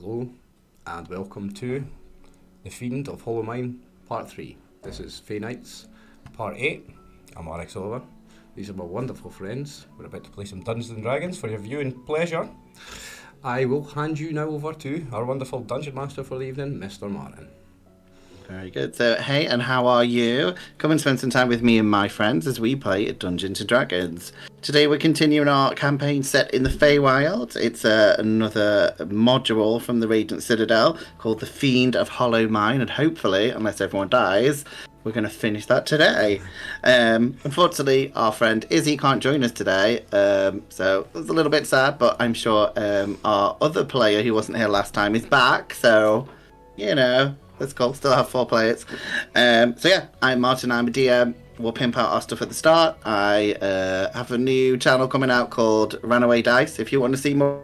Hello, and welcome to The Fiend of Hollow Mine, Part 3. This is Fey Nights, Part 8. I'm Alex Oliver. These are my wonderful friends. We're about to play some Dungeons and Dragons for your viewing pleasure. I will hand you now over to our wonderful Dungeon Master for the evening, Mr. Martin. Very good. So, hey, and how are you? Come and spend some time with me and my friends as we play Dungeons and Dragons. Today we're continuing our campaign set in the Feywild. It's another module from the Radiant Citadel called the Fiend of Hollow Mine, and hopefully, unless everyone dies, we're going to finish that today. Unfortunately, our friend Izzy can't join us today, so it's a little bit sad, but I'm sure our other player who wasn't here last time is back, so, you know... That's cool. Still have 4 players. So yeah, I'm Martin. I'm a DM. We'll pimp out our stuff at the start. I have a new channel coming out called Runaway Dice. If you want to see more.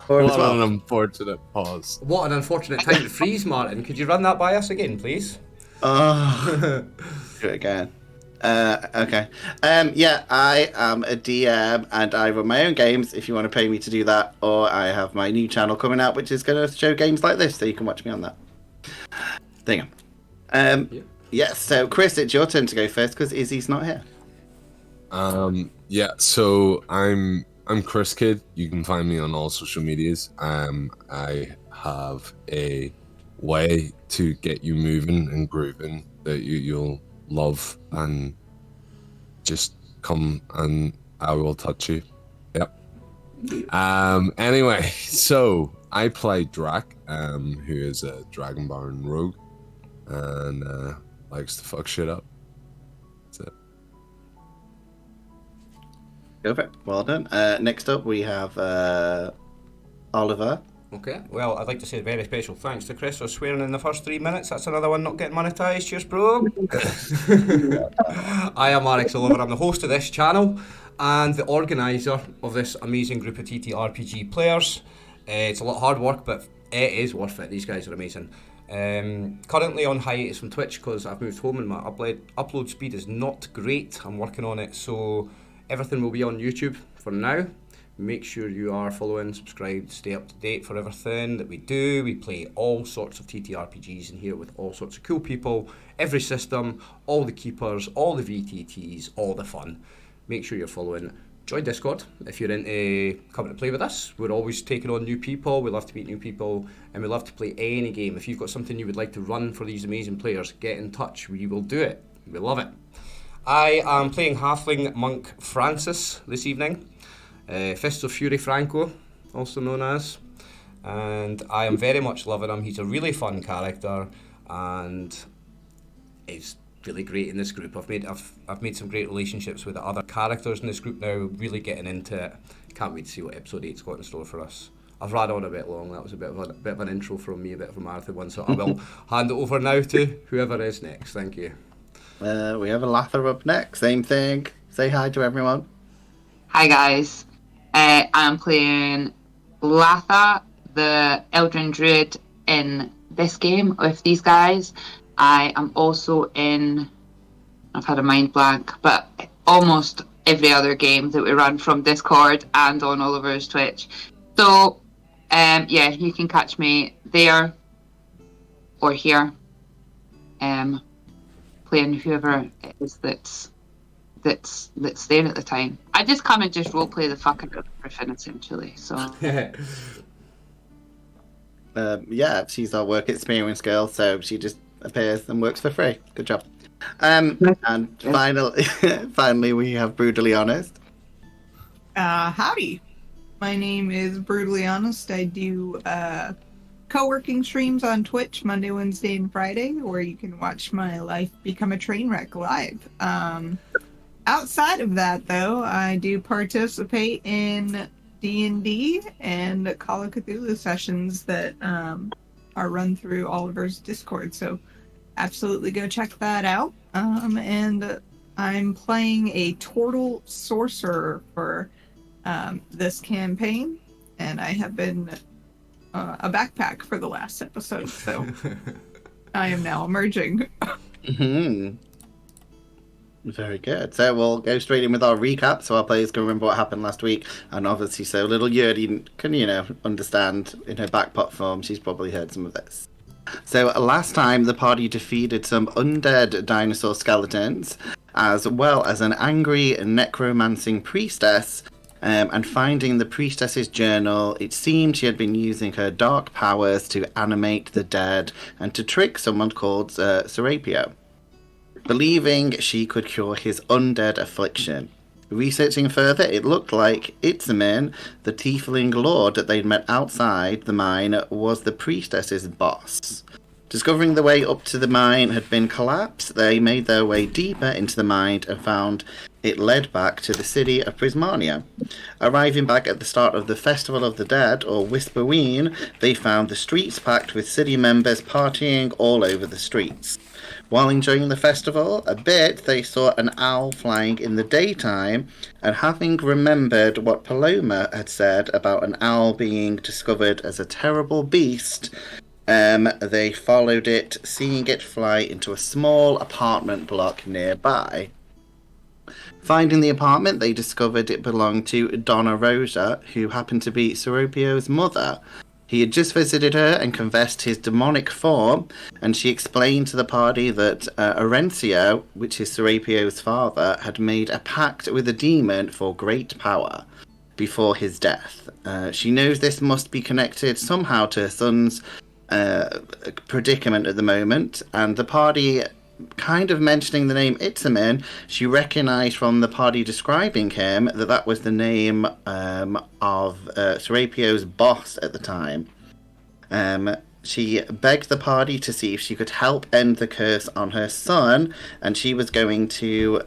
What an unfortunate pause. What an unfortunate time to freeze, Martin. Could you run that by us again, please? Oh, do it again. Okay. Yeah, I am a DM and I run my own games if you want to pay me to do that, or I have my new channel coming out which is going to show games like this, so you can watch me on that. There you go. Yeah, so Chris, it's your turn to go first because Izzy's not here. Yeah, so I'm Chris Kid. You can find me on all social medias. I have a way to get you moving and grooving that you'll love, and just come and I will touch you. Yep. Anyway, so I play Drak, who is a Dragonborn rogue and likes to fuck shit up. That's it. Go for it. Well done. Next up we have Oliver. Okay, well, I'd like to say a very special thanks to Chris for swearing in the first 3 minutes. That's another one not getting monetised. Cheers, bro. I am Alex Oliver. I'm the host of this channel and the organiser of this amazing group of ttrpg players. It's a lot of hard work, but it is worth it. These guys are amazing. Currently on hiatus from Twitch because I've moved home and my upload speed is not great. I'm working on it, so everything will be on YouTube for now. Make sure you are following, subscribed, stay up to date for everything that we do. We play all sorts of TTRPGs in here with all sorts of cool people, every system, all the keepers, all the VTTs, all the fun. Make sure you're following. Join Discord if you're into coming to play with us. We're always taking on new people. We love to meet new people and we love to play any game. If you've got something you would like to run for these amazing players, get in touch. We will do it. We love it. I am playing Halfling Monk Francis this evening. Fists of Fury Franco, also known as, and I am very much loving him. He's a really fun character, and he's really great in this group. I've made some great relationships with the other characters in this group now. Really getting into it. Can't wait to see what episode 8's got in store for us. I've ran on a bit long. That was a bit of an intro from me, a bit of a marathon one. So I will hand it over now to whoever is next. Thank you. We have a Lather up next. Same thing. Say hi to everyone. Hi guys. I'm playing Latha, the Eldrin Druid, in this game with these guys. I am also in, I've had a mind blank, but almost every other game that we run from Discord and on Oliver's Twitch. So, yeah, you can catch me there or here, playing whoever it is that's there at the time. I just come and just roleplay the fuck out of everything essentially. So yeah, she's our work experience girl, so she just appears and works for free. Good job. And finally we have Brutally Honest. Howdy. My name is Brutally Honest. I do co-working streams on Twitch Monday, Wednesday, and Friday, where you can watch my life become a train wreck live. Outside of that, though, I do participate in D&D and Call of Cthulhu sessions that are run through Oliver's Discord, so absolutely go check that out. And I'm playing a Tortle Sorcerer for this campaign, and I have been a backpack for the last episode, so I am now emerging. Mm-hmm. Very good. So we'll go straight in with our recap so our players can remember what happened last week. And obviously, so little Yertie can, understand in her backpot form. She's probably heard some of this. So last time, the party defeated some undead dinosaur skeletons, as well as an angry necromancing priestess. And finding the priestess's journal, it seemed she had been using her dark powers to animate the dead and to trick someone called Serapio, believing she could cure his undead affliction. Researching further, it looked like Itzamir, the tiefling lord that they'd met outside the mine, was the priestess's boss. Discovering the way up to the mine had been collapsed, they made their way deeper into the mine and found it led back to the city of Prismania. Arriving back at the start of the Festival of the Dead, or Whisperween, they found the streets packed with city members partying all over the streets. While enjoying the festival a bit, they saw an owl flying in the daytime, and having remembered what Paloma had said about an owl being discovered as a terrible beast, they followed it, seeing it fly into a small apartment block nearby. Finding the apartment, they discovered it belonged to Donna Rosa, who happened to be Serapio's mother. He had just visited her and confessed his demonic form, and she explained to the party that Orencio, which is Serapio's father, had made a pact with a demon for great power before his death. She knows this must be connected somehow to her son's predicament at the moment, and the party, kind of mentioning the name Itzamir, she recognised from the party describing him that was the name of Serapio's boss at the time. She begged the party to see if she could help end the curse on her son, and she was going to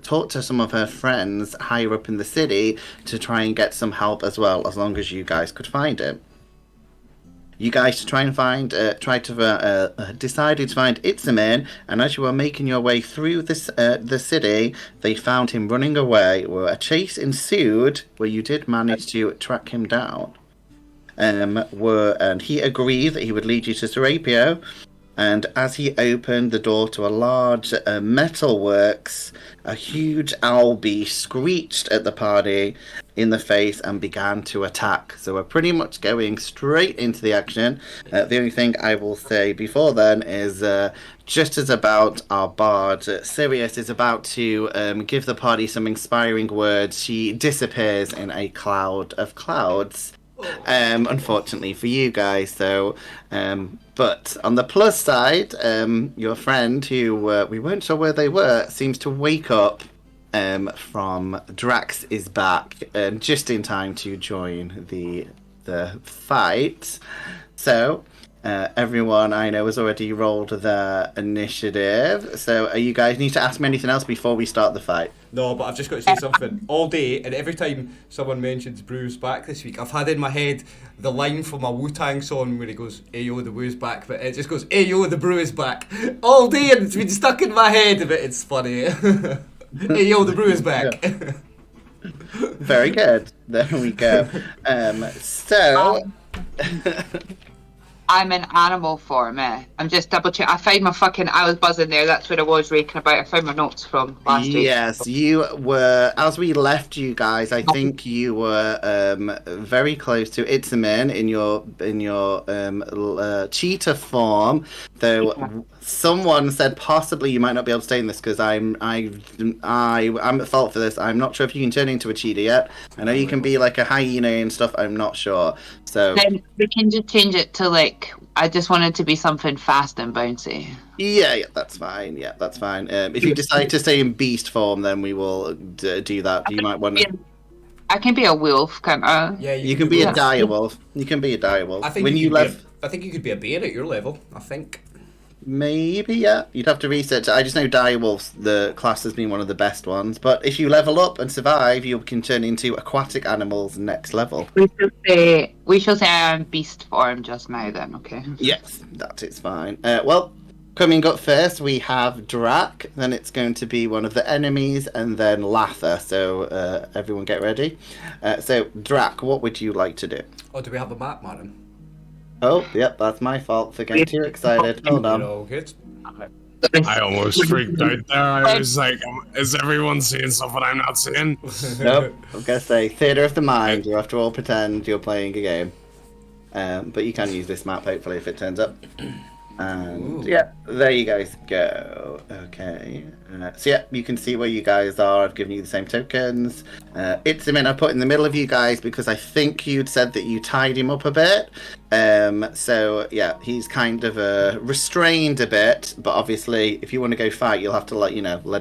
talk to some of her friends higher up in the city to try and get some help as well, as long as you guys could find him. You guys decided to find Itzamir, and as you were making your way through the city, they found him running away, where a chase ensued, where you did manage to track him down. And he agreed that he would lead you to Serapio, and as he opened the door to a large metalworks, a huge owl beast screeched at the party in the face and began to attack. So we're pretty much going straight into the action. The only thing I will say before then is just as about our bard, Sirius is about to give the party some inspiring words. She disappears in a cloud of clouds. Unfortunately for you guys, so but on the plus side, your friend, who we weren't sure where they were, seems to wake up from Drax is back, just in time to join the fight. So everyone I know has already rolled their initiative. So you guys need to ask me anything else before we start the fight? No, but I've just got to say something. All day, and every time someone mentions Brew's back this week, I've had in my head the line from a Wu-Tang song where he goes, "Ayo, the Woo's back," but it just goes, "Ayo, the Brew is back." All day, and it's been stuck in my head, but it's funny. Ayo, the Brew is back. Very good. There we go. I'm in animal form, I'm just double checking. I found my I was buzzing there, that's what I was raking about. I found my notes from last week. Yes, you were, as we left you guys, I think you were very close to Itzamir in your cheetah form, though someone said possibly you might not be able to stay in this, because I'm at fault for this. I'm not sure if you can turn into a cheetah yet. I know you can be like a hyena and stuff, I'm not sure. So then we can just change it to I just want it to be something fast and bouncy. Yeah, that's fine. Yeah, that's fine. If you decide to stay in beast form, then we will do that. You might want to. I can be a wolf, can't I? Yeah, you can be a direwolf. You can be a direwolf. I think I think you could be a bear at your level. I think. Maybe, yeah. You'd have to research it. I just know direwolves, the class has been one of the best ones. But if you level up and survive, you can turn into aquatic animals next level. We shall say I'm beast form just now then, okay? Yes, that is fine. Well, coming up first, we have Drak. Then it's going to be one of the enemies, and then Latha. So everyone get ready. So, Drak, what would you like to do? Oh, do we have a map, Martin? Oh, yep, that's my fault for getting too excited. Hold on. You're all good. I almost freaked out there. I was like, is everyone seeing something I'm not seeing? Nope. I was gonna say theatre of the mind. You have to all pretend you're playing a game, but you can use this map hopefully if it turns up. And yeah, there you guys go. Okay. So yeah, you can see where you guys are. I've given you the same tokens. It's a minute I put in the middle of you guys because I think you'd said that you tied him up a bit. So yeah, he's kind of restrained a bit. But obviously, if you want to go fight, you'll have to let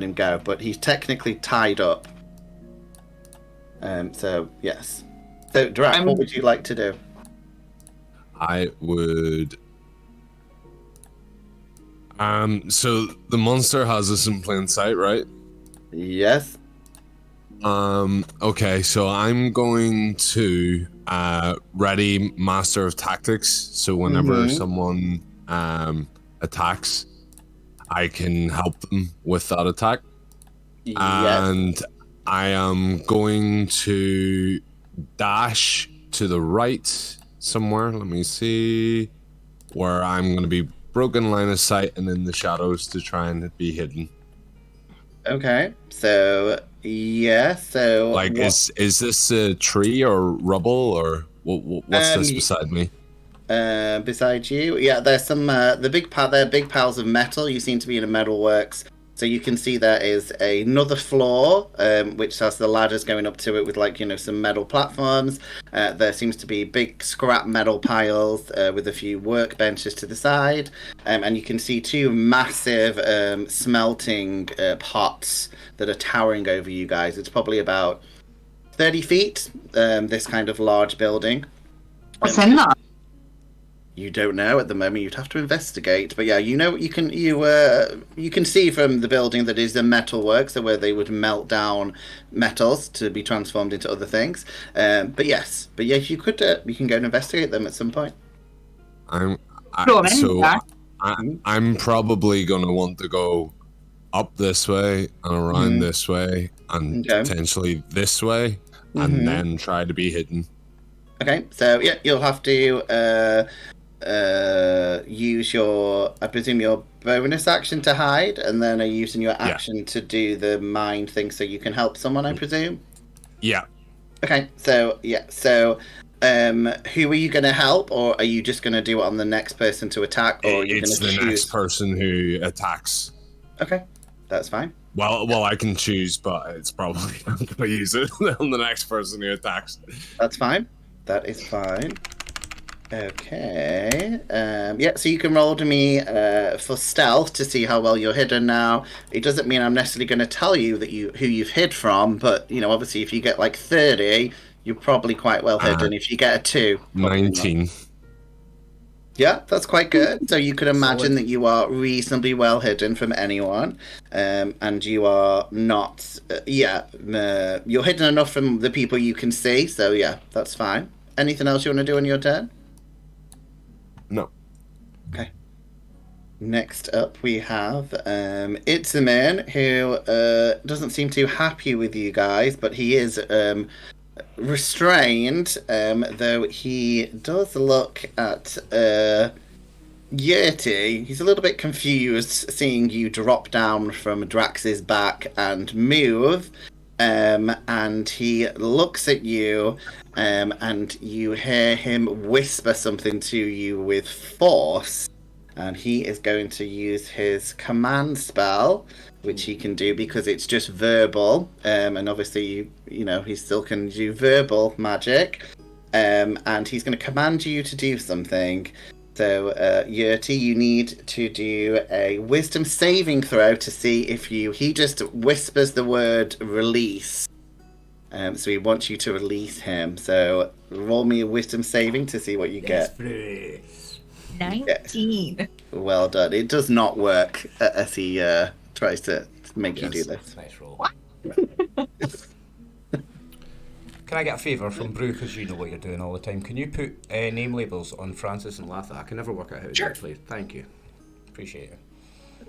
him go. But he's technically tied up. So yes. So Drak, what would you like to do? I would. So the monster has us in plain sight, right? Yes. Okay, so I'm going to ready Master of Tactics. So whenever someone attacks, I can help them with that attack. Yes. And I am going to dash to the right somewhere. Let me see where I'm going to be broken line of sight and in the shadows to try and be hidden. Okay, so yeah, so like is this a tree or rubble or what's this beside me? Beside you, yeah, there's some they're big piles of metal. You seem to be in a metal works, so you can see there is another floor which has the ladders going up to it with some metal platforms. There seems to be big scrap metal piles with a few workbenches to the side, and you can see two massive smelting pots that are towering over you guys. It's probably about 30 feet, this kind of large building. What's in that? You don't know at the moment. You'd have to investigate, but yeah, you can see from the building that is the metal works, so where they would melt down metals to be transformed into other things. But yes, you could you can go and investigate them at some point. I'm probably gonna want to go up this way and around this way and potentially this way, and then try to be hidden. Okay, so yeah, you'll have to use your bonus action to hide, and then are using your action to do the mind thing so you can help someone, I presume? Yeah. Okay, so who are you going to help, or are you just going to do it on the next person to attack, or are you going to choose? Next person who attacks. Okay, that's fine. Well, I can choose, but it's probably I'm going to use it on the next person who attacks. That's fine. That is fine. Okay. Yeah, so you can roll to me for stealth to see how well you're hidden now. It doesn't mean I'm necessarily going to tell you who you've hid from, but obviously if you get 30, you're probably quite well hidden. If you get a 2, 19. Not. Yeah, that's quite good. So you could imagine that you are reasonably well hidden from anyone, and you are not. You're hidden enough from the people you can see. So yeah, that's fine. Anything else you want to do on your turn? No. Okay. Next up, we have it's a man who doesn't seem too happy with you guys, but he is restrained, though he does look at Yertie. He's a little bit confused seeing you drop down from Drax's back and move, and he looks at you, and you hear him whisper something to you with force, and he is going to use his command spell, which he can do because it's just verbal, and obviously he still can do verbal magic, and he's going to command you to do something. So Yertie, you need to do a wisdom saving throw to see if he just whispers the word release, so he wants you to release him. So roll me a wisdom saving to see what you get. 19. Yes. Well done. It does not work as he tries to make you do this. Nice roll. Can I get a favour from Brew, because you know what you're doing all the time? Can you put name labels on Francis and Latha? I can never work out how to actually. Thank you. Appreciate it.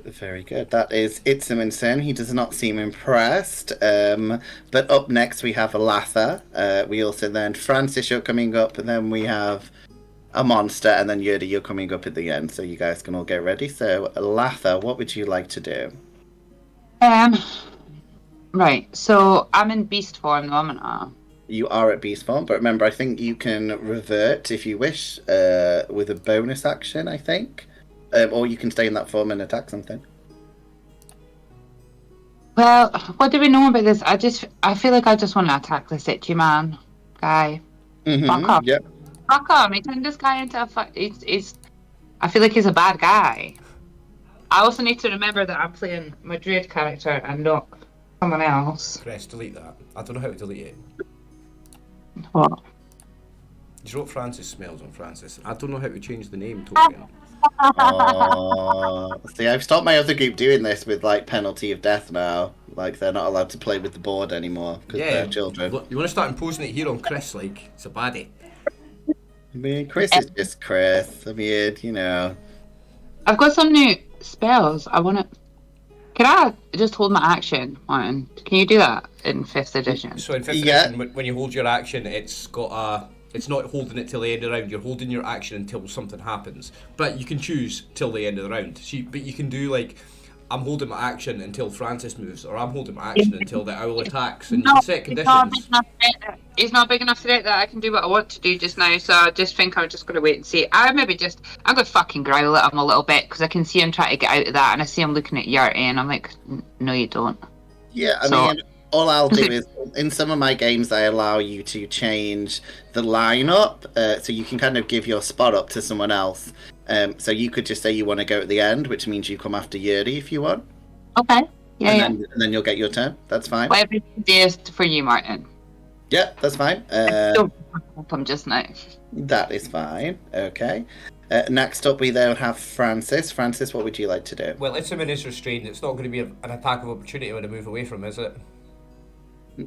Very good. That is Itzaminson. He does not seem impressed. But up next we have Latha. We also then Francis, you're coming up, and then we have a monster, and then Yertie, you're coming up at the end, so you guys can all get ready. So, Latha, what would you like to do? Right. So I'm in beast form, though, I'm not. You are at beast form, but remember, I think you can revert if you wish with a bonus action, I think. Or you can stay in that form and attack something. Well, what do we know about this? I feel like I just want to attack the Situ man guy. Fuck off. Yep. Fuck off. He turned this guy into a I feel like he's a bad guy. I also need to remember that I'm playing my druid character and not someone else. Press delete that. I don't know how to delete it. What? You wrote Francis Smells on Francis. I don't know how to change the name token. See, I've stopped my other group doing this with like penalty of death now. Like they're not allowed to play with the board anymore because they're children. Look, you want to start imposing it here on Chris? Like it's a baddie. I mean, Chris is just Chris. I mean, you know. I've got some new spells. Can I just hold my action, Martin? Can you do that in 5th edition? So in 5th edition, when you hold your action, it's not holding it till the end of the round. You're holding your action until something happens. But you can choose till the end of the round. But you can do like, I'm holding my action until Francis moves, or I'm holding my action until the owl attacks, and you can set conditions. He's not big enough today that I can do what I want to do just now, so I just think I'm just going to wait and see. I'm going to fucking growl at him a little bit, because I can see him trying to get out of that, and I see him looking at Yertie, and I'm like, no you don't. Yeah, I mean, all I'll do is, in some of my games, I allow you to change the lineup, so you can kind of give your spot up to someone else. So you could just say you want to go at the end, which means you come after Yertie if you want. Okay. And then you'll get your turn. That's fine. Whatever it is for you, Martin. Yeah, that's fine. Don't help him just now. That is fine. Okay. Next up, we then have Francis. Francis, what would you like to do? Well, if someone is restrained, it's not going to be an attack of opportunity when I move away from him, is it?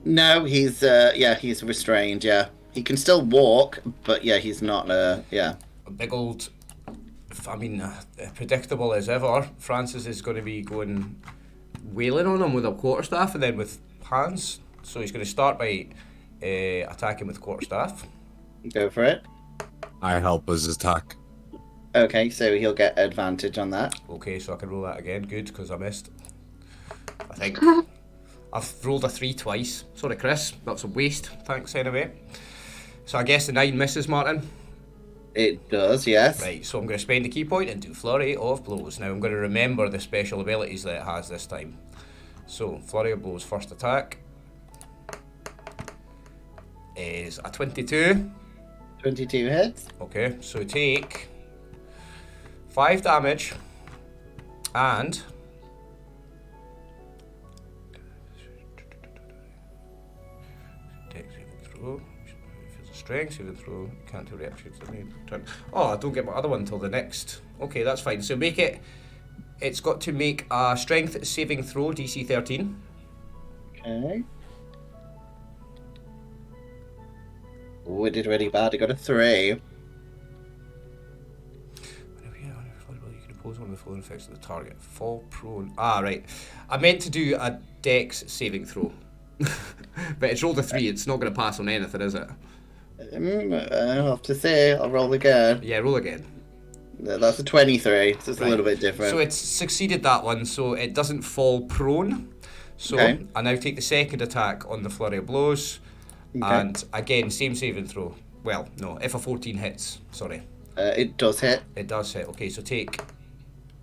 No, he's restrained. Yeah, he can still walk, but yeah, he's not. A big old. Predictable as ever. Francis is going to be going wailing on him with a quarterstaff and then with hands. So he's going to start by attacking with quarterstaff. Go for it. I help us attack. Okay, so he'll get advantage on that. Okay, so I can roll that again. Good, because I missed. I think. I've rolled a 3 twice. Sorry, Chris. That's a waste. Thanks anyway. So I guess the 9 misses, Martin. It does, yes. Right, so I'm going to spend the key point and do Flurry of Blows. Now I'm going to remember the special abilities that it has this time. So, Flurry of Blows, first attack is a 22. 22 hits. Okay, so take 5 damage and dex saving throw. Strength saving throw, can't do reactions. Oh, I don't get my other one until the next. Okay, that's fine. So it's got to make a strength saving throw, DC 13. Okay. Oh, it did really bad. It got a 3. You can oppose one of the following effects of the target. Fall prone. Ah, right. I meant to do a dex saving throw. But it's rolled a 3. It's not going to pass on anything, is it? I'll have to say, I'll roll again. Yeah, roll again. That's a 23, so it's a little bit different. So it's succeeded that one, so it doesn't fall prone. So I now take the second attack on the Flurry of Blows. Okay. And again, same saving throw. Well, no, if a 14 hits, sorry. It does hit. It does hit. Okay, so take...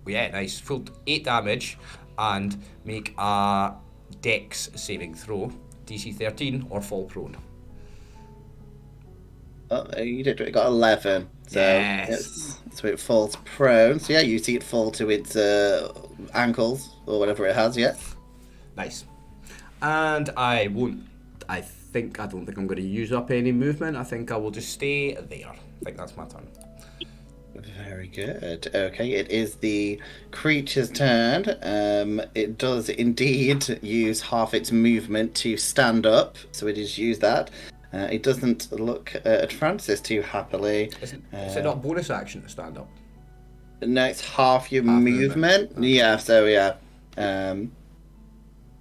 Yeah, nice. Full 8 damage and make a dex saving throw. DC 13 or fall prone. Oh, you did. It got 11. So, yes. So it falls prone. So yeah, you see it fall to its ankles or whatever it has. Yeah. Nice. And I don't think I'm going to use up any movement. I think I will just stay there. I think that's my turn. Very good. Okay, it is the creature's turn. It does indeed use half its movement to stand up. So it has used that. It doesn't look at Francis too happily. Is it not bonus action to stand up? No, it's half your movement. Okay. Yeah, so yeah.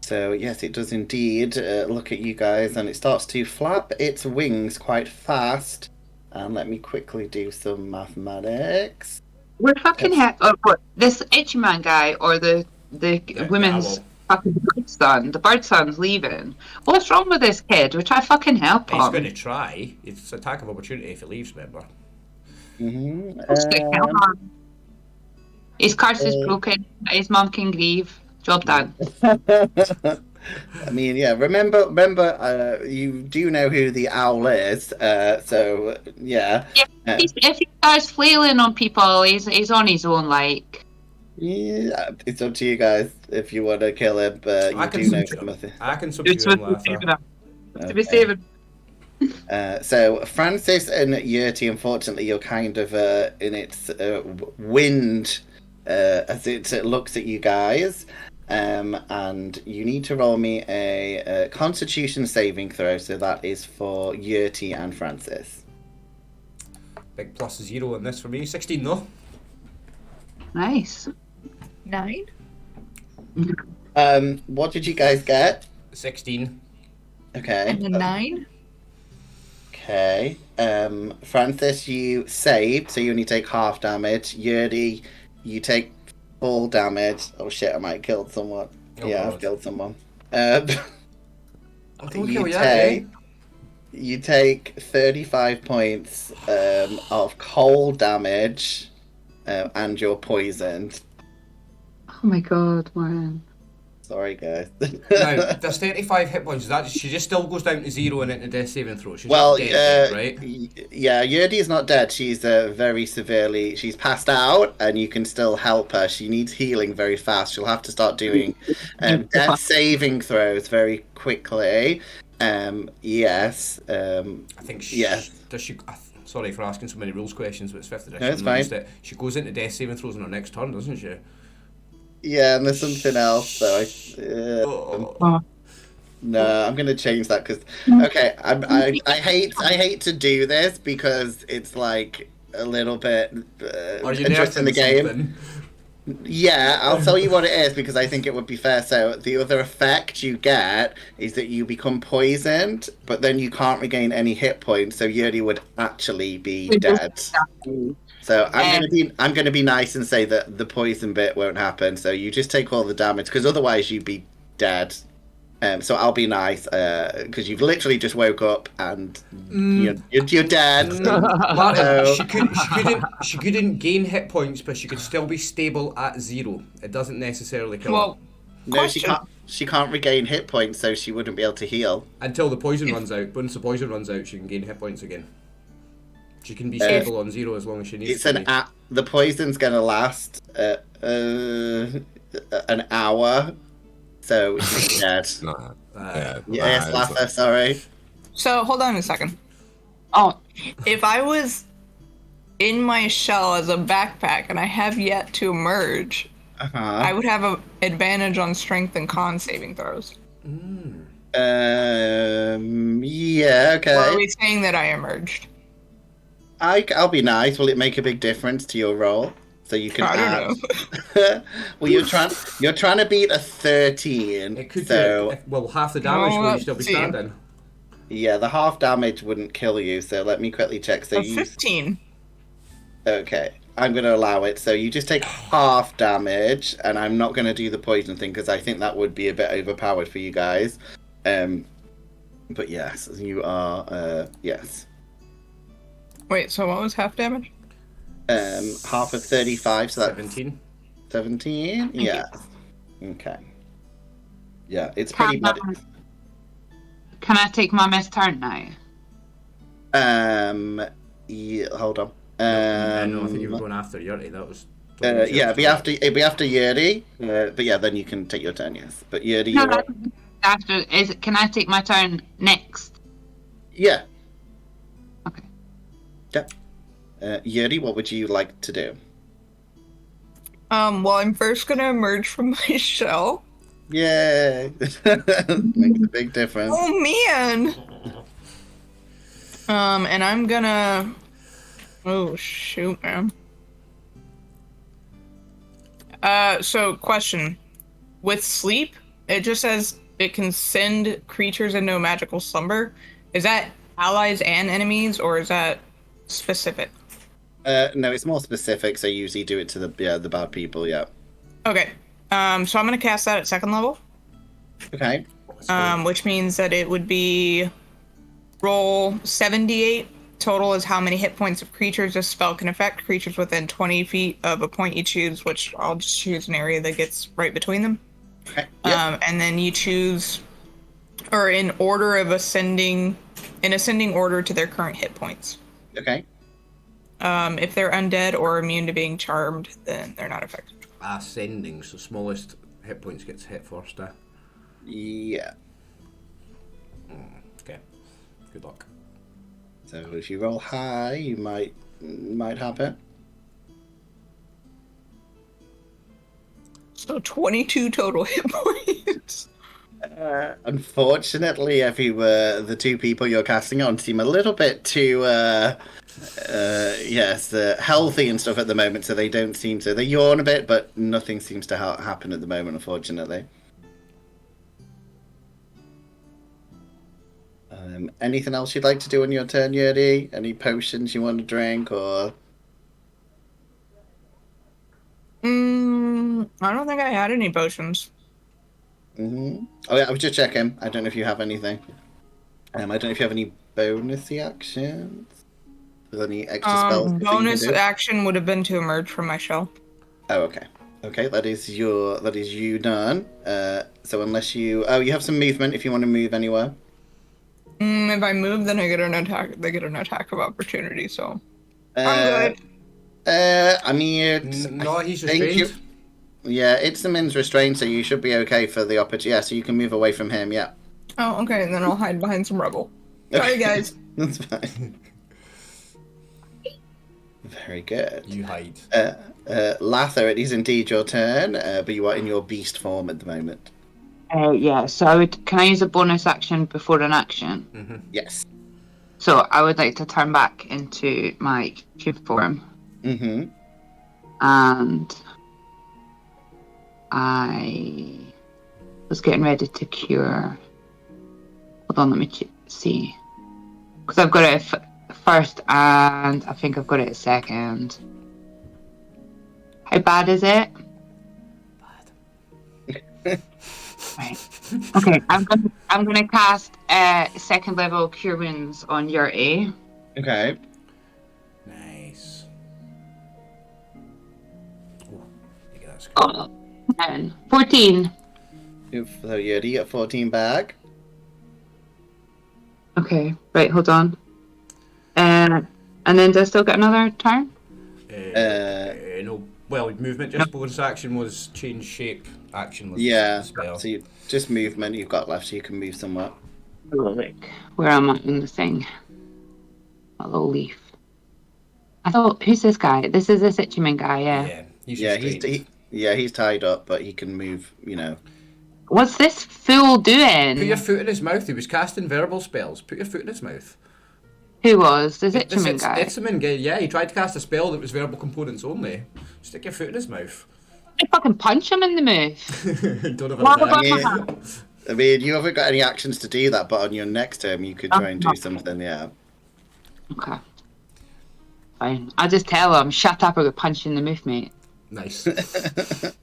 So yes, it does indeed look at you guys, and it starts to flap its wings quite fast And let me quickly do some mathematics. We're fucking what, this itchy man guy or the women's owl. fucking bird son. The bird son's leaving. What's wrong with this kid? We try fucking help He's him. going to try. It's attack of opportunity if he leaves, remember? His curse is broken. His mum can grieve. Job done. I mean, yeah. Remember, you do know who the owl is. So yeah. If he starts flailing on people, he's on his own. Like. Yeah, it's up to you guys if you want to kill him, but you do know some of it. I can subdue him, Latha. To be saving. So Francis and Yertie, unfortunately, you're kind of in its wind as it looks at you guys. And you need to roll me a Constitution saving throw. So that is for Yertie and Francis. Big plus 0 in this for me. 16 though. Nice. 9. What did you guys get? 16. Okay. And a 9. Okay. Francis, you saved, so you only take half damage. Yertie, you take full damage. Oh shit, I might have killed someone. Oh, yeah, God. I've killed someone. Don't kill Yertie. You take 35 points of cold damage, and you're poisoned. Oh my god, Warren. Sorry, guys. Now, there's 35 hit points. She just still goes down to 0 and into death saving throw. She's Well, not dead, right? Yeah, Yertie is not dead. She's very severely. She's passed out, and you can still help her. She needs healing very fast. She'll have to start doing death saving throws very quickly. Yes. I think yes. Does she? Sorry for asking so many rules questions, but it's 5th edition. No, it's fine. She goes into death saving throws on her next turn, doesn't she? Yeah, and there's something else though. No, I'm gonna change that because okay, I hate to do this because it's like a little bit Are you interest in the game. something? Yeah, I'll tell you what it is because I think it would be fair. So the other effect you get is that you become poisoned, but then you can't regain any hit points. So Yertie would actually be dead. So I'm gonna be nice and say that the poison bit won't happen. So you just take all the damage because otherwise you'd be dead. So I'll be nice because you've literally just woke up and you're dead. She couldn't gain hit points, but she could still be stable at 0. It doesn't necessarily kill her. No, she can't. She can't regain hit points, so she wouldn't be able to heal Until the poison runs out. Once the poison runs out, she can gain hit points again. She can be stable on 0 as long as she needs it's to an be. The poison's gonna last an hour, so she's dead. Yes, Latha, sorry. So, hold on a second. Oh, If I was in my shell as a backpack and I have yet to emerge, I would have an advantage on strength and con saving throws. Yeah, okay. Or are we saying that I emerged? I'll be nice. Will it make a big difference to your roll? So you can I add. don't know. Well, you're trying to beat a 13. It could so half the damage will you let's still be see. standing. yeah, the half damage wouldn't kill you. So let me quickly check. So A 15. Okay, I'm going to allow it. So you just take half damage, and I'm not going to do the poison thing because I think that would be a bit overpowered for you guys. But yes, you are. Yes. Wait, so what was half damage? Half of 35, so that's 17. 17. Yeah. Okay. Yeah, it's pretty much. can I take my missed turn now? Yeah, hold on. No, I think you were going after Yertie. That was. Yeah, it'd be after Yertie. But yeah, then you can take your turn. Yes, but Yertie, No, you're up. after can I take my turn next? Yeah. Okay. Yeah. Yertie, what would you like to do? Well, I'm first gonna emerge from my shell. Yay! Makes a big difference. Oh man! And I'm gonna. Oh shoot, man. So question. With sleep, it just says it can send creatures into a magical slumber. Is that allies and enemies, or is that specific? No, it's more specific. So you usually do it to the bad people. Yeah. Okay. So I'm gonna cast that at 2nd level. Okay. Which means that it would be roll 78. Total is how many hit points of creatures this spell can affect. Creatures within 20 feet of a point you choose, which I'll just choose an area that gets right between them. Okay. Yep. And then you choose, or in order of ascending order to their current hit points. Okay. If they're undead or immune to being charmed, then they're not affected. Ascending, so smallest hit points gets hit first. Yeah. Okay. Good luck. So if you roll high, you might have it. So 22 total hit points. Unfortunately, the two people you're casting on seem a little bit too, healthy and stuff at the moment, so they don't seem to. They yawn a bit, but nothing seems to happen at the moment, unfortunately. Anything else you'd like to do on your turn, Yertie? Any potions you want to drink, or? I don't think I had any potions. Oh yeah, I was just checking. I don't know if you have anything. I don't know if you have any bonusy actions. With any extra spells? Bonus action would have been to emerge from my shell. Oh, okay. Okay, that is you done. So unless you have some movement if you want to move anywhere. If I move, then I get an attack. They get an attack of opportunity. So I'm good. I mean, no, he's restrained. Yeah, it's the min's restrained, so you should be okay for the opportunity. Yeah, so you can move away from him. Yeah. Oh, okay. And then I'll hide behind some rubble. Sorry, guys. That's fine. Very good. You hide. Lather, it is indeed your turn, but you are in your beast form at the moment. Yeah, so can I use a bonus action before an action? Mm-hmm. Yes. So I would like to turn back into my cube form. Mm-hmm. And I was getting ready to cure. Hold on, let me see. Because I've got it first and I think I've got it second. How bad is it? Bad. Right. Okay, I'm gonna cast 2nd level Cure Wounds on Yertie. Okay. Nice. Oh, you get that score. Oh, 10. 14. So Yertie got 14 back. Okay, right, hold on. And then do I still get another turn? No. Well, movement, just bonus action was change shape. Action was spell. So you just movement you've got left, so you can move somewhere. Where am I in the thing? A little leaf. I thought, who's this guy? This is the Situman guy, yeah. He's tied up, but he can move. You know. What's this fool doing? Put your foot in his mouth. He was casting verbal spells. Put your foot in his mouth. Who was? The Situman guy? The Situman guy, yeah. He tried to cast a spell that was verbal components only. Stick your foot in his mouth. I fucking punch him in the mouth. Don't have I mean, you haven't got any actions to do that, but on your next turn, you could try and do something, yeah. Okay. Fine. I'll just tell him, shut up or get punched in the mouth, mate. Nice. Is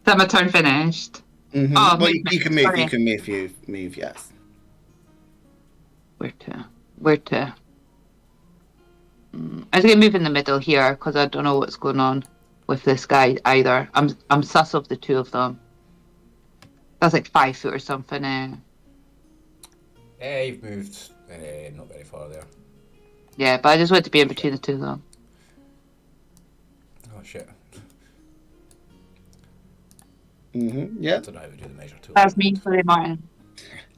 that my turn finished? Mm-hmm. Oh, well, you can move. Sorry. You can move. Yes. Where to? I was gonna move in the middle here because I don't know what's going on with this guy either. I'm sus of the two of them. That's like 5 foot or something. Yeah, you've moved not very far there. Yeah, but I just want to be in between the two of them. Oh shit. Mm-hmm. Yeah. I don't know how we do the measure tool. That's me for the Martin.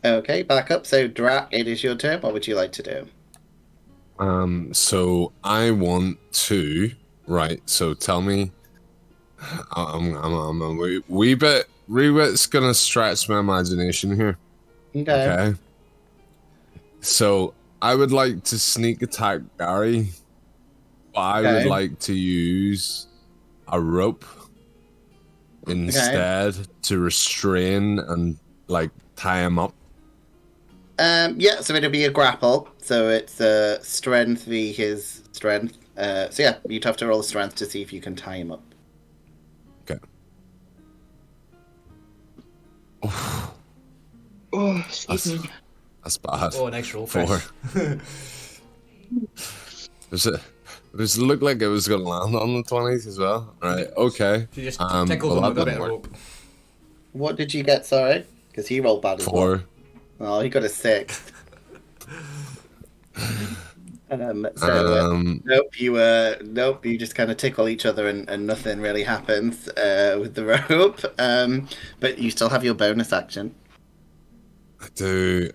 Okay, back up. So, Drak, it is your turn. What would you like to do? So I want to. Right. So tell me. I'm a wee bit's gonna stretch my imagination here. Okay. So I would like to sneak attack Gary, but I would like to use a rope instead to restrain and like tie him up. Yeah, so it'll be a grapple. So it's strength v his strength. So yeah, you'd have to roll strength to see if you can tie him up. Okay. Oh, excuse me. That's bad. Oh, nice roll, 4. Chris. Does it look like it was going to land on the 20s as well? Right, okay. You just Well, tickled him that with a didn't bit of work. rope. What did you get, sorry? Because he rolled bad as 4. well. Oh, he got a 6. Nope, you just kind of tickle each other and nothing really happens with the rope. But you still have your bonus action. I do.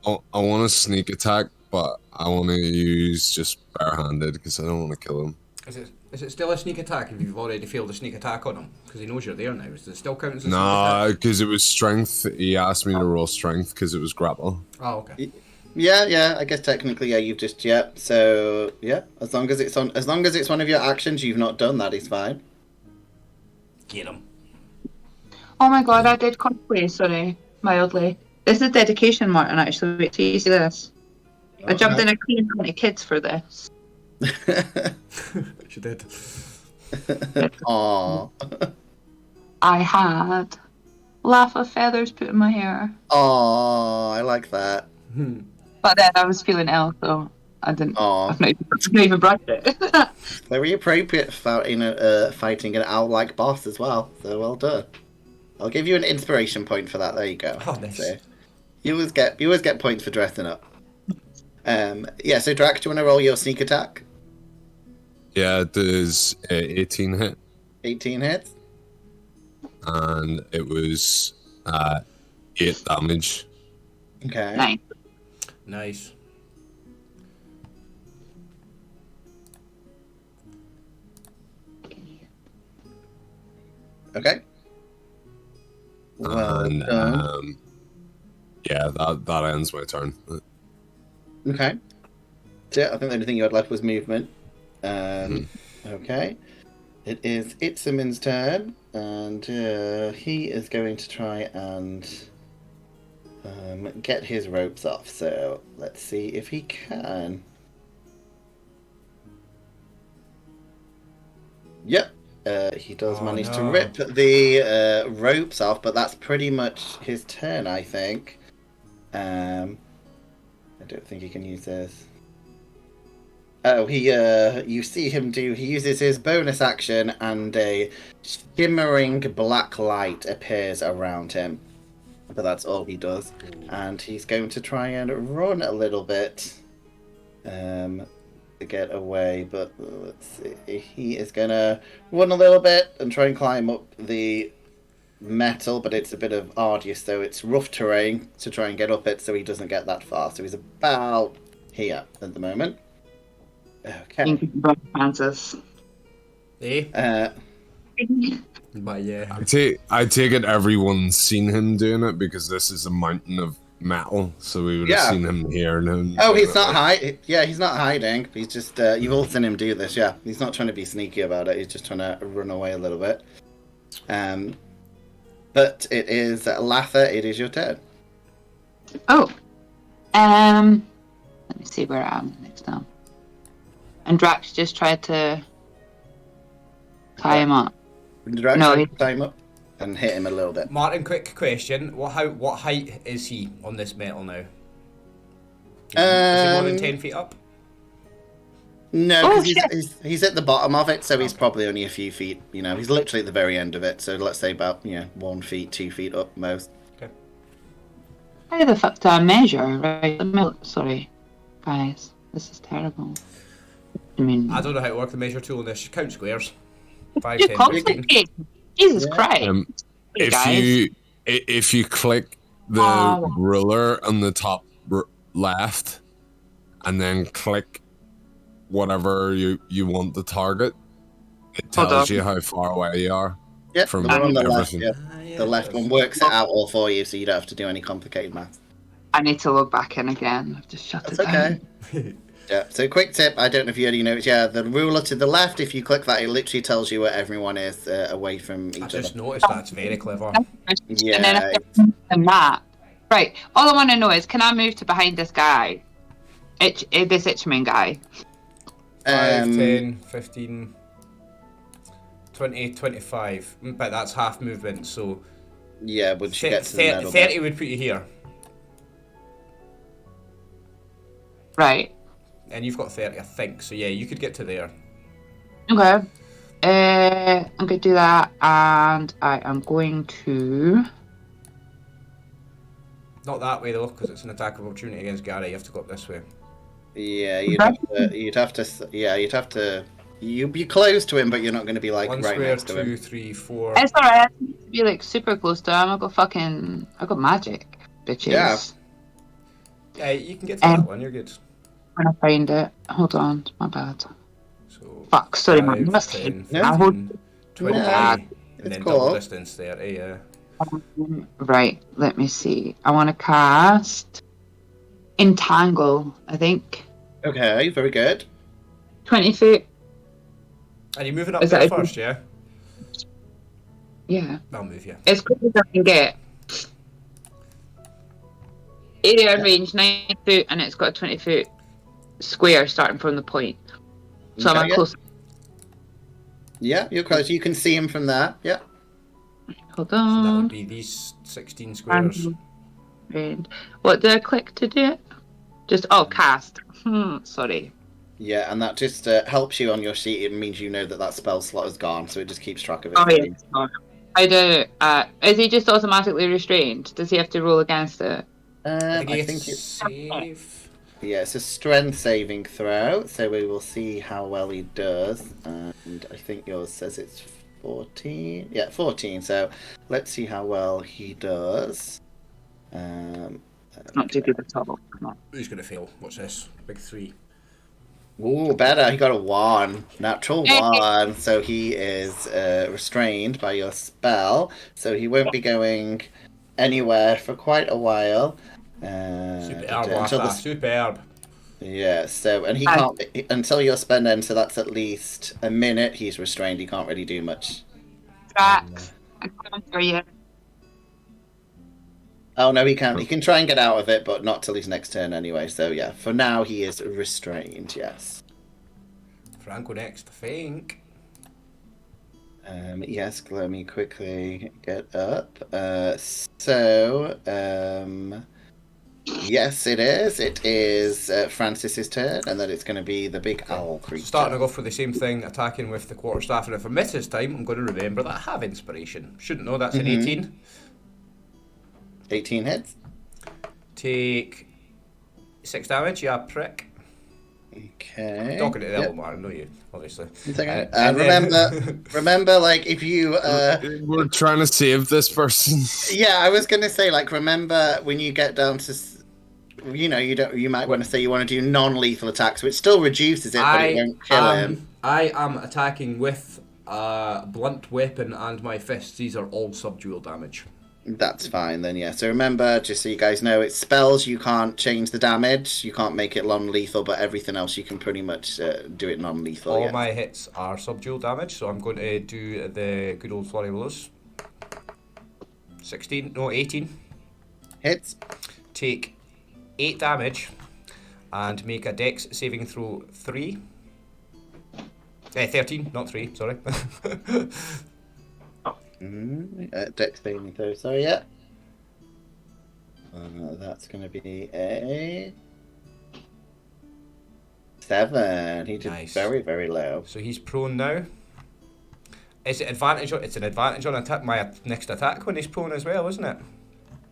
I want to sneak attack, but I want to use just barehanded because I don't want to kill him. Is it still a sneak attack if you've already failed a sneak attack on him? Because he knows you're there now. Does it still count as a sneak Nah, attack? because it was strength. He asked me to roll strength because it was grapple. Oh, okay. Yeah. I guess technically, yeah. You've just So yeah, as long as it's one of your actions you've not done, that is fine. Get him. Oh my god, I did cosplay, sorry, mildly. This is dedication, Martin, actually. Wait till you see this. I jumped in a clean 20 kids for this. She did. Aww. I had laugh of feathers put in my hair. Aww, I like that. But then I was feeling ill, so I didn't. Aww. I've not even brushed it. Very appropriate for fighting an owl-like boss as well. So well done. I'll give you an inspiration point for that. There you go. Oh, nice. So, you always get points for dressing up. Yeah. So Drak, do you want to roll your sneak attack? Yeah, there's 18 hit, 18 hits. and it was 8 damage. Okay. Nice. Nice. Okay. Well And done. yeah, that ends my turn. Okay. So yeah, I think the only thing you had left was movement. Okay. It is Itzamin's turn, and he is going to try and get his ropes off. So let's see if he can. Yep. He does manage to rip the ropes off, but that's pretty much his turn, I think. I don't think he can use this. Oh, you see him he uses his bonus action, and a shimmering black light appears around him. But that's all he does. And he's going to try and run a little bit to get away, but let's see. He is going to run a little bit and try and climb up the metal, but it's a bit of arduous, so it's rough terrain to try and get up it, so he doesn't get that far. So he's about here at the moment. Okay. Francis. Eh? But yeah. I take it everyone's seen him doing it because this is a mountain of metal, so we would have seen him here. Oh, he's not hiding. Yeah, he's not hiding. He's just you've all seen him do this. Yeah, he's not trying to be sneaky about it. He's just trying to run away a little bit. But it is Latha. It is your turn. Oh. Let me see where I am next time. And Drax just tried to tie him up. Drak No, tie him up and hit him a little bit. Martin, quick question. What height is he on this metal now? Is he more than 10 feet up? No, because he's at the bottom of it, so he's probably only a few feet. You know, he's literally at the very end of it. So let's say about 1 feet, 2 feet up most. Okay. How the fuck do I measure? Right? Sorry, guys. This is terrible. I mean, I don't know how to work the measure tool on this. Count squares. 5, you 10, 15. complicate. Jesus Christ. If you click the ruler on the top left, and then click whatever you want the target, it tells you how far away you are. Yeah, from the one on the left. everything. Yeah. The left one works it out all for you, so you don't have to do any complicated math. I need to log back in again. I've just shut That's it down. okay. Yeah, so quick tip, I don't know if you already noticed, the ruler to the left, if you click that, it literally tells you where everyone is away from each I other. just noticed that's very clever. And then Yeah, I can the map. Right. All I want to know is, can I move to behind this guy? This Itchman guy. 5, 10, 15, 20, 25. But that's half movement, so... yeah, once you get to the middle 30 bit. would put you here. Right. And you've got 30, I think. So yeah, you could get to there. Okay. I'm going to do that, and I am going to... Not that way though, because it's an attack of opportunity against Gary. You have to go up this way. Yeah, you'd have to. You'd be close to him, but you're not going to be like One right square, next to 2, him. 3, 4. It's alright, I need to be like super close to him. I got magic, bitches. Yeah. Yeah, you can get to that one. You're good. When I find it. Hold on, my bad. So Fuck, sorry, 5, man. You must 10, hate I hold 15, 20, Yeah, and it's then cool. double distance 30. Yeah. Right, let me see. I want to cast Entangle, I think. Okay, very good. 20 feet. Are you moving up Is there that first? Yeah. Yeah. I'll move you. As quick as I can get. Area and range 9 foot, and it's got a 20 foot square starting from the point. So Okay, I'm close. Yeah, you're close. You can see him from there. Yeah. Hold So that would on. be these 16 squares. And what do I click to do it? Just cast. Sorry. Yeah, and that just helps you on your sheet. It means you know that spell slot is gone, so it just keeps track of it. Oh for yeah. you. I do. Is he just automatically restrained? Does he have to roll against it? I I think think it's save. yeah, it's a strength saving throw, so we will see how well he does. And I think yours says it's 14. Yeah, 14. So let's see how well he does. Not too good at all. Come on. Who's gonna fail? What's this? Big 3. Ooh, better. He got a 1. Natural 1. So he is restrained by your spell. So he won't be going anywhere for quite a while. Superb, Until the superb. Yeah, so, and he can't, until your spend end, so that's at least a minute, he's restrained, he can't really do much. Drax, I'm coming for you. Oh no, he can try and get out of it, but not till his next turn anyway, so yeah, for now he is restrained, yes. Franco next, I think. Yes, let me quickly get up. Yes, it is. It is Francis's turn, and then it's going to be the big owl creature. Starting to go for the same thing, attacking with the quarterstaff, and if I miss this time, I'm going to remember that I have inspiration. Shouldn't know, that's an 18. 18 hits. Take 6 damage, yeah, prick. Okay. Talking to the Elmar, I know you, obviously. Remember, like, if you... We're trying to save this person. Yeah, I was going to say, like, remember when you get down to... You know, you might want to say you want to do non-lethal attacks, which still reduces it, but it won't kill him. I am attacking with a blunt weapon and my fists. These are all subdual damage. That's fine then, yeah. So remember, just so you guys know, it's spells, you can't change the damage, you can't make it non-lethal, but everything else you can pretty much do it non-lethal. All my hits are subdual damage, so I'm going to do the good old flurry blows. 18. Hits. Take 8 damage and make a dex saving throw 3. 13, not 3, sorry. Dex saving throw, sorry, yeah. That's going to be a 7. He did Nice. very, very low. So he's prone now. Is it advantage? It's an advantage on attack. My next attack when he's prone as well, isn't it?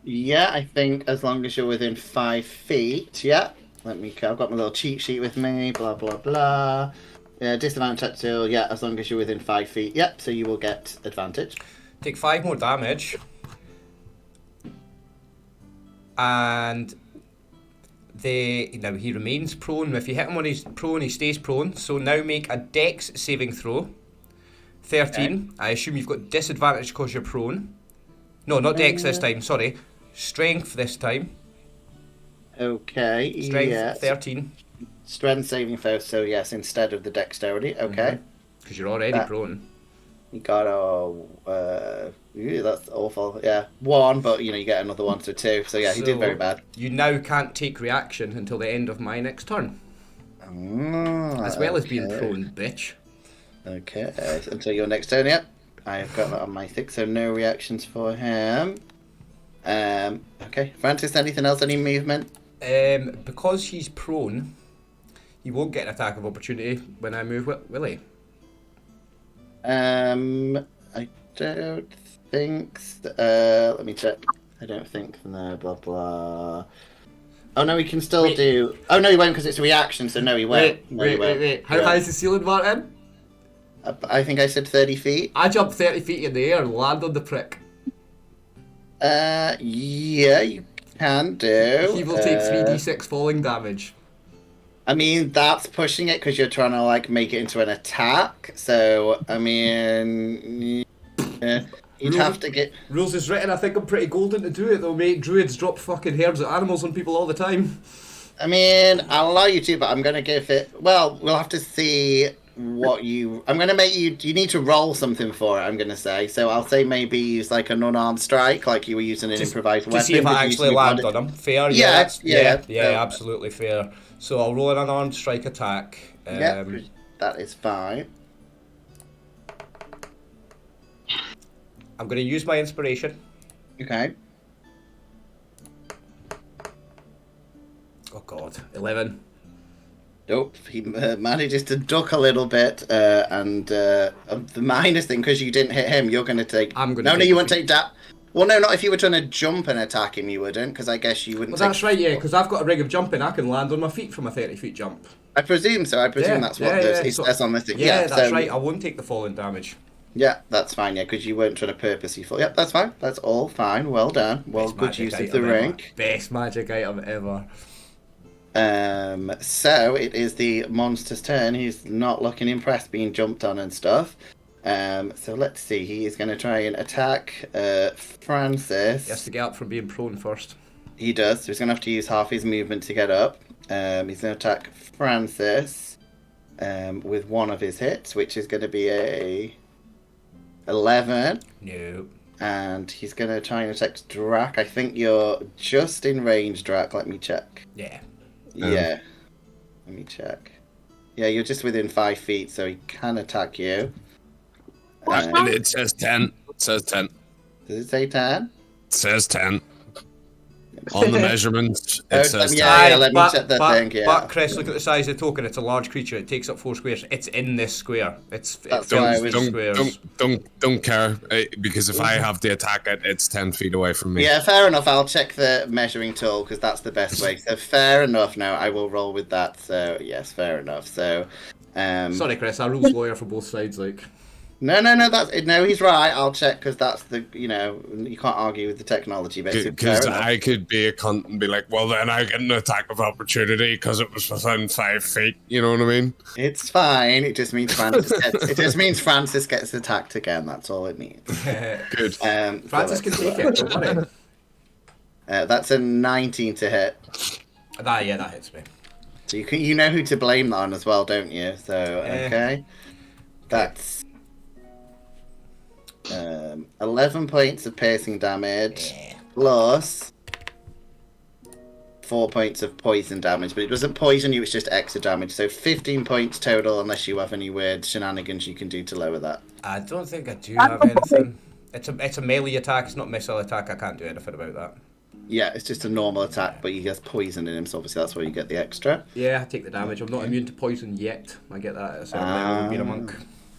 Yeah, I think as long as you're within 5 feet, yeah. I've got my little cheat sheet with me, blah, blah, blah. Yeah, disadvantage till, yeah, as long as you're within 5 feet, yep, so you will get advantage. Take 5 more damage. And he remains prone. If you hit him when he's prone, he stays prone. So now make a dex saving throw. 13. Okay. I assume you've got disadvantage because you're prone. No, not dex this time, sorry. Strength this time. Okay, Strength, yeah. 13. strength saving throw. So yes, instead of the dexterity. Okay. Because you're already prone. You got a. That's awful. Yeah, 1, but you get another 1, so 2. So yeah, he did very bad. You now can't take reaction until the end of my next turn. As well as being prone, bitch. Okay, until your next turn, yep. I've got that on my thing, so no reactions for him. Okay, Francis, anything else? Any movement? Because he's prone, he won't get an attack of opportunity when I move, will he? I don't think. Let me check. I don't think. No, blah blah. Oh no, he can still do. Oh no, he won't because it's a reaction. So no, he won't. Wait. How high is the ceiling, Martin? I think I said 30 feet. I jumped 30 feet in the air and land on the prick. Yeah, you can do. He will take 3d6 falling damage. I mean, that's pushing it because you're trying to like make it into an attack. So I mean, you'd have to get. Rules is written. I think I'm pretty golden to do it though, mate. Druids drop fucking herds of animals on people all the time. I mean, I'll allow you to, but I'm gonna give it. Well, we'll have to see what you. I'm gonna make you. You need to roll something for it. I'm gonna say. So I'll say maybe use like an unarmed strike, like you were using an improvised weapon. To see if I actually land on him. Fair. Yeah, Absolutely fair. So I'll roll an unarmed strike attack. Yeah, that is fine. I'm going to use my inspiration. Okay. Oh god, 11. Nope, he manages to duck a little bit, and the minus thing, because you didn't hit him, you're going to take... No, you won't take that. Well, no, not if you were trying to jump and attack him, you wouldn't, because I guess you wouldn't. Well, that's right, yeah, because I've got a rig of jumping. I can land on my feet from a 30-feet jump. I presume so. I presume that's what it says on this thing. Yeah, that's right. I won't take the falling damage. Yeah, that's fine, yeah, because you weren't trying to purposely fall. Yep, that's fine. That's all fine. Well done. Well, good use of the ring. Best magic item ever. So it is the monster's turn. He's not looking impressed being jumped on and stuff. So let's see. He is going to try and attack Francis. He has to get up from being prone first. He does. So he's going to have to use half his movement to get up. He's going to attack Francis with one of his hits, which is going to be a 11. No. And he's going to try and attack Drak. I think you're just in range, Drak. Let me check. Yeah. Yeah. Let me check. Yeah, you're just within 5 feet, so he can attack you. And it says 10. It says 10. Does it say 10? It says 10. On the measurements, it says 10. Yeah, let me check the thing, yeah. But, Chris, look at the size of the token. It's a large creature. It takes up 4 squares. It's in this square. Don't care, because if I have the attack, it's 10 feet away from me. Yeah, fair enough. I'll check the measuring tool, because that's the best way. So, fair enough. Now, I will roll with that. So, yes, fair enough. So, sorry, Chris. I rules lawyer for both sides, like... No, he's right. I'll check because that's you can't argue with the technology, basically. Because I could be a cunt and be like, well, then I get an attack of opportunity because it was within 5 feet. You know what I mean? It's fine. It just means Francis gets attacked again. That's all it means. Good. Francis can take it. Don't worry. That's a 19 to hit. That hits me. So you know who to blame that on as well, don't you? So okay, that's 11 points of piercing damage plus 4 points of poison damage, but it doesn't poison you, it's just extra damage. So 15 points total, unless you have any weird shenanigans you can do to lower that. I don't think I do have anything. It's a melee attack, it's not missile attack. I can't do anything about that. Yeah, it's just a normal attack, but he has poison in him, so obviously that's where you get the extra. Yeah, I take the damage. I'm not immune to poison yet. I get that at a certain level being a monk.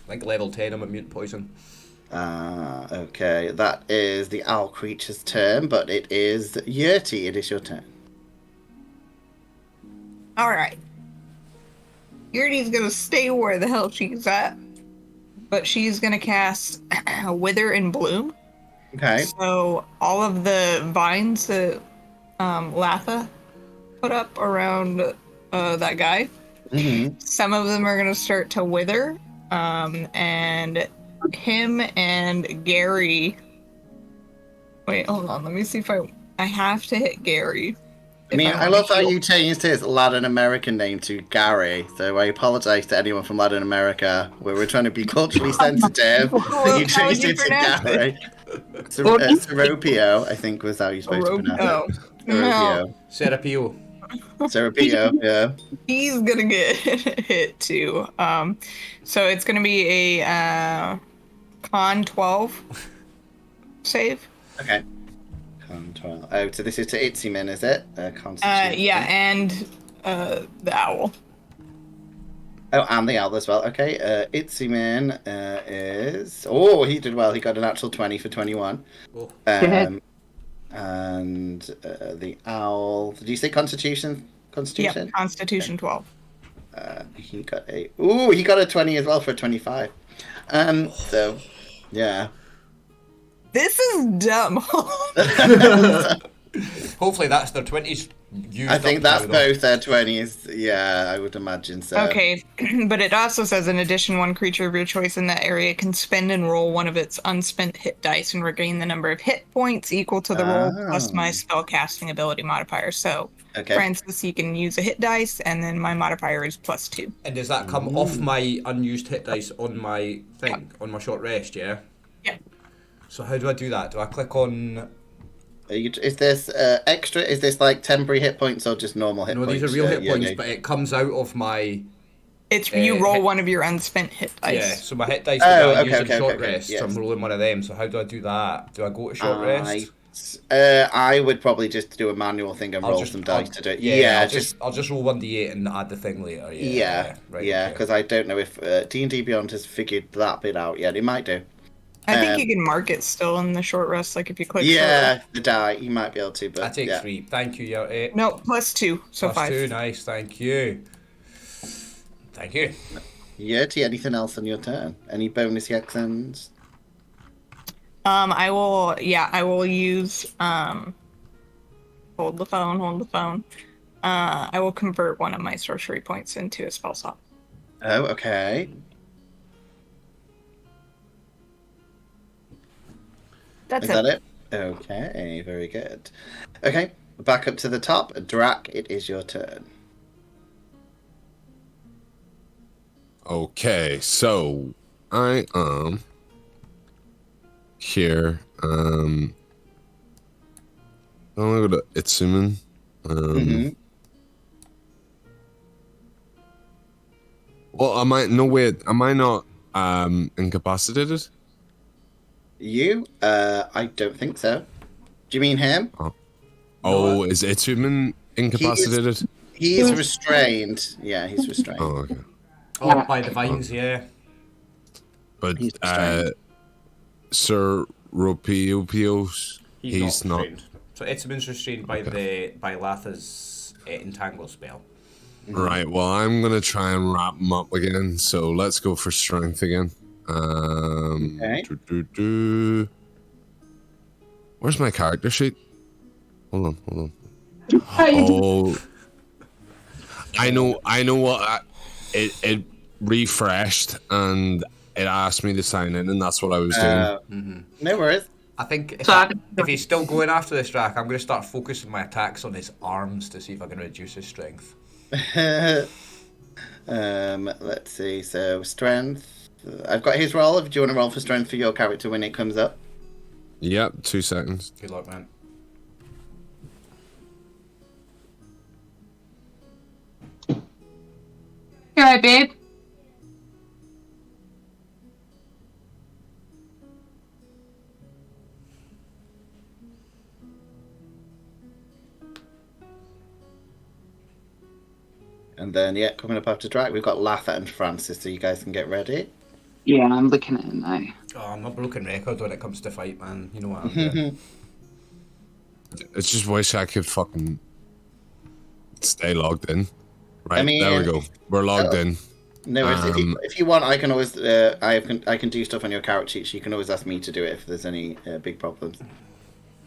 Like level 10, I'm immune to poison. Okay. That is the owl creature's turn, but it is Yertie. It is your turn. Alright. Yertie's gonna stay where the hell she's at, but she's gonna cast Wither and Bloom. Okay. So all of the vines that Latha put up around that guy, some of them are gonna start to wither, and him and Gary. Wait, hold on. Let me see if I have to hit Gary. I mean, I'm I love how shield. you changed his Latin American name to Gary, so I apologize to anyone from Latin America, where we're trying to be culturally sensitive. Well, You how would changed you it to pronounce it? Gary. Seropio, I think, was how you're supposed to pronounce Oh, it. no. Seropio. Serapio. Seropio, yeah. He's gonna get hit too. So it's gonna be a con 12 save. Okay. Con 12. Oh, so this is to Itzyman, is it? Constitution. Yeah, and the owl. Oh, and the owl as well. Okay, Itzyman is... Oh, he did well. He got a natural 20 for 21. Oh. And the owl... Did you say Constitution? Yep, Constitution 12. He got a... Ooh, he got a 20 as well for 25. So, yeah. This is dumb. Hopefully that's their 20s used I think up that's now, though. both their 20s. Yeah, I would imagine so. Okay, but it also says, in addition, one creature of your choice in that area can spend and roll one of its unspent hit dice and regain the number of hit points equal to the roll plus my spell casting ability modifier. So, Okay. Francis, you can use a hit dice, and then my modifier is +2. And does that come off my unused hit dice on my thing, on my short rest, yeah? Yeah. So how do I do that? Do I click on... Is this extra? Is this like temporary hit points or just normal hit No, points? these are real hit Yeah, points, yeah. but it comes out of my... It's you roll hit- one of your unspent hit dice. Yeah, so my hit dice Oh, that I okay, use okay, in short okay, rest, yes. so I'm rolling one of them. So how do I do that? Do I go to short rest? I would probably just do a manual thing and I'll roll just- some dice I'll- to do it. Yeah, Yeah, I'll just roll 1d8 and add the thing later. yeah, Right, yeah. okay. Because I don't know if D&D Beyond has figured that bit out yet. It might do. I think you can mark it still in the short rest, like if you click. Yeah, the die. You might be able to, but I take yeah. 3. Thank you, Yertie. No, +2, so Plus 5. 2, nice, thank you. Thank you. Yertie, anything else on your turn? Any bonus actions? I will use hold the phone. I will convert one of my sorcery points into a spell slot. Oh, okay. That's Is that it? Okay, very good. Okay, back up to the top. Drak, it is your turn. Okay, so I am here. I'm gonna go to Itsuman. Well, am I? No, wait. Am I not incapacitated? You? I don't think so. Do you mean him? Oh, is Itsuman incapacitated? He's restrained. Yeah, he's restrained. Oh, okay. Oh, by the vines, yeah. But He's restrained. Sir Ropios, he's not. restrained. So Itzamin's restrained by Latha's entangle spell. Right, well, I'm going to try and wrap him up again, so let's go for strength again. Okay. Where's my character sheet? Hold on. Oh, I know what it refreshed and it asked me to sign in, and that's what I was doing. No worries. I think if, So if he's still going after this Drak, I'm going to start focusing my attacks on his arms to see if I can reduce his strength. Let's see. So strength. I've got his roll. Do you want to roll for strength for your character when it comes up? Yep, 2 seconds. Good luck, man. You alright, babe? And then, yeah, coming up after Drak, we've got Latha and Francis, so you guys can get ready. Yeah, I'm looking at it now. Oh, I'm a broken record when it comes to fight, man. You know what I'm doing. It's just wish I could fucking stay logged in. Right, I mean, there we go. We're logged in. No worries. If you want, I can always I can do stuff on your character sheet. So you can always ask me to do it if there's any big problems.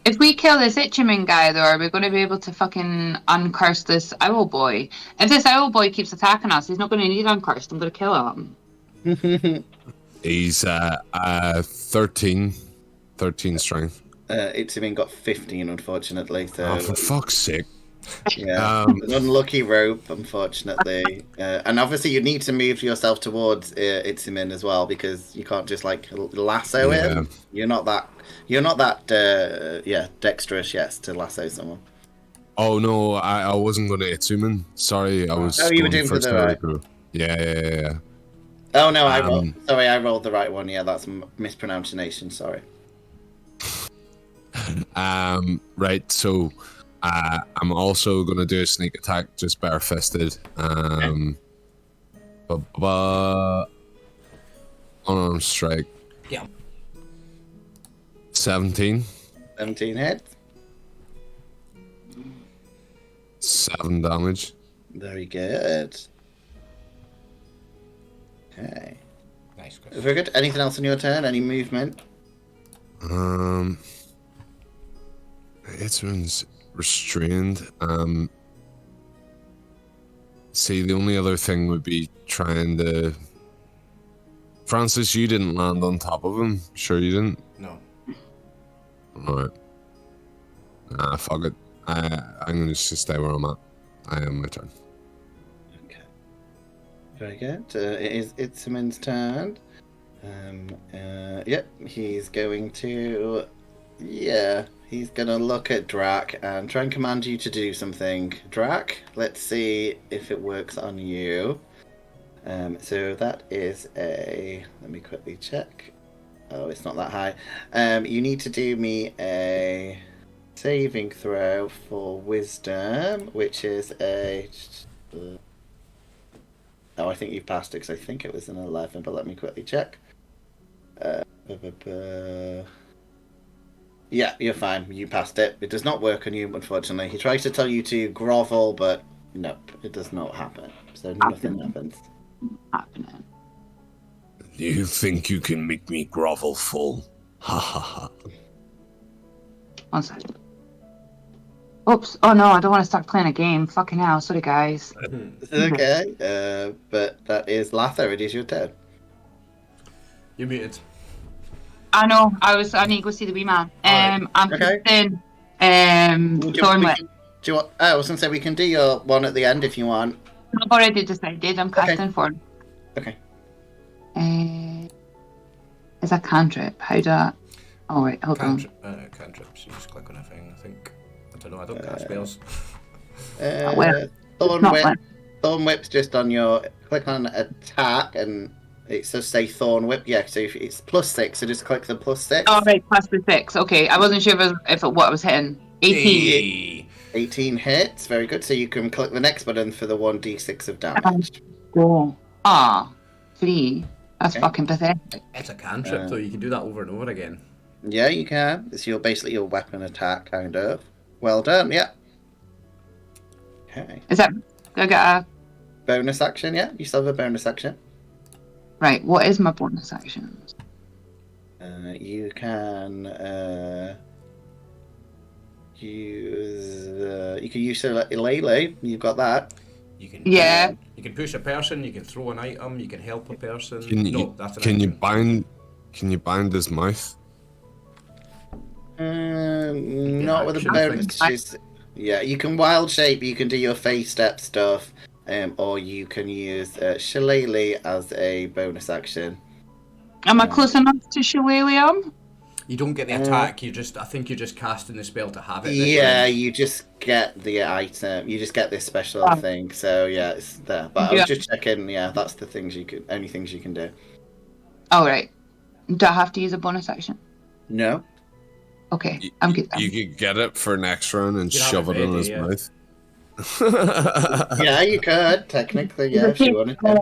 If we kill this Ichiman guy, though, are we going to be able to fucking uncurse this owl boy? If this owl boy keeps attacking us, he's not going to need uncursed. I'm going to kill him. He's 13 strength. It's even got 15, unfortunately. So Oh, for fuck's sake. Yeah, an unlucky rope, unfortunately. And obviously, you need to move yourself towards Itzimin as well because you can't just like lasso him. You're not that. Dexterous yet to lasso someone. Oh no, I wasn't going to Itzuman. Sorry, I was. Oh, you were going doing for the Tlatecolo. Yeah. Oh no, I rolled the right one. Yeah, that's mispronunciation. Sorry. Right. So, I'm also going to do a sneak attack, just barefisted. Unarmed strike. Yeah. 17. 17 hits. 7 damage. Very good. Okay. Nice, Chris. Very good. Anything else on your turn? Any movement? It's restrained. See, the only other thing would be trying to. Francis, you didn't land on top of him. Sure, you didn't. No. Alright. Fuck it. I'm gonna just stay where I'm at. I am my turn. Okay. Very good. It is Itzimin's turn. Yep, he's going to. Yeah, he's gonna look at Drak and try and command you to do something. Drak, let's see if it works on you. So that is a. Let me quickly check. Oh, it's not that high. You need to do me a saving throw for wisdom, which is a. Oh, I think you've passed it because I think it was an 11, but let me quickly check. Yeah, you're fine. You passed it. It does not work on you, unfortunately. He tries to tell you to grovel, but nope, it does not happen. So nothing happens. Happening. You think you can make me grovel full? Ha ha ha. 1 second. Oops. Oh no, I don't want to start playing a game. Fucking hell. Sorry, guys. Okay, but that is Lather. It is your turn. You're muted. I know. I need to go see the wee man. Alright. I'm Okay. in Thorn Whip. Do you want? I was gonna say we can do your one at the end if you want. I've already decided. I'm casting for. Okay. It's a cantrip. How do I... Oh wait, hold on. Cantrips. You just click on a thing, I think. I don't know, I don't cast spells. Thorn Whip's just on your... Click on attack and it says say Thorn Whip. Yeah, so if it's +6, so just click the +6. Oh right, +6. Okay, I wasn't sure if what I was hitting. 18. Hey. 18 hits. Very good. So you can click the next button for the 1d6 of damage. Go. 3. That's fucking pathetic. It's a cantrip, though. You can do that over and over again. Yeah, you can. It's basically your weapon attack, kind of. Well done, yeah. Okay. Is that... Do I get a... Bonus action, yeah? You still have a bonus action. Right, what is my bonus action? You can use... you can use Lele. You've got that. You can, yeah. You can push a person, you can throw an item, you can help a person. That's an can you action. Can you bind his mouth? Not with a bonus. Yeah, you can wild shape. You can do your face step stuff, or you can use Shillelagh as a bonus action. Am I close enough to Shillelagh? You don't get the attack. I think you're just casting the spell to have it. Yeah, you just get the item. You just get this special thing. So yeah, it's there. But I was just checking. Yeah, that's the things only things you can do. All right. Do I have to use a bonus action? No. Okay, I'm good. You could get it for next round and shove it in his mouth. Yeah, you could technically. Yeah, if you wanted to.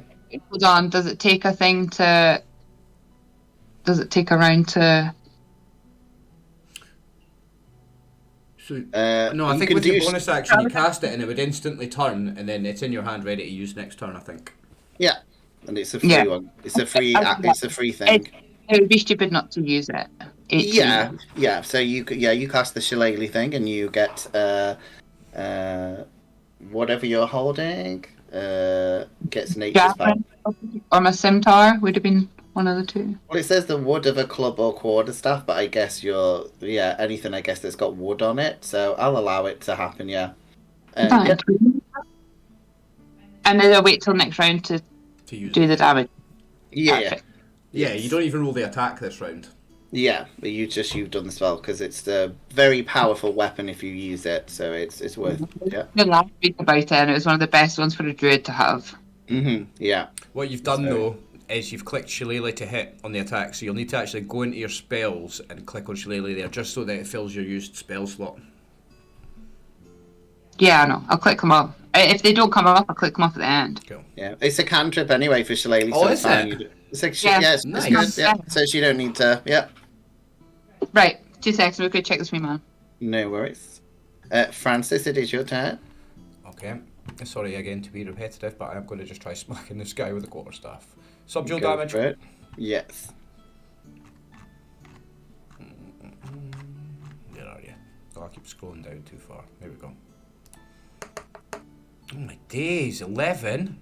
Hold on. Does it take a thing to? Does it take a round to? So, no, I think with your bonus action, you cast it and it would instantly turn, and then it's in your hand ready to use next turn, I think. Yeah, and it's a free one. It's a free. It's a free thing. It would be stupid not to use it. 18. Yeah. So you cast the Shillelagh thing, and you get whatever you're holding gets nature's power. Or my scimitar would have been one of the two. Well, it says the wood of a club or quarterstaff, but I guess anything I guess that's got wood on it. So I'll allow it to happen. Yeah. Yeah. And then I'll wait till next round to use do it. the damage. Yeah. Perfect. Yeah, Yes. you don't even roll the attack this round. Yeah, but you've done the spell because it's a very powerful weapon if you use it, so it's worth. Yeah. The last week about it, and it was one of the best ones for a druid to have. Yeah. What you've done So- though is you've clicked Shillelagh to hit on the attack, so you'll need to actually go into your spells and click on Shillelagh there, just so that it fills your used spell slot. Yeah, I know. I'll click them up. If they don't come up, I'll click them up at the end. Cool. Yeah, it's a cantrip anyway for Shillelagh. Oh, so is it's fine. it? It's like, Yeah. yes, Nice. it's good. Yeah, so you don't need to. Yeah, Right, 2 seconds. We're going to check this wee man. no worries. Francis, it is your turn. Okay. Sorry again to be repetitive, but I'm going to just try smacking this guy with a quarterstaff. Subdual Go damage. for it. Yes. Where are you? Oh, I keep scrolling down too far. There we go. Oh my days, 11.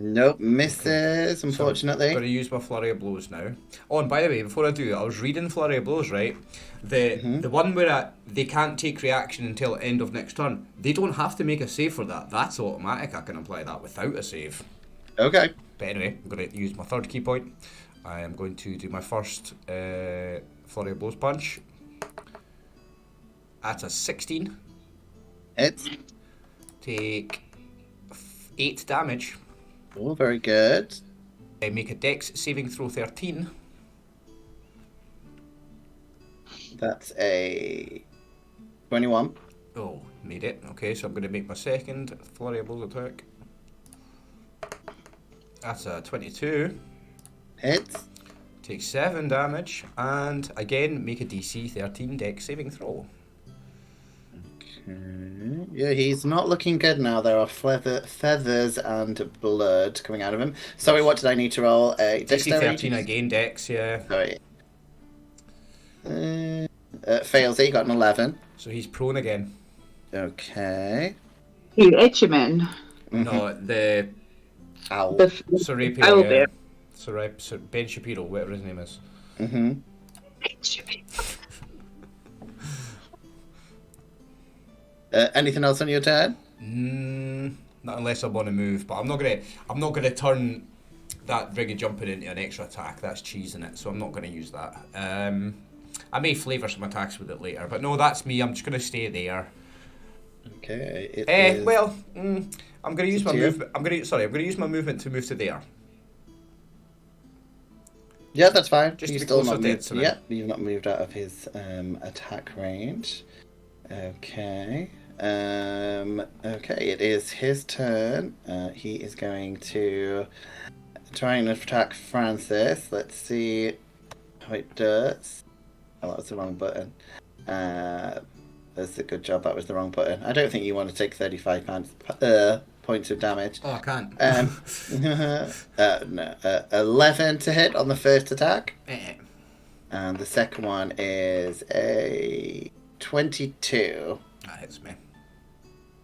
Nope, misses, unfortunately. I'm going to use my flurry of blows now. Oh, and by the way, before I do, I was reading flurry of blows, right? The one where they can't take reaction until end of next turn. They don't have to make a save for that. That's automatic. I can apply that without a save. Okay. But anyway, I'm going to use my third key point. I am going to do my first flurry of blows punch. That's a 16. It's Take 8 damage. all very good. I make a dex saving throw 13. That's a 21. Oh, made it. Okay, so I'm going to make my second flurry of blows attack. That's a 22. Hits. Take 7 damage. And again, make a DC 13 dex saving throw. Yeah, he's not looking good now. There are feathers and blood coming out of him. Sorry, what did I need to roll? DC Dexterity? 13 again, dex, yeah. Sorry. Fails it, he got an 11. So he's prone again. Okay. You itch him in. No, the Ow. Serapio, Owl yeah. bear. Ben Shapiro, whatever his name is. Anything else on your turn? Not unless I want to move, but I'm not gonna turn that Riggy jumping into an extra attack. That's cheesing it, so I'm not gonna use that. I may flavour some attacks with it later, but no, that's me. I'm just gonna stay there. Okay. I'm gonna use my movement. I'm gonna use my movement to move to there. Yeah, that's fine. Just You've to be still closer not to moved. Edson. Yeah, you've not moved out of his attack range. Okay. Okay, it is his turn. He is going to try and attack Francis. Let's see how it does. Oh, that was the wrong button. That's a good job. That was the wrong button. I don't think you want to take 35 points of damage. Oh, I can't. No. 11 to hit on the first attack. Eh. And the second one is a 22. That hits me.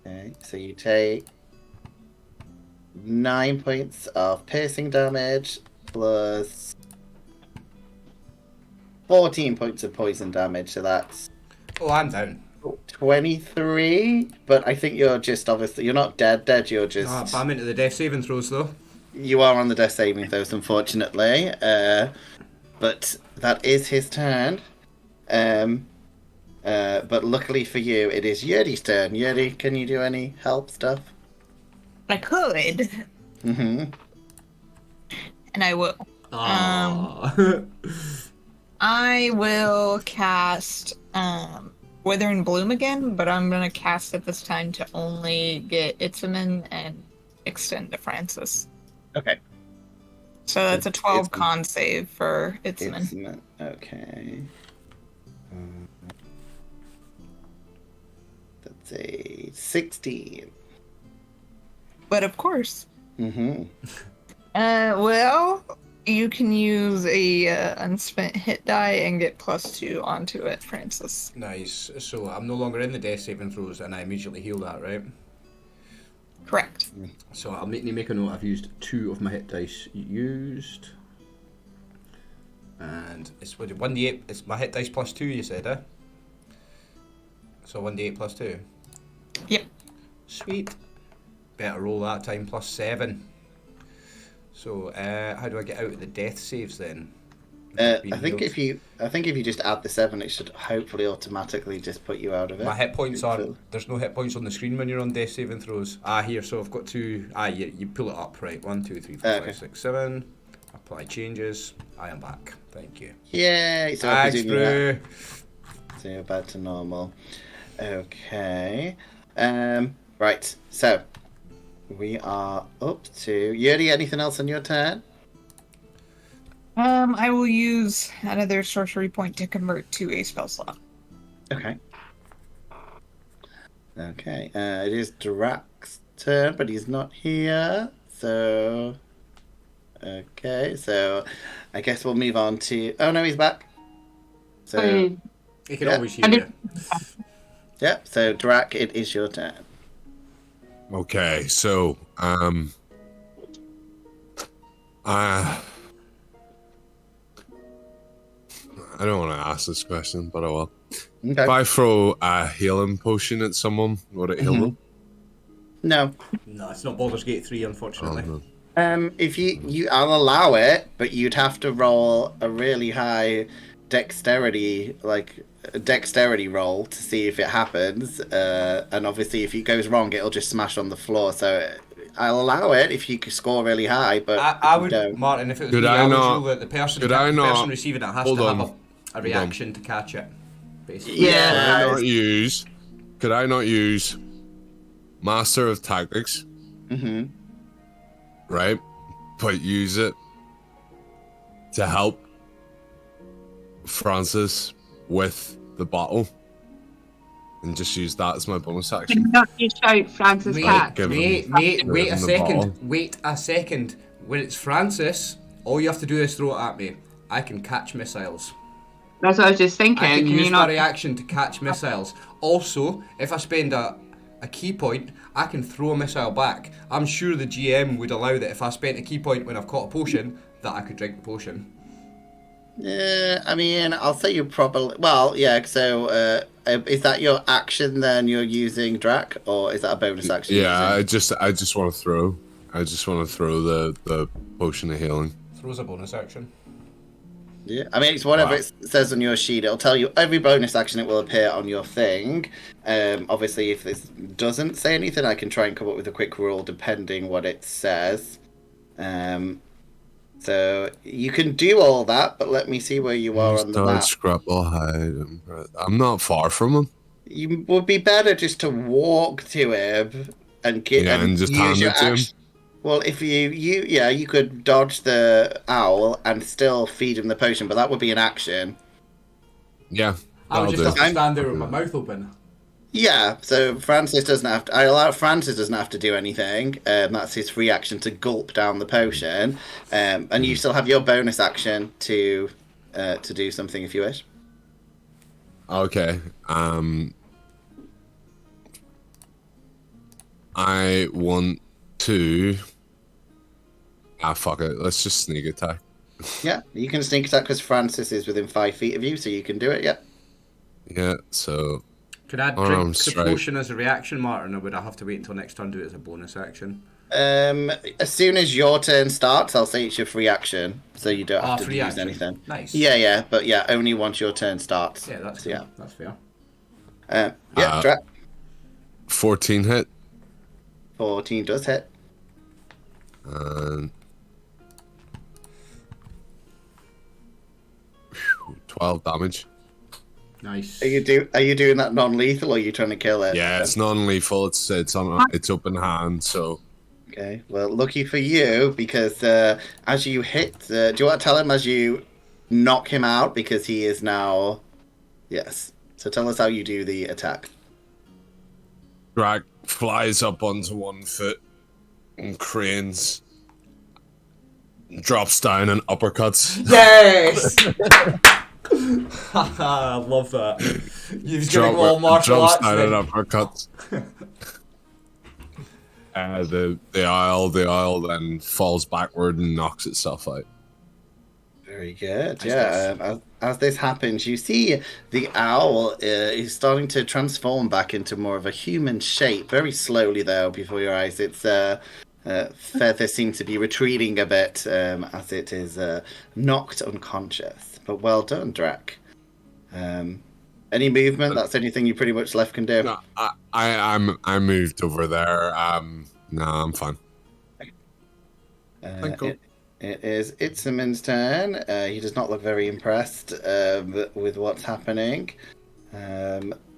Okay, so you take 9 points of piercing damage plus 14 points of poison damage, so that's Oh, I'm down. 23. But I think you're just obviously, you're not dead, you're just. No, but I'm into the death saving throws though. You are on the death saving throws, unfortunately. But that is his turn. But luckily for you, it is Yertie's turn. Yertie, can you do any help stuff? I could, Mm-hmm. and I will. Aww. I will cast Wither and Bloom again, but I'm gonna cast it this time to only get Itzman and extend to Francis. Okay. So that's a 12 Itzman. con save for Itzman. Okay. That's a 16. But of course, Mm-hmm. well, you can use a unspent hit die and get +2 onto it, Francis. Nice. So I'm no longer in the death saving throws, and I immediately heal that, right? Correct. So I'll need to make a note. I've used 2 of my hit dice used, and it's what 1d8. It's my hit dice +2. You said, eh? So 1d8 +2. Yep. Sweet. Better roll that time, +7. So, how do I get out of the death saves then? I think if you just add the 7, it should hopefully automatically just put you out of it. My hit points aren't. There's no hit points on the screen when you're on death saving throws. Here, so I've got to. You pull it up, right? 1, 2, 3, 4, Okay. 5, 6, 7. Apply changes. I am back. Thank you. Yay! So Thanks, bro. So you're back to normal. Okay. Right. So we are up to Yertie. Anything else on your turn? I will use another sorcery point to convert to a spell slot. Okay. Okay. It is Drak's turn, but he's not here. So. Okay. So, I guess we'll move on to. Oh no, he's back. So. You can always hear you. Yeah. So Drak, it is your turn. Okay, so I don't want to ask this question, but I will. Okay. If I throw a healing potion at someone, would it heal them? No. No, it's not Baldur's Gate 3, unfortunately. Oh, no. If I'll allow it, but you'd have to roll a really high dexterity roll to see if it happens. And obviously, if it goes wrong, it'll just smash on the floor. So I'll allow it if you could score really high, but I would, don't. Martin, if it was Could me, I I would not- rule that the person receiving it has Hold to on. have a reaction to catch it. Basically. Yeah. Could I not use Master of Tactics, Mm-hmm. right? But use it to help Francis with the bottle, and just use that as my bonus action. Can not you shout Francis Cat? Wait give a him the second. bottle. Wait a second. When it's Francis, all you have to do is throw it at me. I can catch missiles. That's what I was just thinking. I can Can use you my not? reaction to catch missiles. Also, if I spend a key point, I can throw a missile back. I'm sure the GM would allow that if I spent a key point when I've caught a potion, that I could drink the potion. Yeah, I mean, I'll say you probably. Well, yeah. So, is that your action? Then you're using Drak, or is that a bonus action? Yeah, I just want to throw. I just want to throw the potion of healing. Throws a bonus action. Yeah, I mean, it's whatever Wow. it says on your sheet. It'll tell you every bonus action it will appear on your thing. Obviously, if this doesn't say anything, I can try and come up with a quick rule depending what it says. So you can do all that, but let me see where you are on the Start map. scrapple hide. I'm not far from him. You would be better just to walk to him and get And just hand it to him. Well, if you could dodge the owl and still feed him the potion, but that would be an action. Yeah, I would that'll just do. have to stand there with my mouth open. Yeah, so Francis doesn't have to. I allow Francis doesn't have to do anything. That's his free action to gulp down the potion, and you still have your bonus action to do something if you wish. Okay. I want to. Fuck it. Let's just sneak attack. Yeah, you can sneak attack because Francis is within 5 feet of you, so you can do it. Yeah. Yeah. So Could I Oh, drink the strike. potion as a reaction, Martin, or would I have to wait until next turn to do it as a bonus action? As soon as your turn starts, I'll say it's your free action, so you don't have to free use action. anything. Nice. Yeah, but yeah, only once your turn starts. Yeah, that's So, cool. That's fair. Yeah, Drak. 14 hit 14 does hit. and 12 damage. Nice. Are you doing that non-lethal, or are you trying to kill it? Yeah, it's non-lethal. It's open hand. So Okay. Well, lucky for you, because as you hit, do you want to tell him as you knock him out, because he is now. Yes. So tell us how you do the attack. Drak flies up onto one foot and cranes, drops down and uppercuts. Yes! I love that. You've got all martial Jumps arts down then. and uppercuts. The owl then falls backward and knocks itself out. Very good. Nice, Yeah. as this happens, you see the owl is starting to transform back into more of a human shape, very slowly though, before your eyes. Its feathers seem to be retreating a bit as it is knocked unconscious. But well done, Drak. Any movement? That's anything you pretty much left can do. No, I moved over there. No, I'm fine. Thank you. It is Itzamin's turn. He does not look very impressed with what's happening.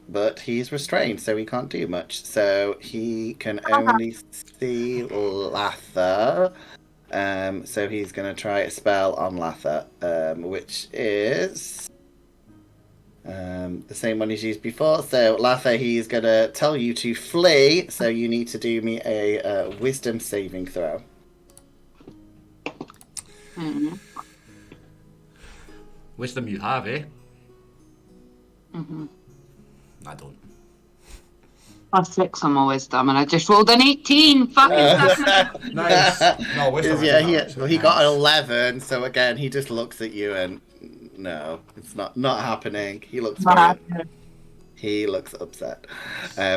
But he's restrained, so he can't do much. So he can only see Latha. So he's going to try a spell on Latha, which is the same one he's used before. So Latha, he's going to tell you to flee. So you need to do me a wisdom saving throw. Wisdom you have, eh? Mm-hmm. I don't. +6 on my wisdom, and I just rolled an 18. Fucking stuff. Nice. No, wisdom. He got an 11. So again, he just looks at you and no, it's not happening. He looks he looks upset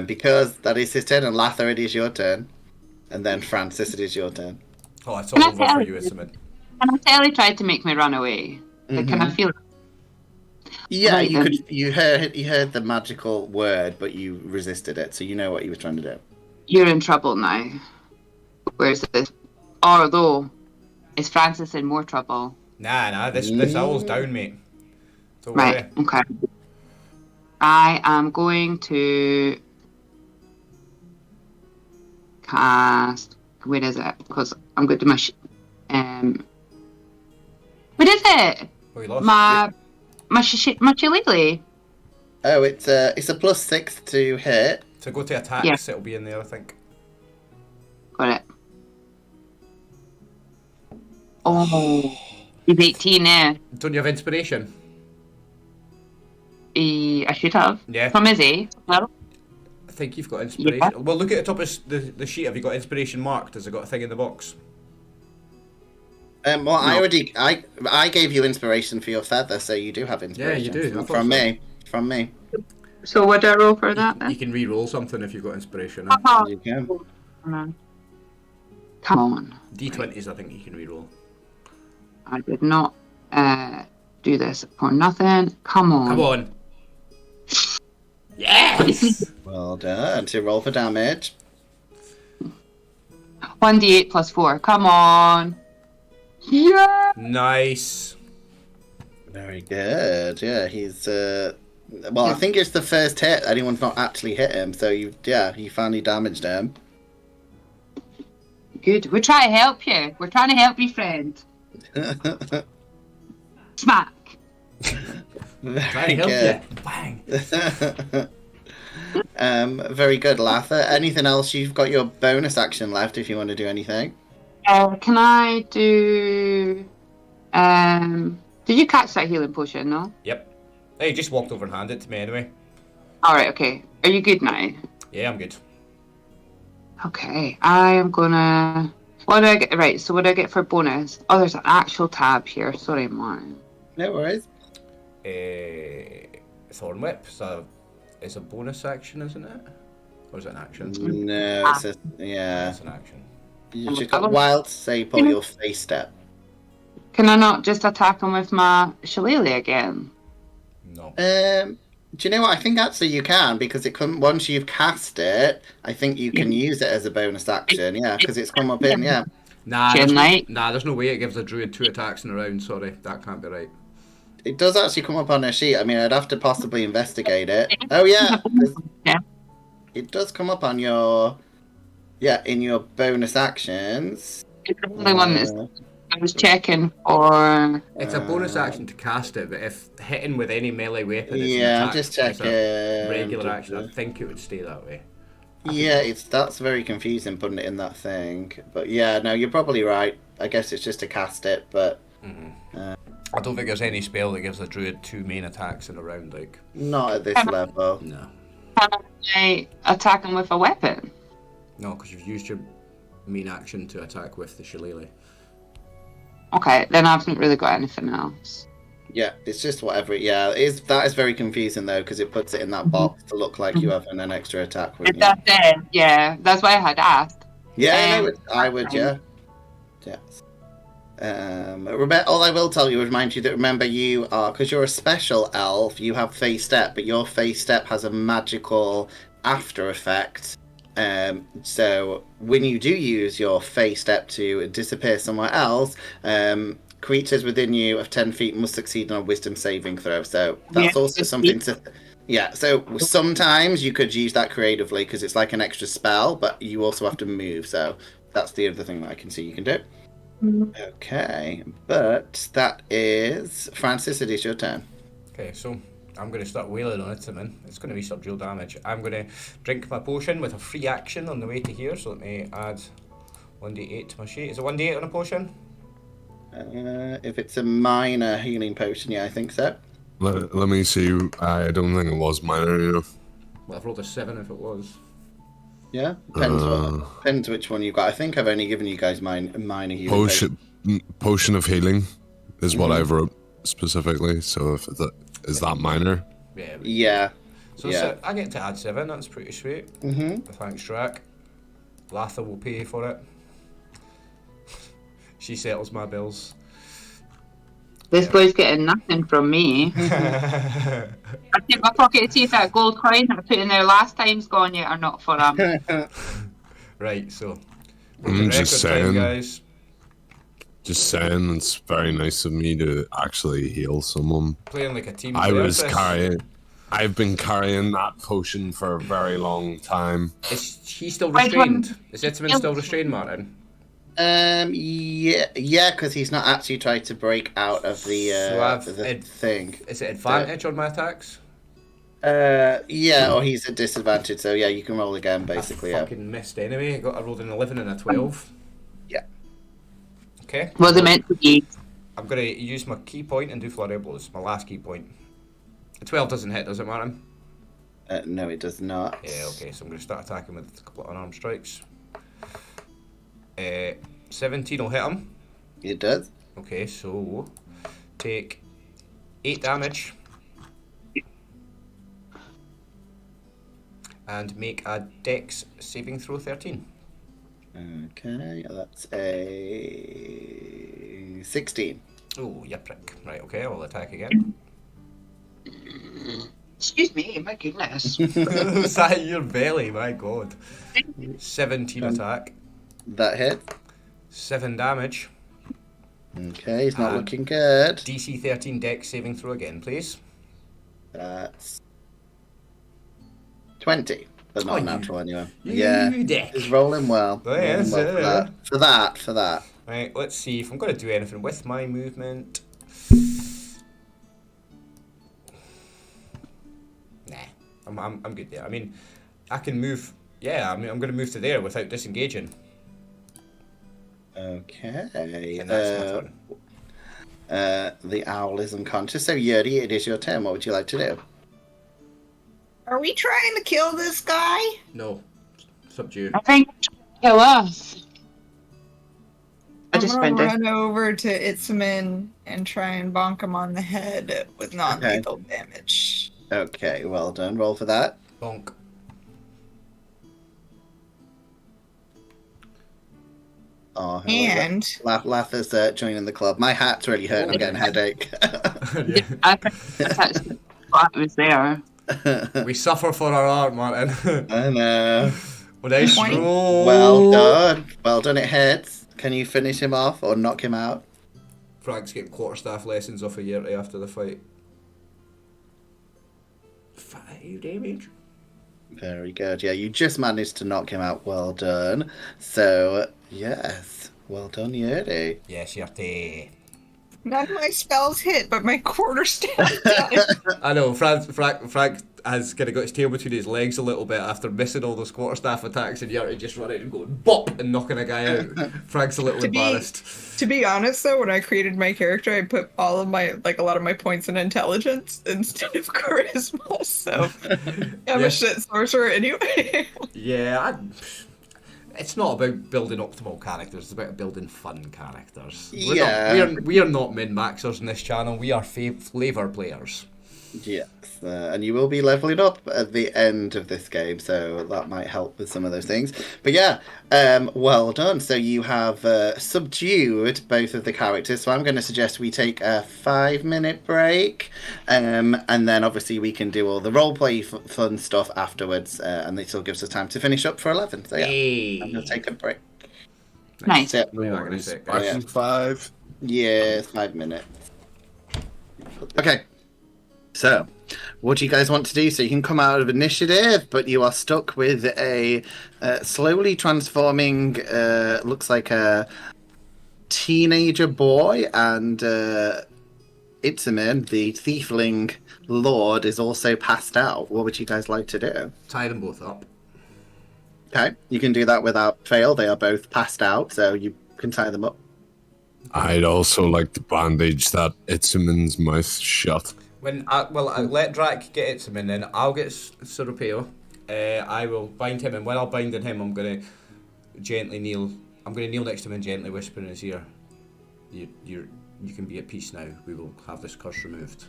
because that is his turn, and Latha, it is your turn, and then Francis, it is your turn. Oh, it's all over for you, isn't it? And I tell he tried to make me run away. Like, can I feel it? Yeah, Right, you heard the magical word, but you resisted it, so you know what he was trying to do. You're in trouble now. Where's this? Although, is Francis in more trouble? Nah, this owl's down, mate. Don't Right, worry. okay. I am going to cast... Where is it? Because I'm going to do my... What is it? Oh, you lost. My shillelagh. Oh, it's a +6 to hit. To go to attacks, Yeah. it'll be in there, I think. Got it. Oh, he's 18 now. Don't you have inspiration? I should have. Yeah. From Izzy. Well, I think you've got inspiration. Yeah. Well, look at the top of the sheet. Have you got inspiration marked? Has it got a thing in the box? Well, No. I gave you inspiration for your feather, so you do have inspiration. Yeah, you do. I thought From so. me. From me. so what do I roll for that You then? can re-roll something if you've got inspiration. Oh, You can. come on. D20s, I think you can re-roll. I did not do this for nothing. Come on. Come on. Yes! Well done. To roll for damage. 1d8 +4. Come on. Yeah. Nice. Very good. Yeah, he's well, I think it's the first hit. Anyone's not actually hit him, so you finally damaged him. Good. We're trying to help you. We're trying to help you, friend. Smack. Very help good. you. Bang. Very good, Latha. Anything else? You've got your bonus action left if you want to do anything. Can I do... Did you catch that healing potion, no? Yep. Hey, you just walked over and handed it to me anyway. Alright, okay. Are you good now? Yeah, I'm good. Okay, I am gonna... What do I get? Right, so what do I get for bonus? Oh, there's an actual tab here. Sorry, man. No worries. Thorn Whip. So it's a bonus action, isn't it? Or is it an action? No, it's yeah. It's an action. You just got wild, so you pull your face step. Can I not just attack him with my shillelagh again? No. Do you know what? I think actually you can, because it can, once you've cast it, I think you can use it as a bonus action. Yeah, because it's come up in. Yeah. Nah, Can I? there's no way it gives a druid 2 attacks in a round. Sorry, that can't be right. It does actually come up on a sheet. I mean, I'd have to possibly investigate it. Oh yeah, Yeah. it does come up on your in your bonus actions. It's the only one that's... I was checking for... It's a bonus action to cast it, but if hitting with any melee weapon is Yeah, an I'm attack, just it's a checking. regular action, I think it would stay that way. Yeah, that's very confusing putting it in that thing. But yeah, no, you're probably right. I guess it's just to cast it, but I don't think there's any spell that gives a druid 2 main attacks in a round, like. not at this level. No. Can I attack him with a weapon? No, because you've used your main action to attack with the shillelagh. Okay, then I haven't really got anything else. Yeah, it's just whatever. Yeah, that is very confusing though because it puts it in that box to look like you have an extra attack. That's it. Yeah, that's why I had asked. Yeah, no, I would. Yeah, yeah. All I will tell you, remind you that remember you are because you're a special elf. You have phase step, but your phase step has a magical after effect. So when you do use your phase step to disappear somewhere else, creatures within you of 10 feet must succeed on a wisdom saving throw. So that's also something to. Yeah, so sometimes you could use that creatively because it's like an extra spell, but you also have to move. So that's the other thing that I can see you can do. Okay, but that is Francis. It is your turn. Okay, so I'm going to start wailing on it, man. It's going to be subdual damage. I'm going to drink my potion with a free action on the way to here. So let me add 1d8 to my sheet. Is it 1d8 on a potion? If it's a minor healing potion, yeah, I think so. Let me see. I don't think it was minor, you know. Well, I've rolled a 7 if it was. Yeah, depends which one you got. I think I've only given you guys minor healing potion of healing is what I've wrote specifically. So if is that minor? Yeah. So I get to add 7. That's pretty sweet. Thanks, Drak. Latha will pay for it. She settles my bills. This boy's getting nothing from me. I take my pocket to see if that gold coin that I put in there last time's gone yet or not for him. Right, so I'm just saying, guys. Just saying, it's very nice of me to actually heal someone. Playing like a team. I've been carrying that potion for a very long time. Is he still restrained? Is Itaman still restrained, Martin? Yeah, because he's not actually tried to break out of the thing. Is it advantage on my attacks? Yeah, or he's at disadvantage, so yeah, you can roll again, basically. I fucking missed anyway. I rolled an 11 and a 12. Yeah. Okay. Was it meant to be? I'm going to use my key point and do flurry of blows. My last key point. A 12 doesn't hit, does it, Martin? No, it does not. Yeah, okay, so I'm going to start attacking with a couple of unarmed strikes. 17 will hit him. It does. Okay, so take 8 damage. And make a dex saving throw 13. Okay, that's a 16. Oh, you prick. Right, okay, I'll attack again. Excuse me, my goodness. Is that your belly? My god. 17 attack. That hit. 7 damage. Okay, he's not looking good. DC 13 dex saving throw again, please. That's 20, but not natural anyway. Dick. He's rolling well. Oh, yes, For that. Right, let's see if I'm going to do anything with my movement. Nah, I'm good there. I mean, I can move. Yeah, I mean, I'm going to move to there without disengaging. Okay. And that's my turn. The owl is unconscious. So Yertie, it is your turn. What would you like to do? Are we trying to kill this guy? No. Subdue. I think kill us. I'm gonna run over to Itzman and try and bonk him on the head with non-lethal damage. Okay, well done. Roll for that. Bonk. Oh, and Latha's joining the club. My hat's really hurting. I'm getting a headache. I think that's what was there. We suffer for our art, Martin. I know. Well, nice roll. Well done. Well done. It hits. Can you finish him off or knock him out? Frank's getting quarterstaff lessons off of Yertie after the fight. 5 damage. Very good. Yeah, you just managed to knock him out. Well done. So, yes. Well done, Yertie. Yes, Yertie. none of my spells hit, but my quarterstaff does. I know, Frank has kind of got his tail between his legs a little bit after missing all those quarterstaff attacks, and Yertie just running and going bop and knocking a guy out. Frank's a little embarrassed. To be honest, though, when I created my character, I put all of my, like, a lot of my points in intelligence instead of charisma, so I'm a shit sorcerer anyway. Yeah, It's not about building optimal characters, it's about building fun characters. Yeah. We are not min-maxers in this channel, we are flavor players. Yes, and you will be leveling up at the end of this game, so that might help with some of those things. But yeah, well done. So you have subdued both of the characters, so I'm going to suggest we take a 5-minute break, and then obviously we can do all the roleplay fun stuff afterwards, and it still gives us time to finish up for 11. So yeah, Hey. I'm going to take a break. Nice. Yeah, No Hang on a worries. sec, Back guys. in 5. yeah, 5 minutes. Okay. So, what do you guys want to do? So you can come out of initiative, but you are stuck with a slowly transforming, looks like a teenager boy, and Itzamin, the thiefling lord, is also passed out. What would you guys like to do? Tie them both up. Okay, you can do that without fail. They are both passed out, so you can tie them up. I'd also like to bandage that Itzamin's mouth shut. I'll let Drak get it to me, and then I'll get Surupeo. I will bind him, and while I'm binding him, I'm gonna gently kneel. I'm gonna kneel next to him and gently whisper in his ear, "You can be at peace now. We will have this curse removed.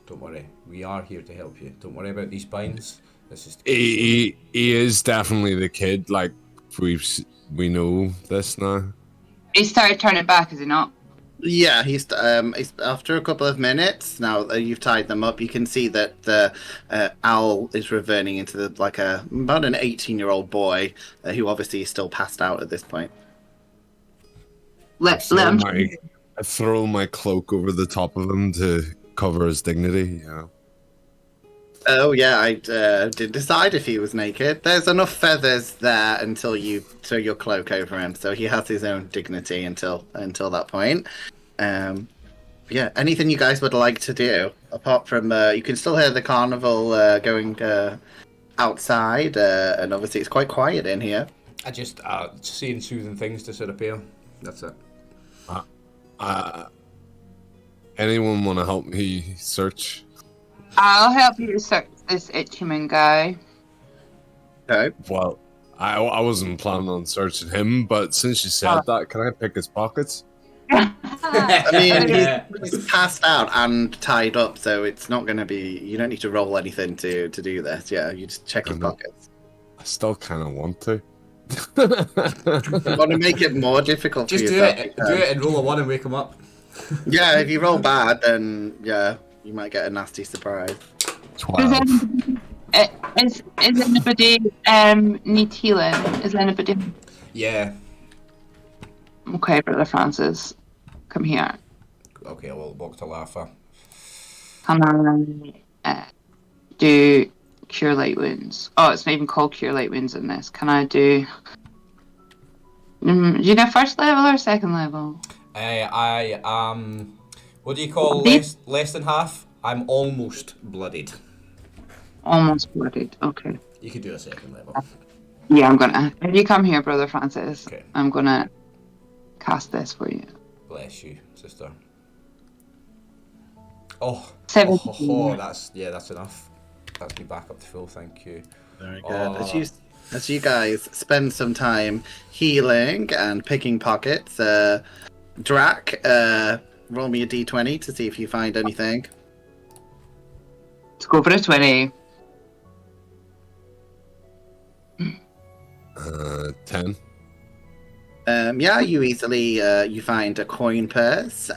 Don't worry. We are here to help you. Don't worry about these binds. This is." He is definitely the kid. Like we know this now. He started turning back, is he not? Yeah, he's after a couple of minutes. Now that you've tied them up, you can see that the owl is reverting into about an 18-year-old boy who obviously is still passed out at this point. Let him. I throw my cloak over the top of him to cover his dignity. Yeah. Oh yeah, I did decide if he was naked. There's enough feathers there until you throw your cloak over him, so he has his own dignity until that point. Yeah, anything you guys would like to do apart from you can still hear the carnival going outside, and obviously it's quite quiet in here. I just saying soothing things to Surupeo. That's it. Anyone want to help me search? I'll help you search this Itchaman guy. Okay. Well, I wasn't planning on searching him, but since you said that, can I pick his pockets? I mean, he's passed out and tied up, so it's not going to be. You don't need to roll anything to do this. Yeah, you just check his pockets. I still kind of want to. You want to make it more difficult Just for do yourself. it. Do it and roll a 1 and wake him up. Yeah, if you roll bad, then yeah, you might get a nasty surprise. 12. Is anybody need healing? Is anybody? Yeah. Okay, Brother Francis, come here. Okay, I will walk to Lafa. Can I do Cure Light Wounds? Oh, it's not even called Cure Light Wounds in this. Can I do... do you know first level or second level? I am... What do you call less than half? I'm almost bloodied. Almost bloodied, okay. You could do a second level. Yeah, I'm gonna... If you come here, Brother Francis, Okay. I'm gonna cast this for you. Bless you, sister. Oh, 17. that's enough. That's me back up to full, thank you. Very good. As you guys spend some time healing and picking pockets, Drak, roll me a d20 to see if you find anything. Let's go for a 20. 10. Yeah, you easily you find a coin purse.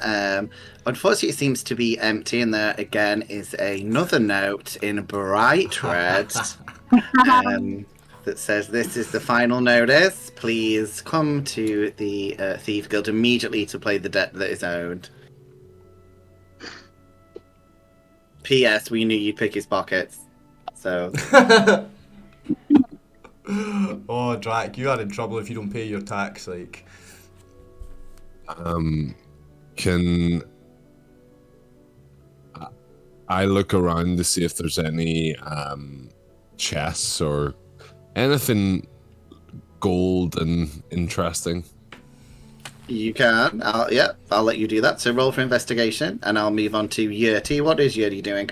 Unfortunately, it seems to be empty, and there again is another note in bright red that says, "This is the final notice. Please come to the Thief Guild immediately to pay the debt that is owed." P.S. We knew you'd pick his pockets, so. Oh, Drak, you are in trouble if you don't pay your tax, like. Can I look around to see if there's any chests or anything gold and interesting? You can. I'll let you do that. So roll for investigation, and I'll move on to Yertie. What is Yertie doing?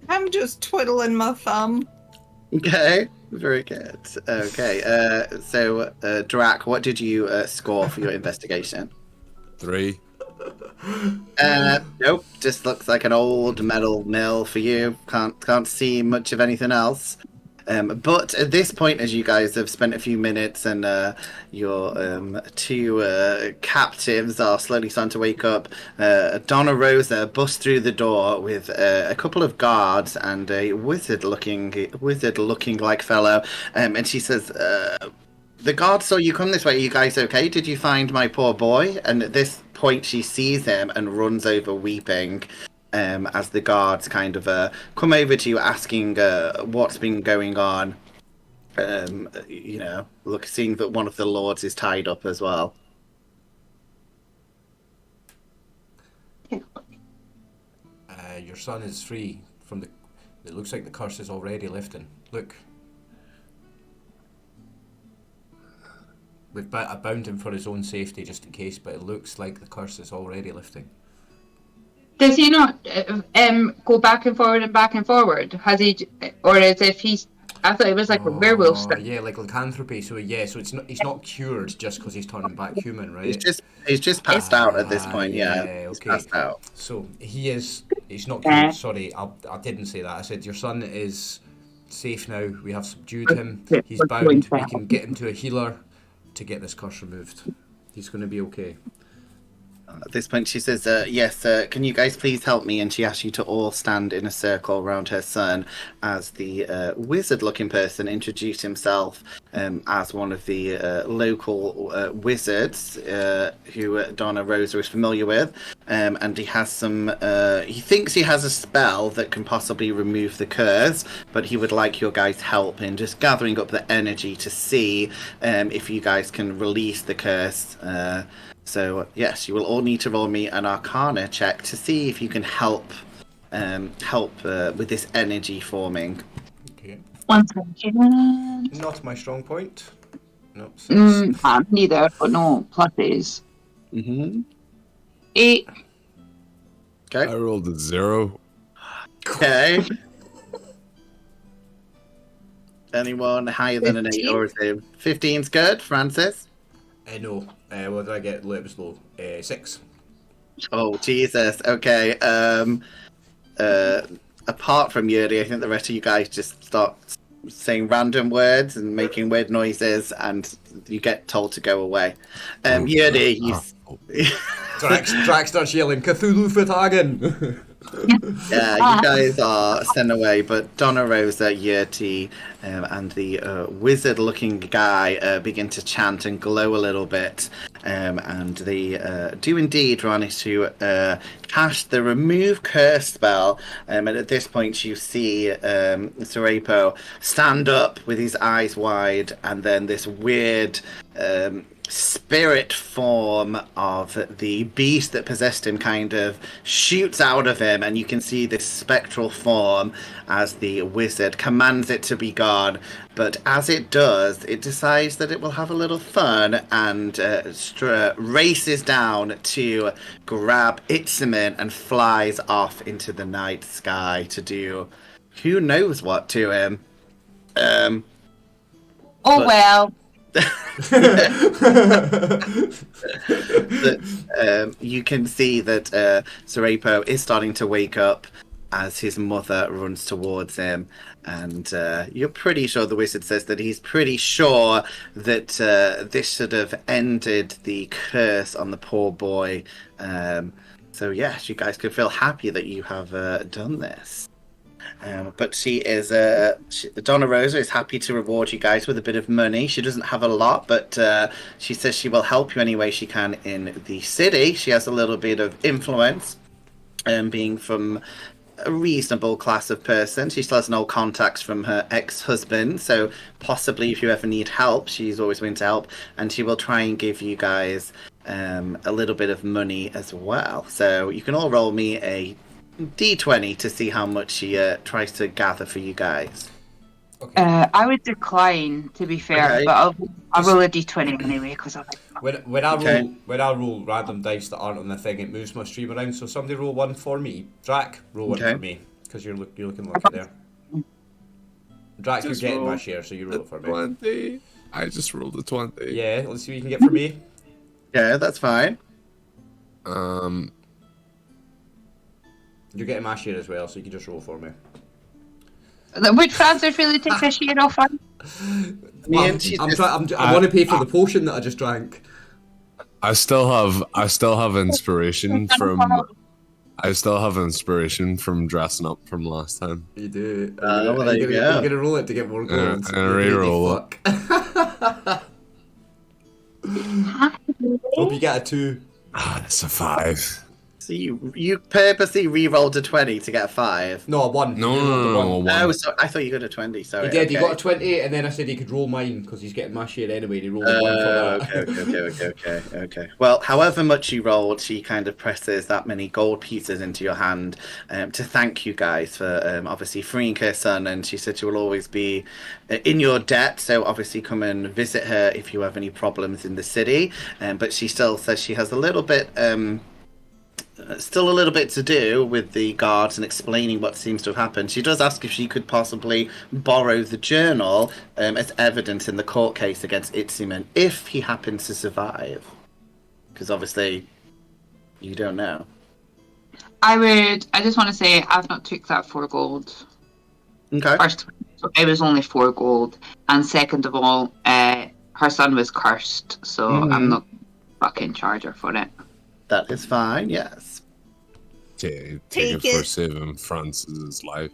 I'm just twiddling my thumb. Okay. Very good. Okay. So, Drak, what did you score for your investigation? 3. Nope. Just looks like an old metal mill for you. Can't see much of anything else. But at this point, as you guys have spent a few minutes and your two captives are slowly starting to wake up, Donna Rosa busts through the door with a couple of guards and a wizard-looking like fellow, and she says, "The guards saw you come this way. Are you guys okay? Did you find my poor boy?" And at this point, she sees him and runs over weeping. As the guards kind of come over to you asking what's been going on. Seeing that one of the lords is tied up as well. Your son is free from the... It looks like the curse is already lifting. Look. I bound him for his own safety just in case, but it looks like the curse is already lifting. Does he not go back and forward? Has he, or as if he's? I thought it was like a werewolf stuff. Yeah, like lycanthropy. So it's not. He's not cured just because he's turning back human, right? He's just passed out at this point. Yeah, okay. He's passed out. So he's not cured. Sorry, I didn't say that. I said your son is safe now. We have subdued him. He's bound. We can get him to a healer to get this curse removed. He's going to be okay. At this point, she says, yes, can you guys please help me? And she asks you to all stand in a circle around her son as the wizard-looking person introduced himself as one of the local wizards who Donna Rosa is familiar with. And he has he thinks he has a spell that can possibly remove the curse, but he would like your guys' help in just gathering up the energy to see if you guys can release the curse. So yes, you will all need to roll me an Arcana check to see if you can help with this energy forming. Okay. 1 second. Not my strong point. No. Neither, but no pluses. 8. Okay. I rolled a 0. Okay. Anyone higher than an 8 or a 15's good, Francis? No. What did I get? It was low. 6. Oh, Jesus. Okay. Apart from Yertie, I think the rest of you guys just start saying random words and making weird noises, and you get told to go away. Yertie, Drak starts yelling, Cthulhu Vertagen! Yeah, you guys are sent away, but Donna Rosa, Yertie, and the wizard-looking guy begin to chant and glow a little bit, and they do indeed manage to cast the Remove Curse spell, and at this point you see Serapo stand up with his eyes wide, and then this weird spirit form of the beast that possessed him kind of shoots out of him, and you can see this spectral form as the wizard commands it to be gone. But as it does, it decides that it will have a little fun and races down to grab Itzamin and flies off into the night sky to do who knows what to him. Well. You can see that Serapo is starting to wake up as his mother runs towards him, and you're pretty sure the wizard says that he's pretty sure that this should have ended the curse on the poor boy. So yes, you guys could feel happy that you have done this. But she is Donna Rosa is happy to reward you guys with a bit of money. She doesn't have a lot, but she says she will help you any way she can in the city. She has a little bit of influence, being from a reasonable class of person. She still has no contacts from her ex-husband, so possibly if you ever need help, she's always willing to help, and she will try and give you guys a little bit of money as well. So you can all roll me a D20 to see how much she tries to gather for you guys. Okay. I would decline, to be fair, Okay. but I'll roll a d20 anyway because I like. When I roll random dice that aren't on the thing, it moves my stream around. So somebody roll 1 for me. Drak, roll 1 for me because you're looking lucky there. Drak, you're Just getting my roll share, so you roll it for me. 20. I just rolled a 20. Yeah, let's see what you can get for me. Yeah, that's fine. Um, You're getting my share as well, so you can just roll for me. Would Francis really take a share off on? Me I and she's want to pay for the potion that I just drank. I still have inspiration from. I still have inspiration from dressing up from last time. You do. well, there you go. You're gonna roll it to get more gold. And You greedy re-roll fuck. Hope you get a 2. That's a 5. So you purposely re-rolled a 20 to get a 5. No, a 1. No, You rolled a no, one. no, Oh, one. so I thought you got a 20. Sorry. He did. He okay. got a 20, and then I said he could roll mine because he's getting my share anyway. And he rolled a 1 for that. Okay. Well, however much you rolled, she kind of presses that many gold pieces into your hand to thank you guys for obviously freeing her son. And she said she will always be in your debt. So obviously come and visit her if you have any problems in the city. But she still says she has a little bit... still a little bit to do with the guards and explaining what seems to have happened. She does ask if she could possibly borrow the journal as evidence in the court case against Itziman if he happens to survive. Because obviously, you don't know. I just want to say I've not took that 4 gold. Okay. First, it was only 4 gold, and second of all, her son was cursed, so I'm not fucking charge her for it. That is fine, yes. Take Take it for it. saving Francis's life.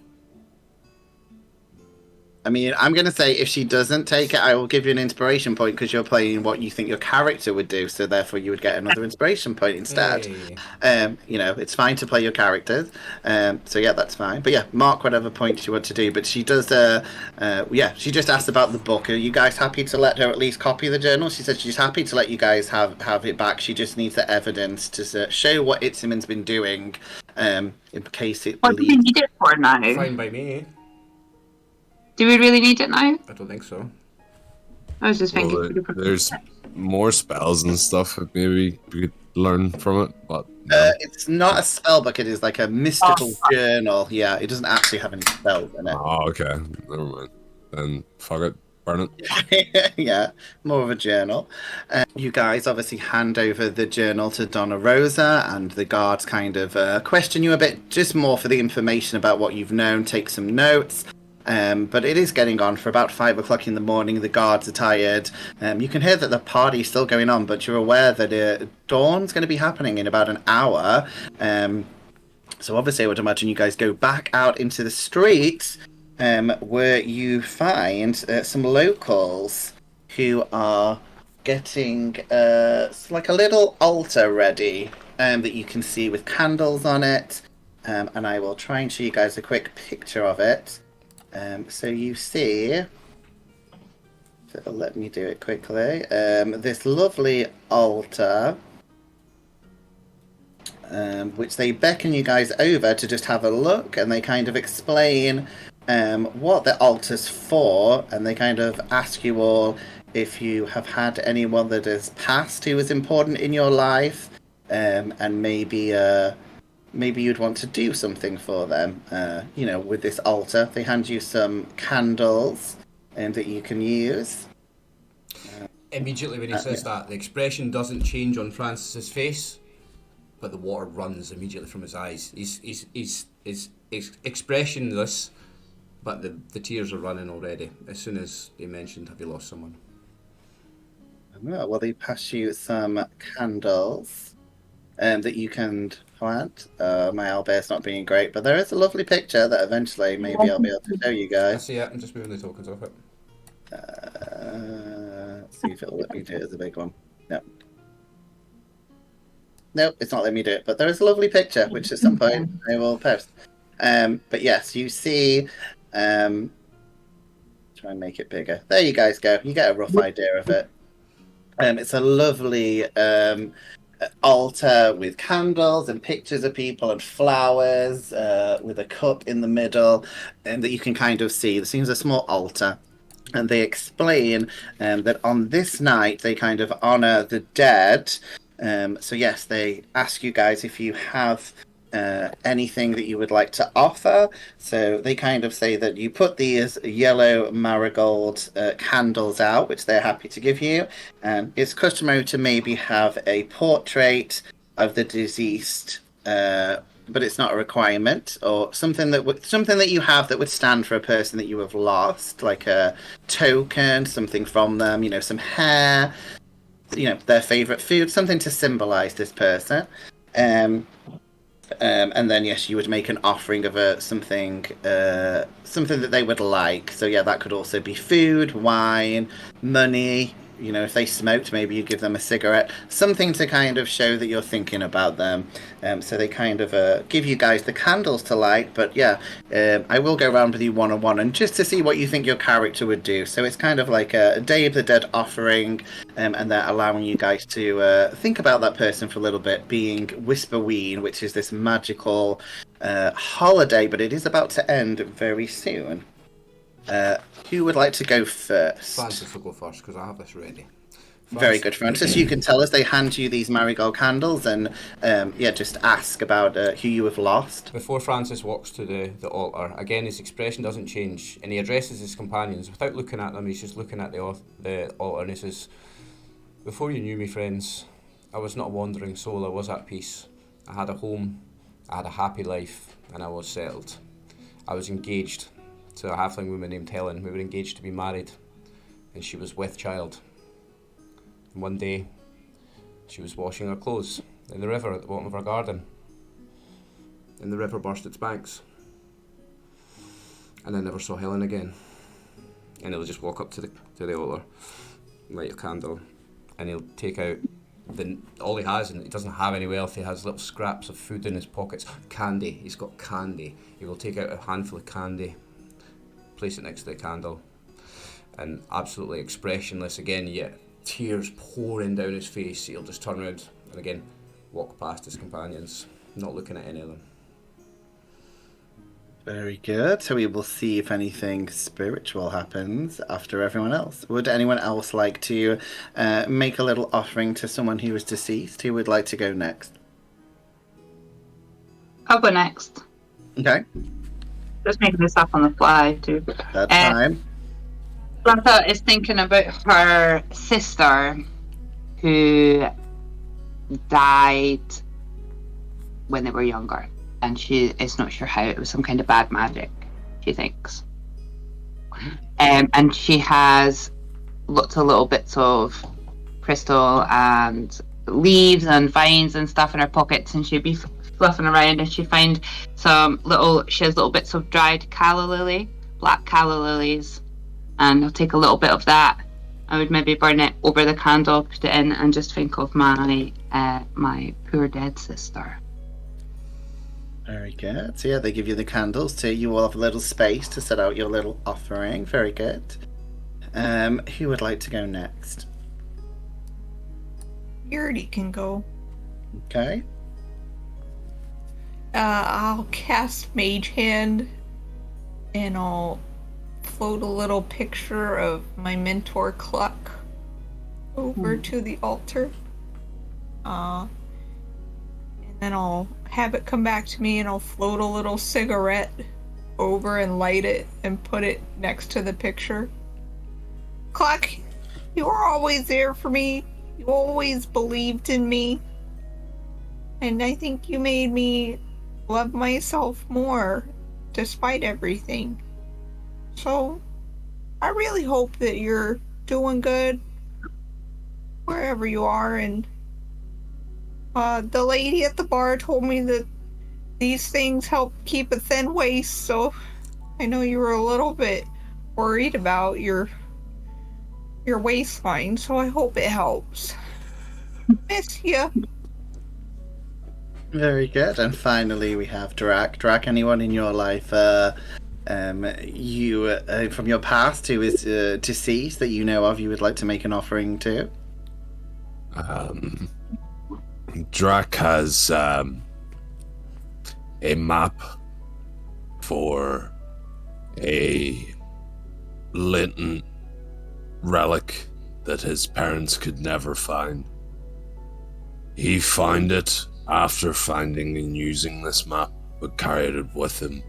I mean, I'm going to say if she doesn't take it, I will give you an inspiration point because you're playing what you think your character would do, so therefore you would get another inspiration point instead. Hey. It's fine to play your characters. So yeah, that's fine. But yeah, mark whatever points you want to do. But she does, she just asked about the book. Are you guys happy to let her at least copy the journal? She said she's happy to let you guys have it back. She just needs the evidence to show what Itziman's been doing in case it What do we believes... need it for now? Fine by me. Do we really need it now? I don't think so. I was just thinking. Well, there's more spells and stuff that maybe we could learn from it, but it's not a spell book, it is like a mystical journal. Yeah, it doesn't actually have any spells in it. oh, okay, never mind. Then fuck it, burn it. Yeah, more of a journal. You guys obviously hand over the journal to Donna Rosa, and the guards kind of question you a bit, just more for the information about what you've known, take some notes. But it is getting on for about 5 o'clock in the morning. The guards are tired. You can hear that the party's still going on, but you're aware that dawn's going to be happening in about an hour. So obviously I would imagine you guys go back out into the streets where you find some locals who are getting like a little altar ready that you can see with candles on it. And I will try and show you guys a quick picture of it. So you see, if it'll let me do it quickly, this lovely altar, which they beckon you guys over to just have a look, and they kind of explain what the altar's for, and they kind of ask you all if you have had anyone that has passed who was important in your life, and maybe you'd want to do something for them, with this altar. They hand you some candles that you can use. Immediately when he says that, the expression doesn't change on Francis's face, but the water runs immediately from his eyes. He's expressionless, but the tears are running already. As soon as they mentioned, have you lost someone? Well, they pass you some candles that you can plant. My owlbear's not being great, but there is a lovely picture that eventually maybe I'll be able to show you I guys. see it. I'm just moving the tokens off it. Let's see if it'll let me do it as a big one. Nope, it's not letting me do it, but there is a lovely picture, which at some point I will post. But yes, you see... try and make it bigger. There you guys go. You get a rough idea of it. It's a lovely altar with candles and pictures of people and flowers with a cup in the middle, and that you can kind of see. There seems a small altar, and they explain that on this night they kind of honor the dead. So yes, they ask you guys if you have anything that you would like to offer. So they kind of say that you put these yellow marigold candles out, which they're happy to give you. And it's customary to maybe have a portrait of the deceased, but it's not a requirement, or something that you have that would stand for a person that you have lost, like a token, something from them, some hair, their favorite food, something to symbolize this person. And then yes, you would make an offering of something that they would like. So yeah, that could also be food, wine, money. If they smoked, maybe you give them a cigarette, something to kind of show that you're thinking about them. So they kind of give you guys the candles to light. But yeah, I will go around with you one-on-one and just to see what you think your character would do. So it's kind of like a Day of the Dead offering, and they're allowing you guys to think about that person for a little bit, being Whisperween, which is this magical holiday, but it is about to end very soon. Who would like to go first? Francis will go first because I have this ready. Very good, Francis. You can tell us. They hand you these marigold candles and just ask about who you have lost. Before Francis walks to the altar, again his expression doesn't change and he addresses his companions without looking at them. He's just looking at the altar and he says, "Before you knew me, friends, I was not a wandering soul. I was at peace. I had a home, I had a happy life, and I was settled. I was engaged to a halfling woman named Helen. We were engaged to be married, and she was with child. And one day, she was washing her clothes in the river at the bottom of her garden, and the river burst its banks. And I never saw Helen again." And he'll just walk up to the altar, light a candle, and he'll take out all he has, and he doesn't have any wealth. He has little scraps of food in his pockets. Candy. He's got candy. He will take out a handful of candy, place it next to the candle, and absolutely expressionless again, yet tears pouring down his face, he'll just turn around and again walk past his companions, not looking at any of them. Very good. So we will see if anything spiritual happens after everyone else. Would anyone else like to make a little offering to someone who is deceased? Who would like to go next? I'll go next. Okay. Just making this up on the fly, too. That's fine. Martha is thinking about her sister who died when they were younger, and she is not sure how. It was some kind of bad magic, she thinks. And she has lots of little bits of crystal and leaves and vines and stuff in her pockets, and she'd be fluffing around, and she find she has little bits of dried calla lily, black calla lilies, and I'll take a little bit of that. I would maybe burn it over the candle, put it in, and just think of my poor dead sister. Very good. So yeah, they give you the candles too. You will have a little space to set out your little offering. Very good. Who would like to go next? Yertie can go. Okay. I'll cast Mage Hand, and I'll float a little picture of my mentor Cluck over to the altar. And then I'll have it come back to me, and I'll float a little cigarette over and light it and put it next to the picture. Cluck, you were always there for me. You always believed in me. And I think you made me love myself more, despite everything. So, I really hope that you're doing good wherever you are. And the lady at the bar told me that these things help keep a thin waist, so I know you were a little bit worried about your waistline, so I hope it helps. Miss ya. Very good. And finally we have Drak. Drak, anyone in your life you from your past who is deceased that you know of you would like to make an offering to? Drak has a map for a Linton relic that his parents could never find. He found it after finding and using this map, but carried it with him.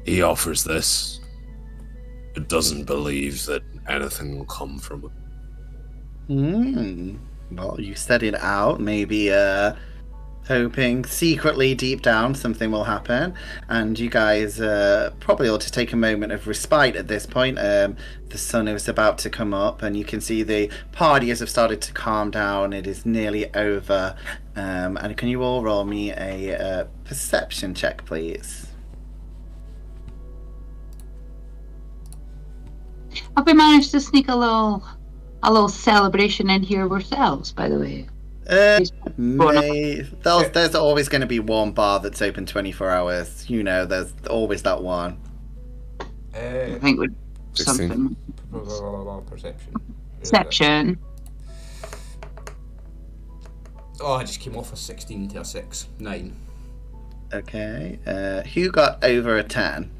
He offers this, but doesn't believe that anything will come from it. Well, you said it out. Maybe hoping secretly deep down something will happen, and you guys probably ought to take a moment of respite at this point. The sun is about to come up, and you can see the parties have started to calm down. It is nearly over. And can you all roll me a perception check, please? Have we managed to sneak a little celebration in here ourselves, by the way? There's always going to be one bar that's open 24 hours. You know, there's always that one. I think we'd 16. something. Perception. Perception. Oh, I just came off a 16 to a 6. 9. Okay. Who got over a 10?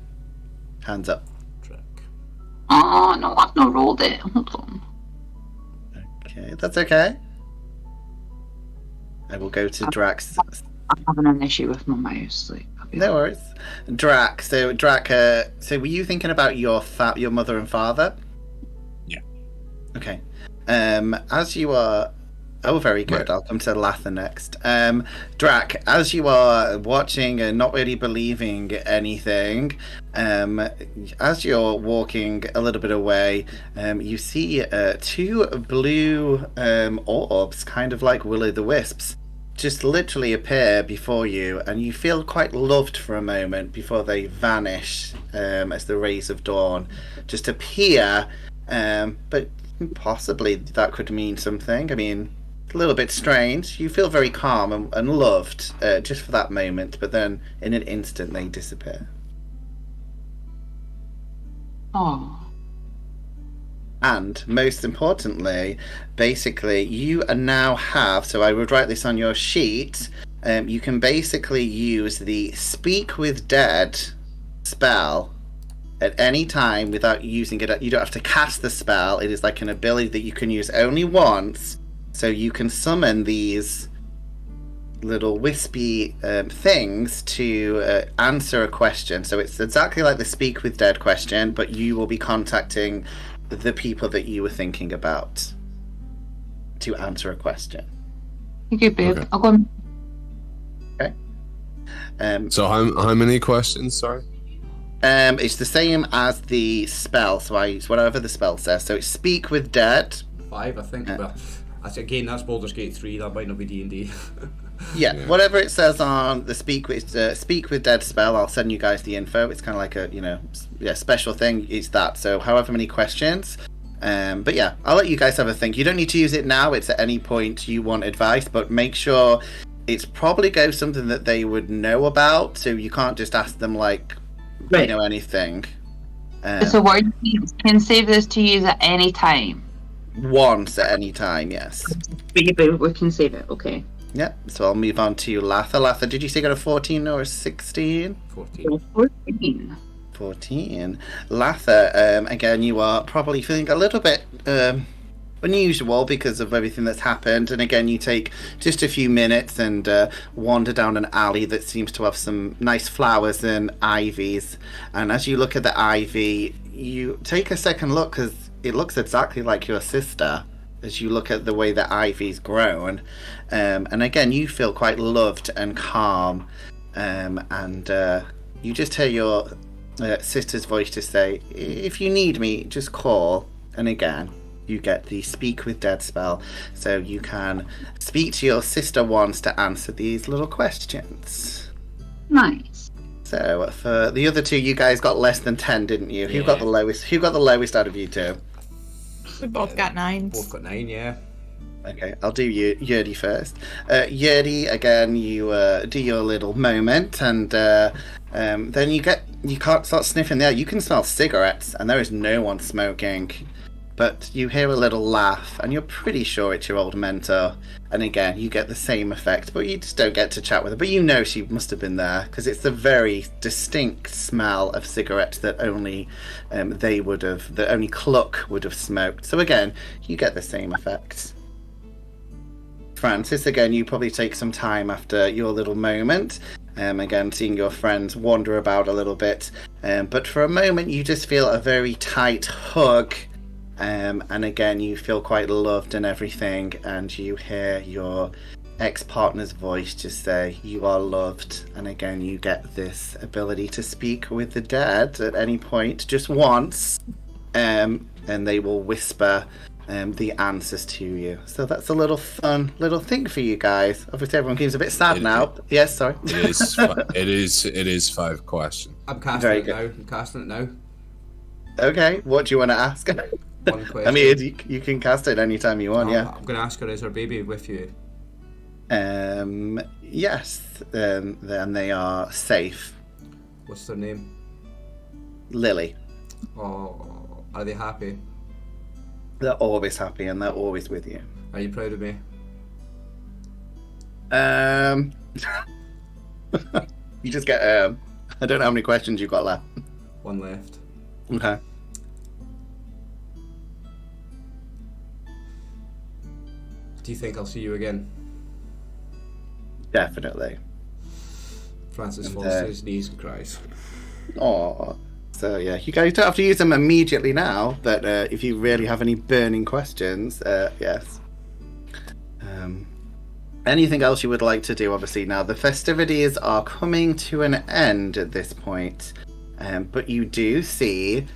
Hands up. Drak. Oh, no, I've not rolled it. Hold on. Okay, that's okay. I will go to Drak's. I'm having an issue with my mouse. No worries. Drak. So Drak. So were you thinking about your mother and father? Yeah. Okay. As you are. Oh, very good. Right. I'll come to Latha next. Drak, as you are watching and not really believing anything, as you're walking a little bit away, you see two blue orbs, kind of like will-o'-the-wisps, just literally appear before you, and you feel quite loved for a moment before they vanish as the rays of dawn just appear. But possibly that could mean something. I mean, a little bit strange. You feel very calm and loved just for that moment, but then in an instant they disappear. Oh. And most importantly, basically, you now have, so I would write this on your sheet, you can basically use the Speak with Dead spell at any time without using it. You don't have to cast the spell. It is like an ability that you can use only once. So you can summon these little wispy things to answer a question. So it's exactly like the Speak with Dead question, but you will be contacting the people that you were thinking about to answer a question. Thank you, babe. Okay. I'll go. Okay. So how many questions? Sorry. It's the same as the spell. So I use whatever the spell says. So it's Speak with Dead. 5, I think. But again, that's Baldur's Gate 3. That might not be D&D. Yeah, whatever it says on the Speak with Dead spell, I'll send you guys the info. It's kind of like a special thing. It's that. So however many questions. But yeah, I'll let you guys have a think. You don't need to use it now. It's at any point you want advice, but make sure it's probably something that they would know about. So you can't just ask them Right. anything. So word can save this to use at any time. Once at any time, yes. We can save it. Okay. Yeah, so I'll move on to Latha. Latha, did you say got a 14 or a 16? 14. 14. 14. Latha, again, you are probably feeling a little bit unusual because of everything that's happened. And again, you take just a few minutes and wander down an alley that seems to have some nice flowers and ivies. And as you look at the ivy, you take a second look because it looks exactly like your sister as you look at the way the ivy's grown. And again, you feel quite loved and calm. And you just hear your sister's voice to say, if you need me, just call. And again, you get the Speak with Dead spell. So you can speak to your sister once to answer these little questions. Nice. So for the other two, you guys got less than 10, didn't you? Who Yeah. got the lowest? Who got the lowest out of you two? We both got 9s. Both got 9, yeah. Okay, I'll do Yertie first. Yertie, again, you do your little moment, and then you can't start sniffing there. You can smell cigarettes, and there is no one smoking. But you hear a little laugh, and you're pretty sure it's your old mentor. And again, you get the same effect, but you just don't get to chat with her. But you know she must have been there, because it's a very distinct smell of cigarettes that only that only Cluck would have smoked. So again, you get the same effect. Francis, again, you probably take some time after your little moment. Again, seeing your friends wander about a little bit. But for a moment, you just feel a very tight hug. And again, you feel quite loved and everything. And you hear your ex-partner's voice just say, you are loved. And again, you get this ability to speak with the dead at any point, just once. And they will whisper the answers to you. So that's a little fun little thing for you guys. Obviously, everyone seems a bit sad now. Yes, sorry. It is 5 questions. I'm casting it now. Okay, what do you want to ask? One question. I mean, you can cast it anytime you want, yeah. I'm going to ask her, is her baby with you? Yes. Then they are safe. What's their name? Lily. Oh, are they happy? They're always happy and they're always with you. Are you proud of me? You just get I don't know how many questions you've got left. 1 left. Okay. Do you think I'll see you again? Definitely. Francis falls to his knees and cries. Oh, so yeah, you guys don't have to use them immediately now, but if you really have any burning questions, yes. Anything else you would like to do? Obviously, now the festivities are coming to an end at this point, but you do see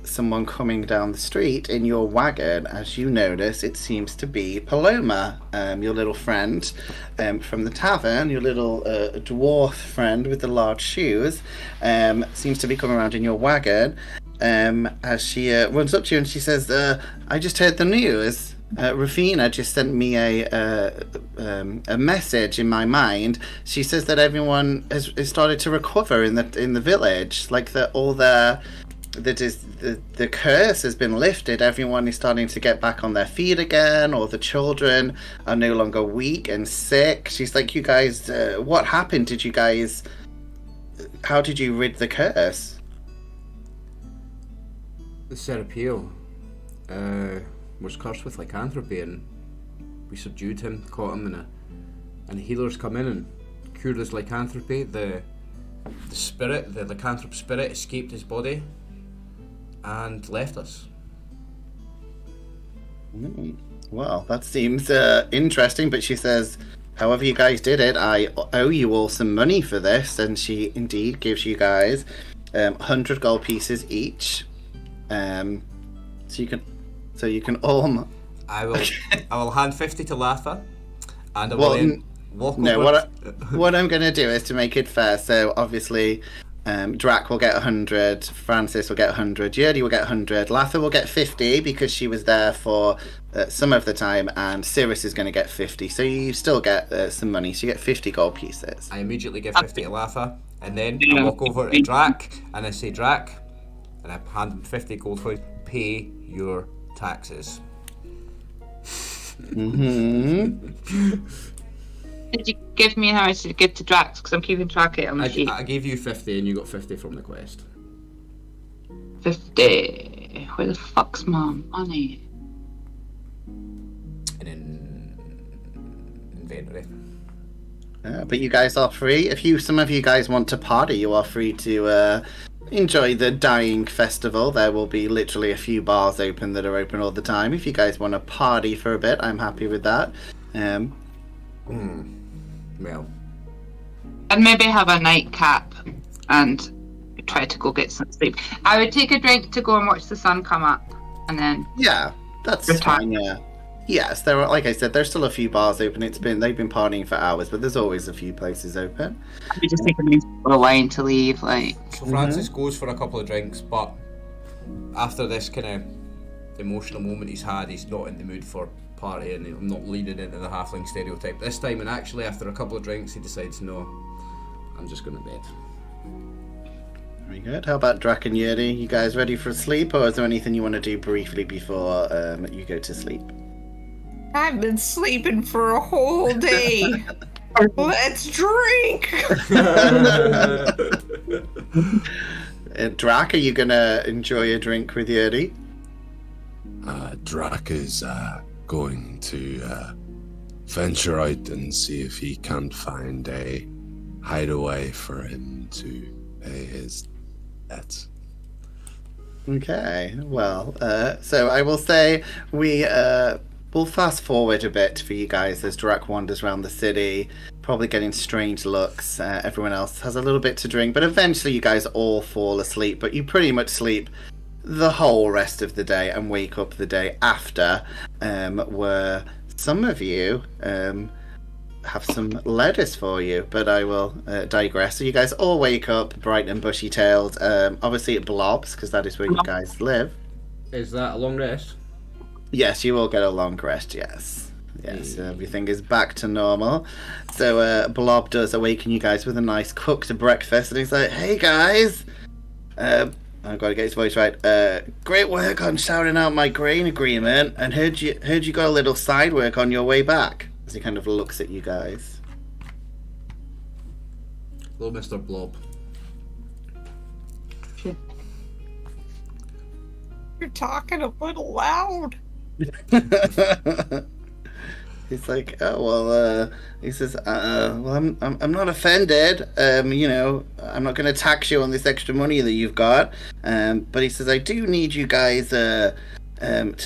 someone coming down the street in your wagon. As you notice, it seems to be Paloma, your little friend from the tavern, your little dwarf friend with the large shoes, seems to be coming around in your wagon as she runs up to you and she says, I just heard the news. Rafina just sent me a message in my mind. She says that everyone has started to recover in the village, like that all the curse has been lifted. Everyone is starting to get back on their feet again, or the children are no longer weak and sick. She's like, you guys, what happened? How did you rid the curse? The Serapio was cursed with lycanthropy, and we subdued him, caught him, and healers come in and cured his lycanthropy. The spirit, the lycanthrope spirit, escaped his body and left us. Well, that seems interesting, but she says, however you guys did it, I owe you all some money for this, and she indeed gives you guys 100 gold pieces each. So you can all... I will hand 50 to Latha, and I will walk over... No, what I'm going to do is to make it fair, so obviously... Drak will get 100, Francis will get 100, Yertie will get 100, Latha will get 50 because she was there for some of the time, and Cirrus is going to get 50. So you still get some money, so you get 50 gold pieces. I immediately give 50 to Latha, and then I walk over to Drak, and I say, Drak, and I hand him 50 gold coins, pay your taxes. Did you give me how much to give to Drax? Because I'm keeping track of it on the sheet. I gave you 50 and you got 50 from the quest. 50. Where the fuck's my money? In inventory. But you guys are free. If some of you guys want to party, you are free to enjoy the Dying Festival. There will be literally a few bars open that are open all the time. If you guys want to party for a bit, I'm happy with that. Well, I'd maybe have a nightcap and try to go get some sleep. I would take a drink to go and watch the sun come up, and then that's fine. Yeah, yes, there are. Like I said, there's still a few bars open. They've been partying for hours, but there's always a few places open. We just take a wine to leave. So Francis goes for a couple of drinks, but after this kind of emotional moment he's had, he's not in the mood for party, and I'm not leaning into the halfling stereotype this time, and actually after a couple of drinks he decides, no, I'm just going to bed. Very good. How about Drak and Yertie? You guys ready for sleep, or is there anything you want to do briefly before you go to sleep? I've been sleeping for a whole day. Let's drink! Drak, are you going to enjoy a drink with Yertie? Drak is going to venture out and see if he can't find a hideaway for him to pay his debts. Okay, well, so I will say we'll fast forward a bit for you guys as Drak wanders around the city, probably getting strange looks. Everyone else has a little bit to drink, but eventually you guys all fall asleep, but you pretty much sleep the whole rest of the day and wake up the day after, where some of you have some letters for you, but I will digress. So you guys all wake up bright and bushy-tailed. Obviously it blobs, because that is where you guys live. Is that a long rest? Yes, you all get a long rest, yes. Yes, everything is back to normal. So Blob does awaken you guys with a nice cooked breakfast, and he's like, hey guys! I've got to get his voice right. Great work on shouting out my grain agreement, and heard you got a little side work on your way back. As he kind of looks at you guys. Hello, Mr. Blob. You're talking a little loud. He's like, oh well. He says, well, I'm not offended. You know, I'm not going to tax you on this extra money that you've got. But he says, I do need you guys to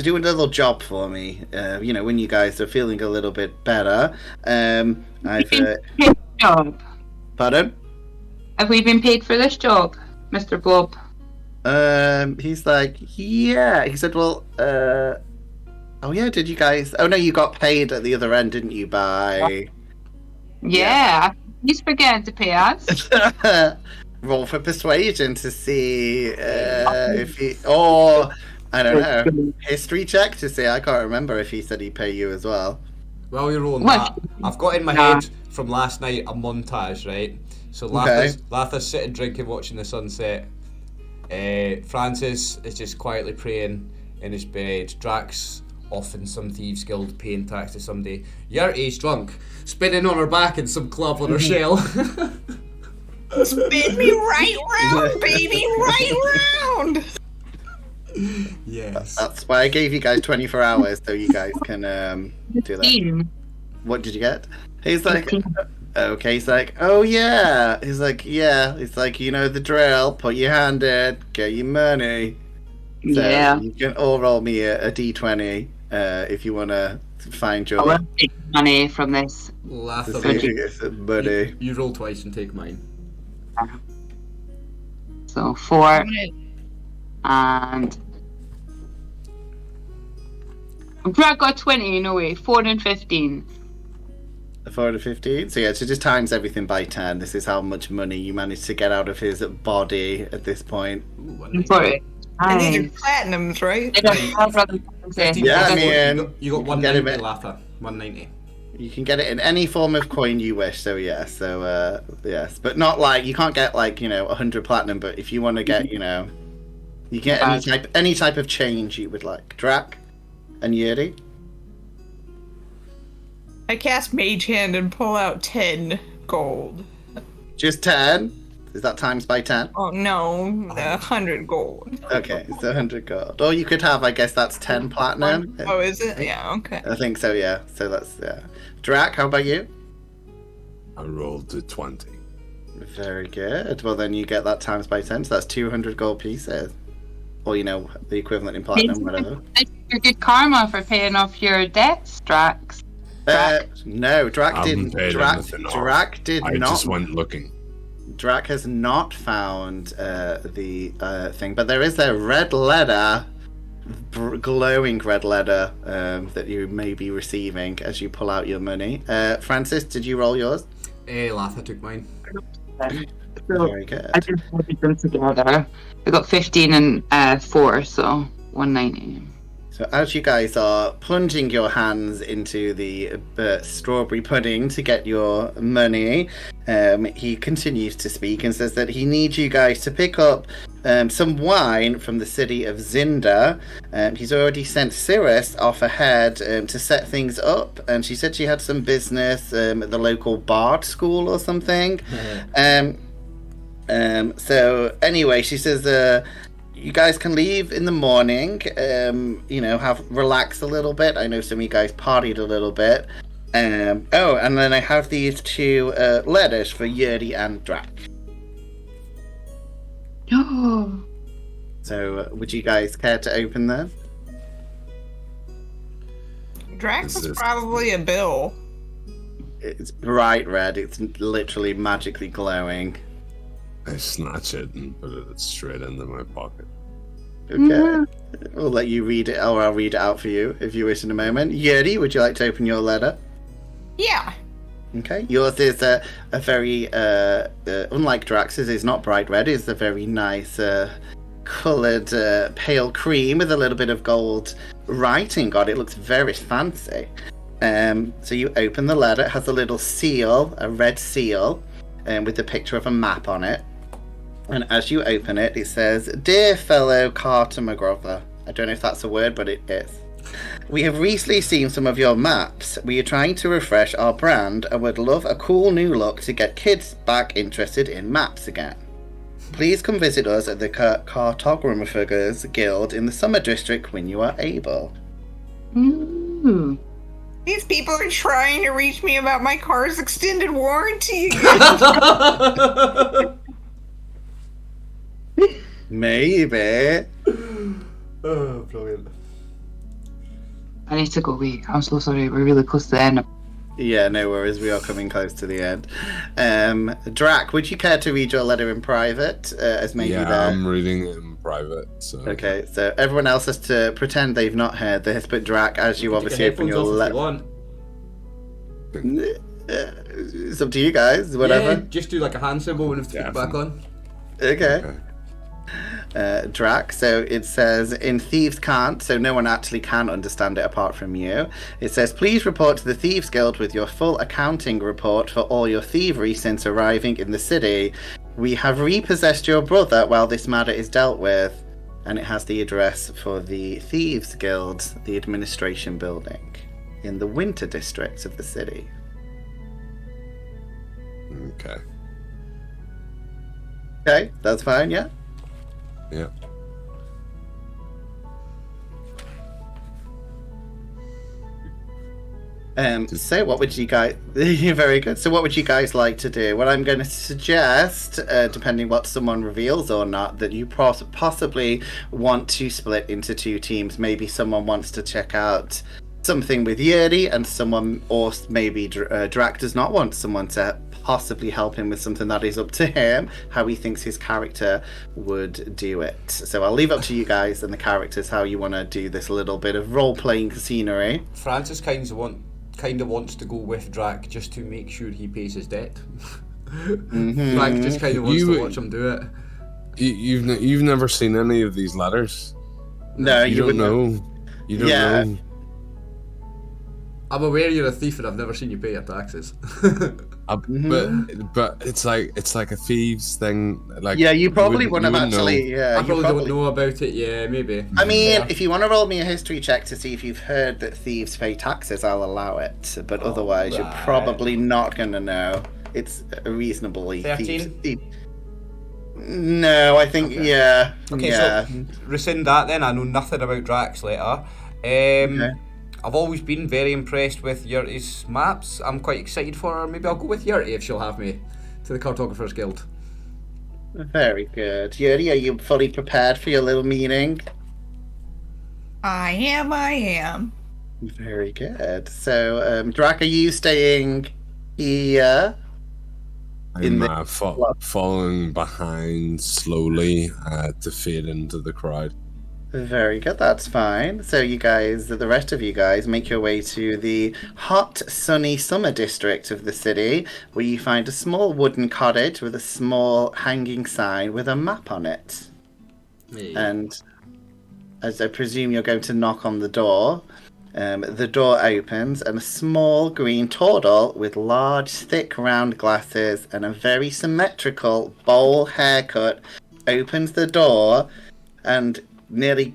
do a little job for me. You know, when you guys are feeling a little bit better. Job. Pardon? Have we been paid for this job, Mr. Blob? He's like, yeah. He said, well, oh yeah, did you guys? Oh no, you got paid at the other end, didn't you? By Yeah. He's forgetting to pay us. Roll for persuasion to see if he, or I don't know, history check to see. I can't remember if he said he'd pay you as well. Well, you're rolling that. I've got in my head from last night a montage, right? So Latha's sitting drinking, watching the sunset. Francis is just quietly praying in his bed. Drak's off in some Thieves Guild paying tax to somebody. Yertie's drunk, spinning on her back in some club on her shell. Spin me right round, baby, right round. Yes. That's why I gave you guys 24 hours so you guys can do that. What did you get? He's like, okay. He's like, oh yeah. He's like, yeah. He's like, you know the drill. Put your hand in, get your money. So Yeah. you can all roll me a d20 if you want to find your. I will take money from this. Latha, to see if you get some money. you roll twice and take mine. So 4 and Brad got 20 no way. 4 and 15. 4 to 15. So yeah, so just times everything by 10. This is how much money you managed to get out of his body at this point. Ooh, And these are platinums, right? Yeah, I mean, you got get 190, it. Latha. 190. You can get it in any form of coin you wish. So yeah, so yes, but not like you can't get like 100 platinum. But if you want to get you get any type of change you would like. Drak and Yertie. I cast Mage Hand and pull out 10 gold. Just 10. Is that times by 10? Oh no, 100 gold. Okay, so 100 gold. Or you could have, I guess that's 10 platinum. Oh, is it? Yeah, okay. I think so, yeah. So that's, yeah. Drak, how about you? I rolled a 20. Very good. Well, then you get that times by 10, so that's 200 gold pieces. Or, the equivalent in platinum, whatever. It's your good karma for paying off your debts, Drax. No, Drak I haven't didn't. paid anything off. Drak did I not. just went looking. Drak has not found the thing, but there is a red letter, glowing red letter that you may be receiving as you pull out your money. Francis, did you roll yours? Latha took mine. Very good. I just put them together. I got 15 and 4, so 190. So as you guys are plunging your hands into the strawberry pudding to get your money, he continues to speak and says that he needs you guys to pick up some wine from the city of Zinda. He's already sent Cirrus off ahead to set things up, and she said she had some business at the local bard school or something. So anyway, she says you guys can leave in the morning, relax a little bit. I know some of you guys partied a little bit. Oh, and then I have these two letters for Yertie and Drak. Oh. So, would you guys care to open them? Drax is probably a bill. It's bright red. It's literally magically glowing. I snatch it and put it straight into my pocket. Okay. We'll let you read it, or I'll read it out for you if you wish in a moment. Yertie, would you like to open your letter? Yeah. Okay. Yours is a very, unlike Drax's, is not bright red. It's a very nice, coloured pale cream with a little bit of gold writing on it. It looks very fancy. So you open the letter. It has a little seal, a red seal, with a picture of a map on it. And as you open it, it says, "Dear fellow Cartographer." I don't know if that's a word, but it is. "We have recently seen some of your maps. We are trying to refresh our brand and would love a cool new look to get kids back interested in maps again. Please come visit us at the Cartographers Guild in the Summer District when you are able." Ooh. These people are trying to reach me about my car's extended warranty. Maybe. Oh, brilliant. I need to go away. I'm so sorry. We're really close to the end. Yeah, no worries. We are coming close to the end. Drak, would you care to read your letter in private? As maybe Yeah, I'm reading it in private. So. Okay, so everyone else has to pretend they've not heard this, but Drak, as you obviously open your letter, it's up to you guys. Whatever. Yeah, just do like a hand symbol when it's back on. Okay. Drak, so it says, in Thieves can't, so no one actually can understand it apart from you. It says, "Please report to the Thieves Guild with your full accounting report for all your thievery since arriving in the city. We have repossessed your brother while this matter is dealt with." And it has the address for the Thieves Guild, the administration building, in the winter district of the city. Okay. Okay, that's fine, yeah? Yeah. So what would you guys... Very good. So what would you guys like to do? Well, I'm going to suggest, depending what someone reveals or not, that you possibly want to split into two teams. Maybe someone wants to check out something with Yertie, and someone, or maybe Drak does not want someone to possibly help him with something that is up to him, how he thinks his character would do it. So I'll leave up to you guys and the characters how you want to do this little bit of role-playing scenery. Francis kind of wants to go with Drak just to make sure he pays his debt. Drak just kind of wants to watch him do it. You've never seen any of these letters? No, you don't know. You don't know. I'm aware you're a thief and I've never seen you pay your taxes. But it's like a thieves thing. Like, yeah, you probably wouldn't have actually. Know. Yeah, I probably don't know about it. Yeah, maybe. I mean, if you want to roll me a history check to see if you've heard that thieves pay taxes, I'll allow it. But otherwise, you're probably not going to know. It's a reasonably 13? No, I think yeah. Okay, yeah. So rescind that then. I know nothing about Drak's letter. Okay. I've always been very impressed with Yertie's maps. I'm quite excited for her. Maybe I'll go with Yertie if she'll have me to the Cartographers Guild. Very good. Yertie, are you fully prepared for your little meeting? I am. Very good. So, Drak, are you staying here? I'm following behind slowly to fade into the crowd. Very good, that's fine. So you guys, the rest of you guys, make your way to the hot, sunny summer district of the city, where you find a small wooden cottage with a small hanging sign with a map on it. Hey. And as I presume you're going to knock on the door opens and a small green turtle with large, thick, round glasses and a very symmetrical bowl haircut opens the door and nearly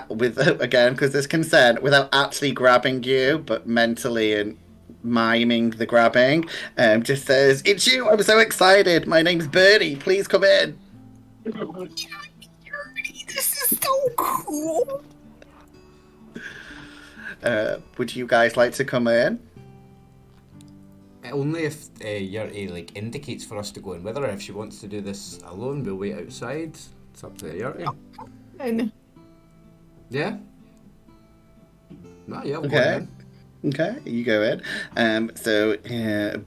again, because there's consent, without actually grabbing you, but mentally and miming the grabbing, just says, "It's you! I'm so excited! My name's Birdie. Please come in." This is so cool. Would you guys like to come in? only if Yertie like indicates for us to go in with her. If she wants to do this alone, we'll wait outside. It's up to Yertie. And Yeah. No, yeah, we'll Okay. go in. Okay, you go in. So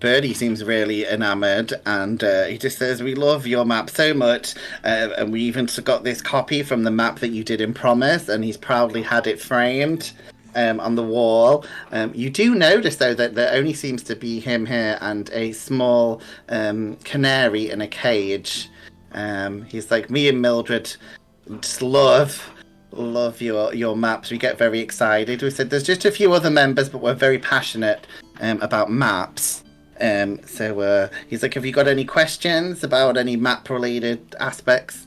Birdie seems really enamoured, and he just says, "We love your map so much, and we even got this copy from the map that you did in Promise, and he's proudly had it framed on the wall." You do notice, though, that there only seems to be him here and a small canary in a cage. He's like, "Me and Mildred just love your maps. We get very excited." We said there's just a few other members, but we're very passionate about maps. So he's like, "Have you got any questions about any map related aspects?"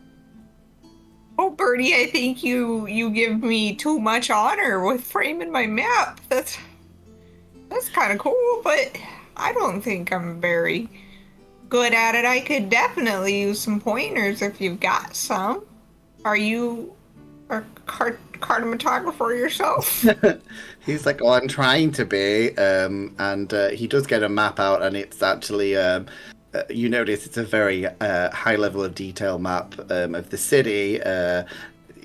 oh, Bertie, I think you give me too much honor with framing my map. That's kind of cool, but I don't think I'm very good at it. I could definitely use some pointers if you've got some. Are you a cartographer yourself? He's like, "Oh, I'm trying to be," and he does get a map out, and it's actually you notice it's a very high level of detail map of the city.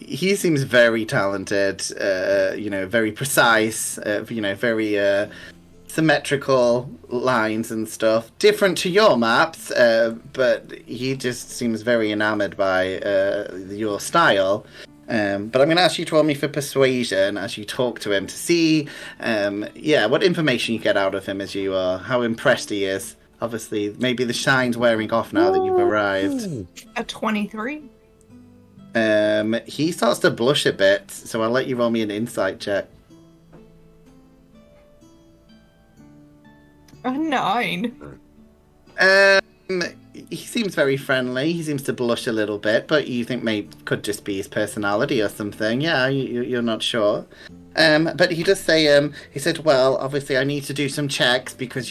He seems very talented, very precise, very symmetrical lines and stuff. Different to your maps, but he just seems very enamored by your style. But I'm going to ask you to roll me for persuasion as you talk to him to see, what information you get out of him as you are, how impressed he is. Obviously, maybe the shine's wearing off now that you've arrived. A 23. He starts to blush a bit, so I'll let you roll me an insight check. A 9. He seems very friendly. He seems to blush a little bit, but you think maybe could just be his personality or something. Yeah, you're not sure. But he does say, he said, "Well, obviously I need to do some checks because,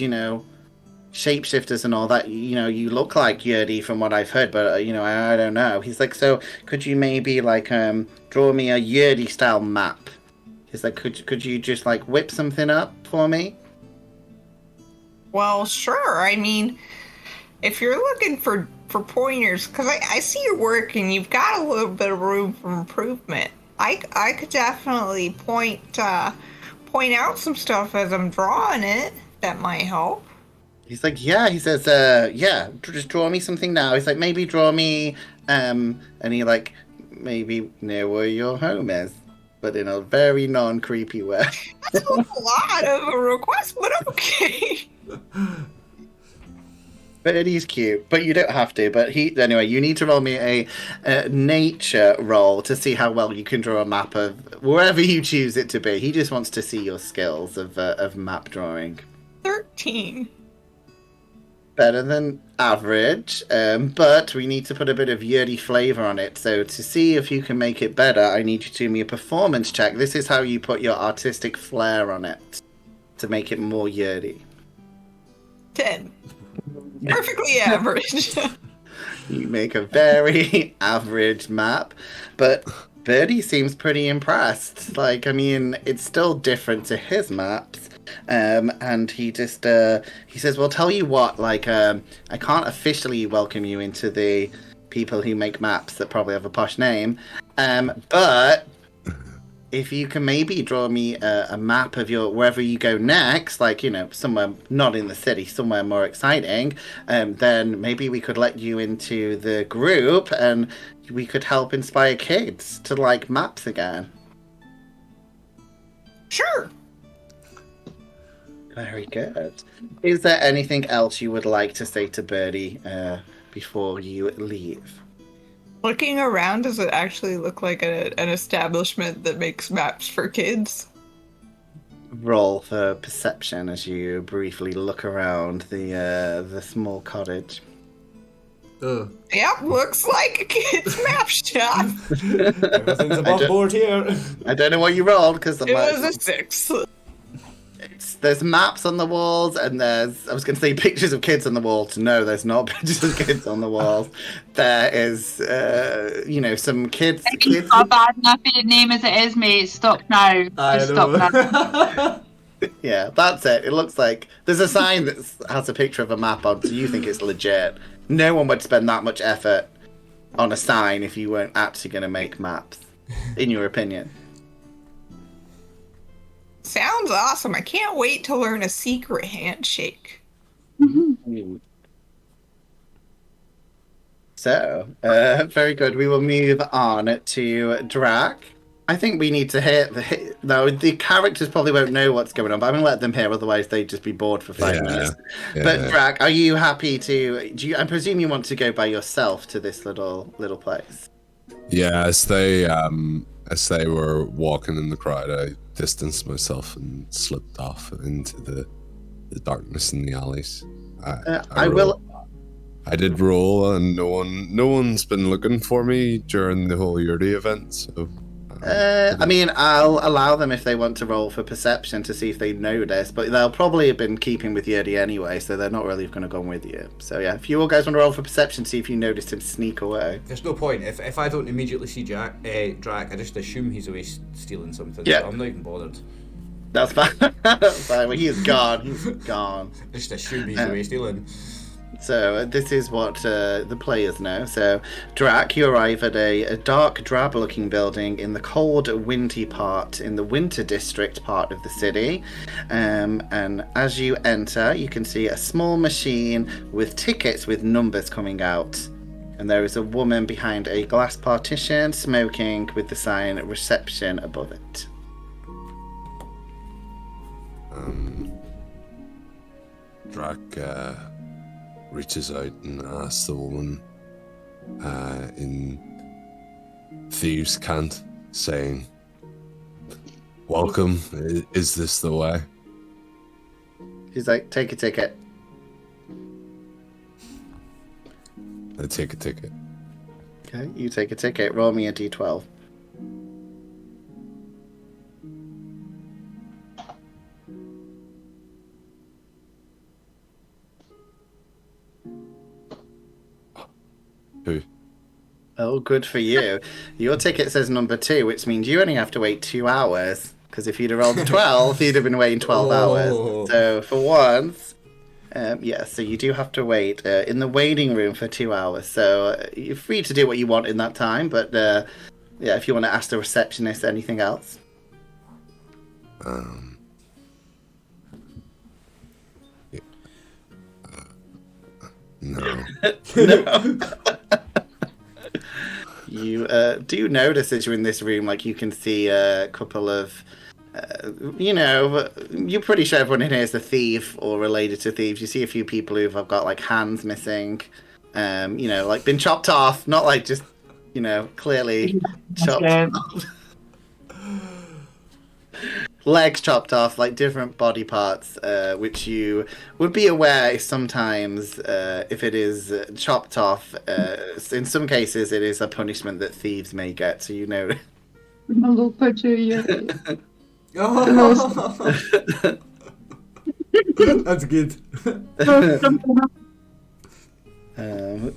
shapeshifters and all that, you look like Yertie from what I've heard, but, I don't know." He's like, "So could you maybe, draw me a Yertie-style map?" He's like, could you just, whip something up for me?" Well, sure. I mean, if you're looking for pointers, because I see your work and you've got a little bit of room for improvement, I could definitely point out some stuff as I'm drawing it that might help. He's like, "Yeah." He says, just draw me something now." He's like, "Maybe draw me," and he maybe near where your home is, but in a very non-creepy way. That's a lot of a request, but okay. But he's cute, but you don't have to. But anyway, you need to roll me a nature roll to see how well you can draw a map of wherever you choose it to be. He just wants to see your skills of map drawing. 13. Better than average, but we need to put a bit of Yertie flavour on it. So to see if you can make it better, I need you to do me a performance check. This is how you put your artistic flair on it to make it more Yertie. 10. Perfectly average. You make a very average map, but Birdie seems pretty impressed. It's still different to his maps. And he just he says, "Well, tell you what, I can't officially welcome you into the people who make maps that probably have a posh name, but if you can maybe draw me a map of your wherever you go next, somewhere not in the city, somewhere more exciting, then maybe we could let you into the group and we could help inspire kids to like maps again." Sure. Very good. Is there anything else you would like to say to Birdie before you leave? Looking around, does it actually look like an establishment that makes maps for kids? Roll for perception as you briefly look around the small cottage. Ugh. Yep, looks like a kid's map shop. Everything's above board here. I don't know what you rolled because It was a 6. there's maps on the walls, and I was going to say pictures of kids on the walls. No, there's not pictures of kids on the walls. There is, some kids. It's not bad enough a name as it is, mate. Stop now. Just stop now. Yeah, that's it. It looks like there's a sign that has a picture of a map on, so you think it's legit. No one would spend that much effort on a sign if you weren't actually going to make maps, in your opinion. Sounds awesome. I can't wait to learn a secret handshake. So, very good. We will move on to Drak. I think we need to hear. No, the characters probably won't know what's going on, but I'm going to let them hear, otherwise they'd just be bored for 5 minutes. Yeah. But Drak, are you happy to? I presume you want to go by yourself to this little place. Yeah, as they were walking in the crowd, I distanced myself and slipped off into the darkness in the alleys. I did roll, and no one's been looking for me during the whole Yertie event. So, I mean, I'll allow them if they want to roll for perception to see if they notice, but they'll probably have been keeping with Yertie anyway, so they're not really going to go with you. So yeah, if you all guys want to roll for perception, see if you noticed him sneak away. There's no point. If I don't immediately see Drak, I just assume he's away stealing something. Yeah. So I'm not even bothered. That's fine. That's fine. Well, he's gone. He's gone. I just assume he's away stealing. So this is what the players know. So, Drak, you arrive at a dark, drab-looking building in the cold, windy part, in the winter district part of the city. And as you enter, you can see a small machine with tickets with numbers coming out. And there is a woman behind a glass partition, smoking, with the sign "Reception" above it. Drak reaches out and asks the woman in Thieves' cant, saying, "Welcome, is this the way?" He's like, "Take a ticket." I take a ticket. Okay, you take a ticket. Roll me a d12. Who? Oh, good for you. Your ticket says number 2, which means you only have to wait 2 hours. Because if you'd have rolled a 12, you'd have been waiting 12 hours. So for once, so you do have to wait in the waiting room for 2 hours. So you're free to do what you want in that time. But if you want to ask the receptionist anything else. No. No. You do notice as you're in this room, like you can see a couple of, you're pretty sure everyone in here is a thief or related to thieves. You see a few people who have got like hands missing, like been chopped off, not like just, clearly chopped off. Legs chopped off, like different body parts, which you would be aware is sometimes, if it is chopped off, in some cases it is a punishment that thieves may get, so you know. That's good.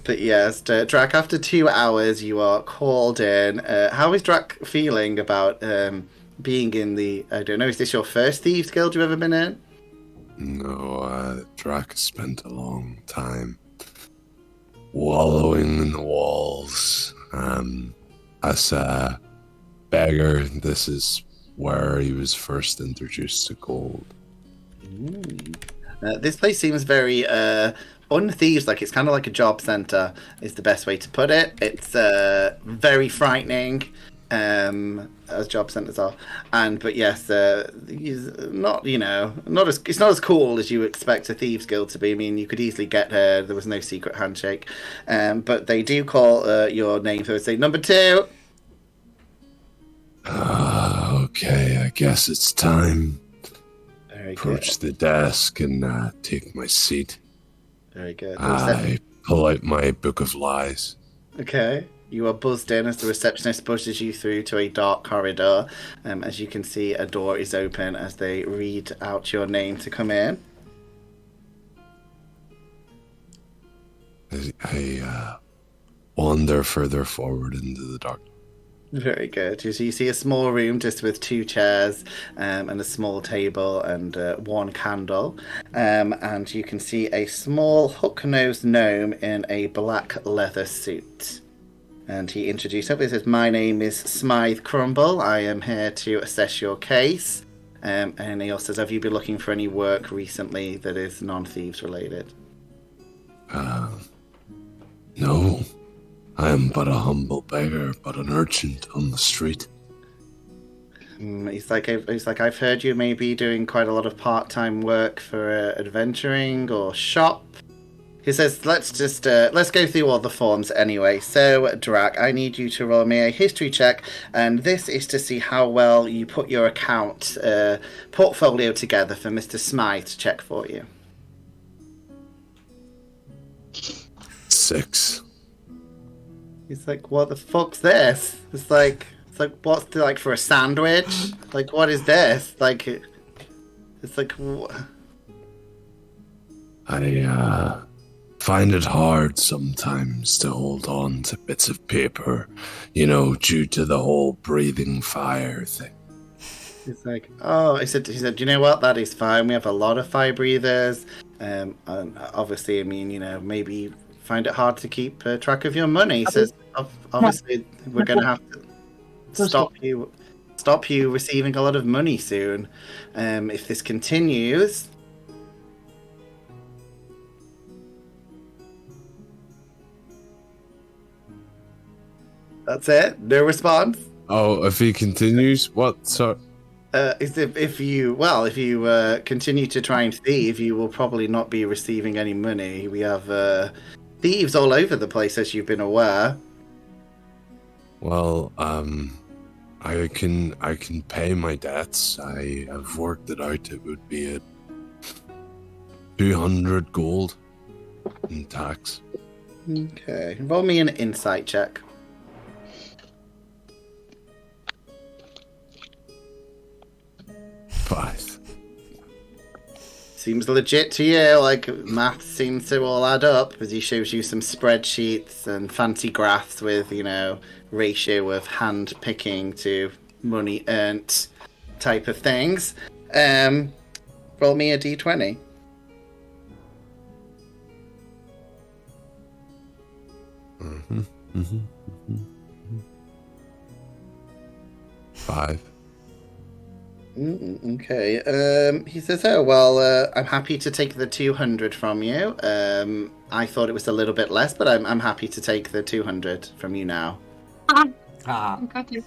But yes, Drak, after 2 hours you are called in. How is Drak feeling about being in the, I don't know, is this your first Thieves Guild you've ever been in? No, Drak has spent a long time wallowing in the walls. As a beggar, this is where he was first introduced to gold. This place seems very unthieves, like it's kind of like a job center is the best way to put it. It's very frightening, as job centers are, but yes, he's not, it's not as cool as you expect a Thieves Guild to be. I mean, you could easily get there was no secret handshake, but they do call your name, so they say number 2. Okay, I guess it's time. Very Approach good. the desk and take my seat. Very good. I pull out my book of lies. Okay. You are buzzed in as the receptionist pushes you through to a dark corridor. As you can see, a door is open as they read out your name to come in. I wander further forward into the dark. Very good. You see a small room just with 2 chairs and a small table and 1 candle. And you can see a small hook-nosed gnome in a black leather suit. And he introduced himself. He says, "My name is Smythe Crumble. I am here to assess your case." And he also says, "Have you been looking for any work recently that is non-thieves related?" No. I am but a humble beggar, but an urchin on the street. He's like, I've heard you may be doing quite a lot of part-time work for adventuring or shop. He says, let's go through all the forms anyway. So, Drak, I need you to roll me a history check, and this is to see how well you put your account portfolio together for Mr. Smythe to check for you. 6. He's like, what the fuck's this? It's like what's like for a sandwich? Like, what is this? Like, it's like. I find it hard sometimes to hold on to bits of paper, due to the whole breathing fire thing. He's like, oh, he said, you know what? That is fine. We have a lot of fire breathers. And obviously, I mean, maybe find it hard to keep track of your money. He says, obviously, we're going to have to stop you receiving a lot of money soon. If this continues. That's it? No response? Oh, if he continues, what? Sorry. If you continue to try and thieve, you will probably not be receiving any money. We have thieves all over the place, as you've been aware. Well, I can pay my debts. I have worked it out. It would be at 200 gold in tax. Okay, roll me an insight check. 5. Seems legit to you, like math seems to all add up as he shows you some spreadsheets and fancy graphs with, ratio of hand picking to money earned type of things. Roll me a d20. Mm-hmm. 5. Okay. He says, "Oh well, I'm happy to take the 200 from you. I thought it was a little bit less, but I'm happy to take the 200 from you now." Got you.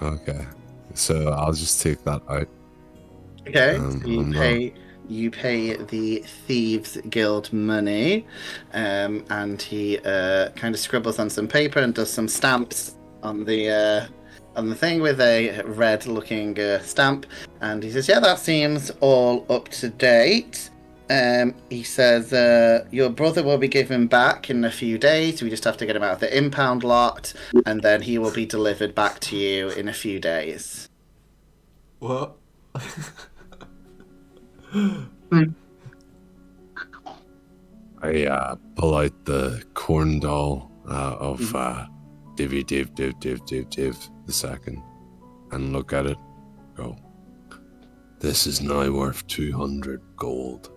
Okay, so I'll just take that out. Okay. So you pay the Thieves Guild money, and he kind of scribbles on some paper and does some stamps on the thing with a red-looking stamp, and he says, "Yeah, that seems all up to date." He says, "Your brother will be given back in a few days. We just have to get him out of the impound lot, and then he will be delivered back to you in a few days." What? I pull out the corn doll of Divvy Div the second and look at it. Go. This is now worth 200 gold.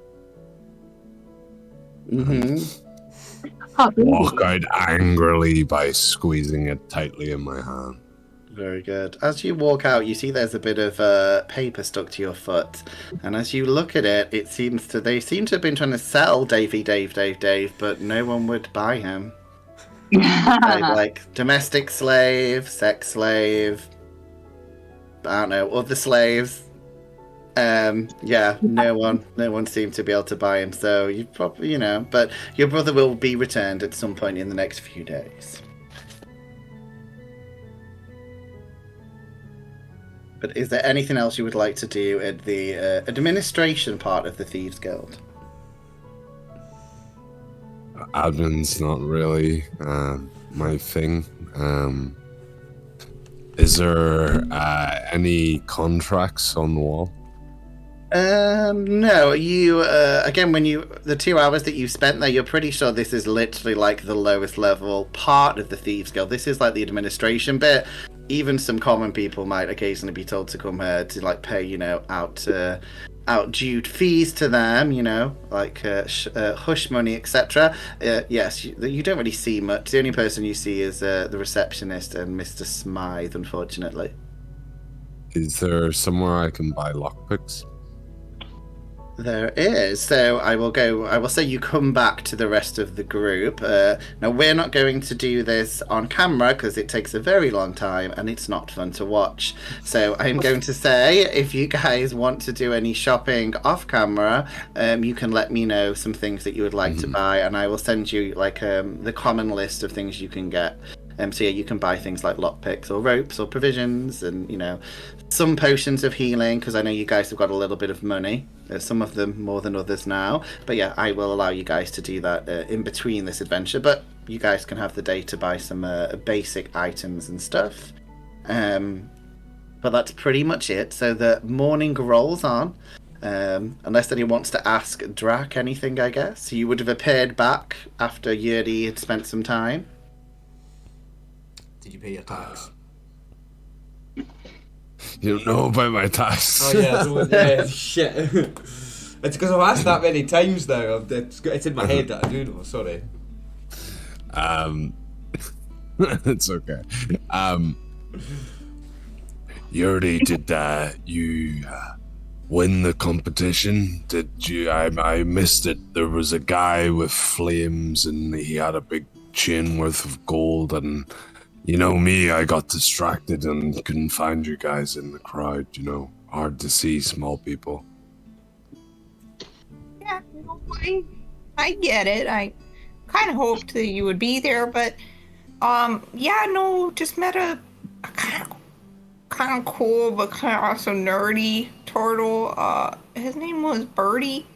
Walk out angrily by squeezing it tightly in my hand. Very good. As you walk out, you see there's a bit of paper stuck to your foot, and as you look at it, they seem to have been trying to sell Davey Dave, but no one would buy him. Like domestic slave, sex slave, I don't know, other slaves. No one seemed to be able to buy him. So you probably, but your brother will be returned at some point in the next few days. But is there anything else you would like to do at the administration part of the Thieves Guild? Admin's not really my thing. Is there any contracts on the wall? No, you, again, the 2 hours that you spent there, you're pretty sure this is literally like the lowest level part of the Thieves Guild. This is like the administration bit. Even some common people might occasionally be told to come here to like pay, out due fees to them, like hush money, etc. Yes, you don't really see much. The only person you see is the receptionist and Mr. Smythe, unfortunately. Is there somewhere I can buy lockpicks? There is. So I will say you come back to the rest of the group. Now, we're not going to do this on camera because it takes a very long time and it's not fun to watch. So I'm going to say, if you guys want to do any shopping off camera, you can let me know some things that you would like to buy, and I will send you like the common list of things you can get. So yeah, you can buy things like lockpicks or ropes or provisions and, some potions of healing, because I know you guys have got a little bit of money. Some of them more than others now. But yeah, I will allow you guys to do that in between this adventure. But you guys can have the day to buy some basic items and stuff. But that's pretty much it. So the morning rolls on. Unless anyone wants to ask Drak anything, I guess. You would have appeared back after Yertie had spent some time. Did you pay your tax? You don't know about my tax. Oh yeah, shit. It's because I've asked that many times now. It's in my head that I do know. Sorry. It's okay. Yertie, did you win the competition? Did you? I missed it. There was a guy with flames, and he had a big chain worth of gold, and. You know me, I got distracted and couldn't find you guys in the crowd, hard to see small people. Yeah, I get it. I kind of hoped that you would be there, but, just met a kind of cool, but kind of also nerdy turtle. His name was Birdie.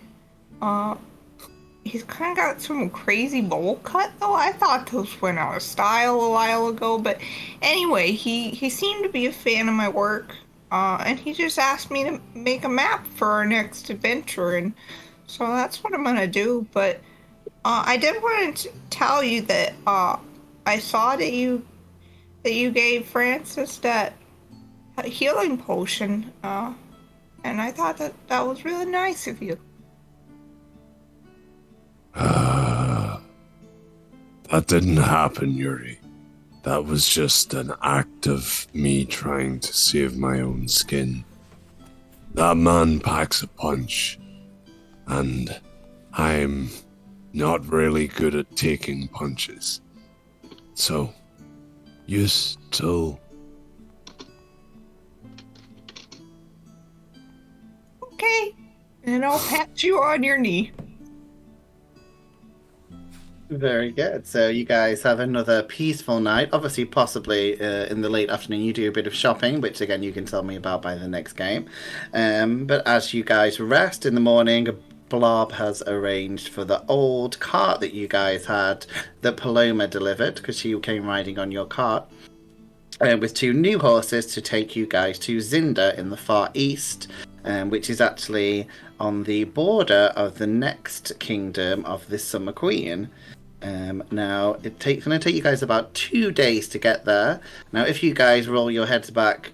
He's kind of got some crazy bowl cut, though. I thought those went out of style a while ago. But anyway, he seemed to be a fan of my work. And he just asked me to make a map for our next adventure. And so that's what I'm going to do. But I did want to tell you that I saw that you gave Francis that healing potion. And I thought that was really nice of you. That didn't happen, Yertie. That was just an act of me trying to save my own skin. That man packs a punch, and I'm not really good at taking punches. So, you still... Okay, and I'll pat you on your knee. Very good. So you guys have another peaceful night. Obviously, possibly in the late afternoon, you do a bit of shopping, which again you can tell me about by the next game. But as you guys rest in the morning, Blob has arranged for the old cart that you guys had that Paloma delivered, because she came riding on your cart, with 2 new horses to take you guys to Zinda in the far east, which is actually on the border of the next kingdom of the Summer Queen. Now, it's going to take you guys about 2 days to get there. Now, if you guys roll your heads back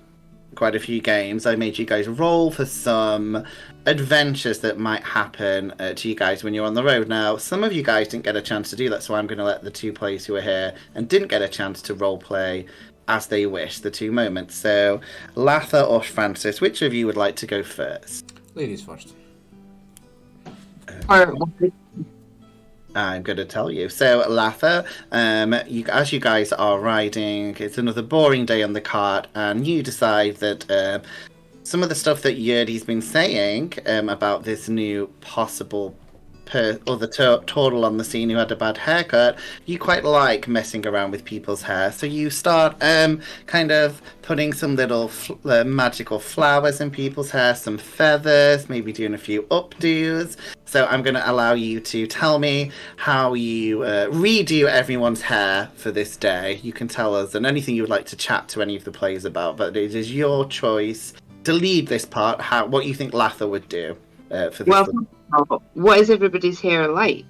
quite a few games, I made you guys roll for some adventures that might happen to you guys when you're on the road. Now, some of you guys didn't get a chance to do that, so I'm going to let the 2 players who are here and didn't get a chance to roleplay as they wish, the 2 moments. So, Latha or Francis, which of you would like to go first? Ladies first. I'm going to tell you. So, Latha, as you guys are riding, it's another boring day on the cart, and you decide that some of the stuff that Yertie's been saying about this new possible the turtle on the scene who had a bad haircut, you quite like messing around with people's hair. So you start kind of putting some little magical flowers in people's hair, some feathers, maybe doing a few updos. So I'm going to allow you to tell me how you redo everyone's hair for this day. You can tell us and anything you would like to chat to any of the players about, but it is your choice to lead this part, what you think Latha would do for this. Well, what is everybody's hair like?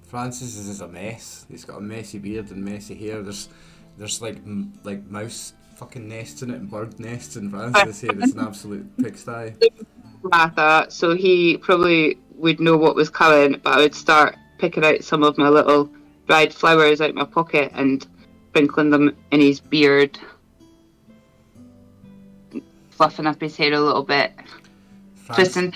Francis is a mess. He's got a messy beard and messy hair. There's like mouse fucking nests in it and bird nests in Francis' hair. It's an absolute pigsty. Martha, so he probably would know what was coming, but I would start picking out some of my little dried flowers out my pocket and sprinkling them in his beard, fluffing up his hair a little bit, twisting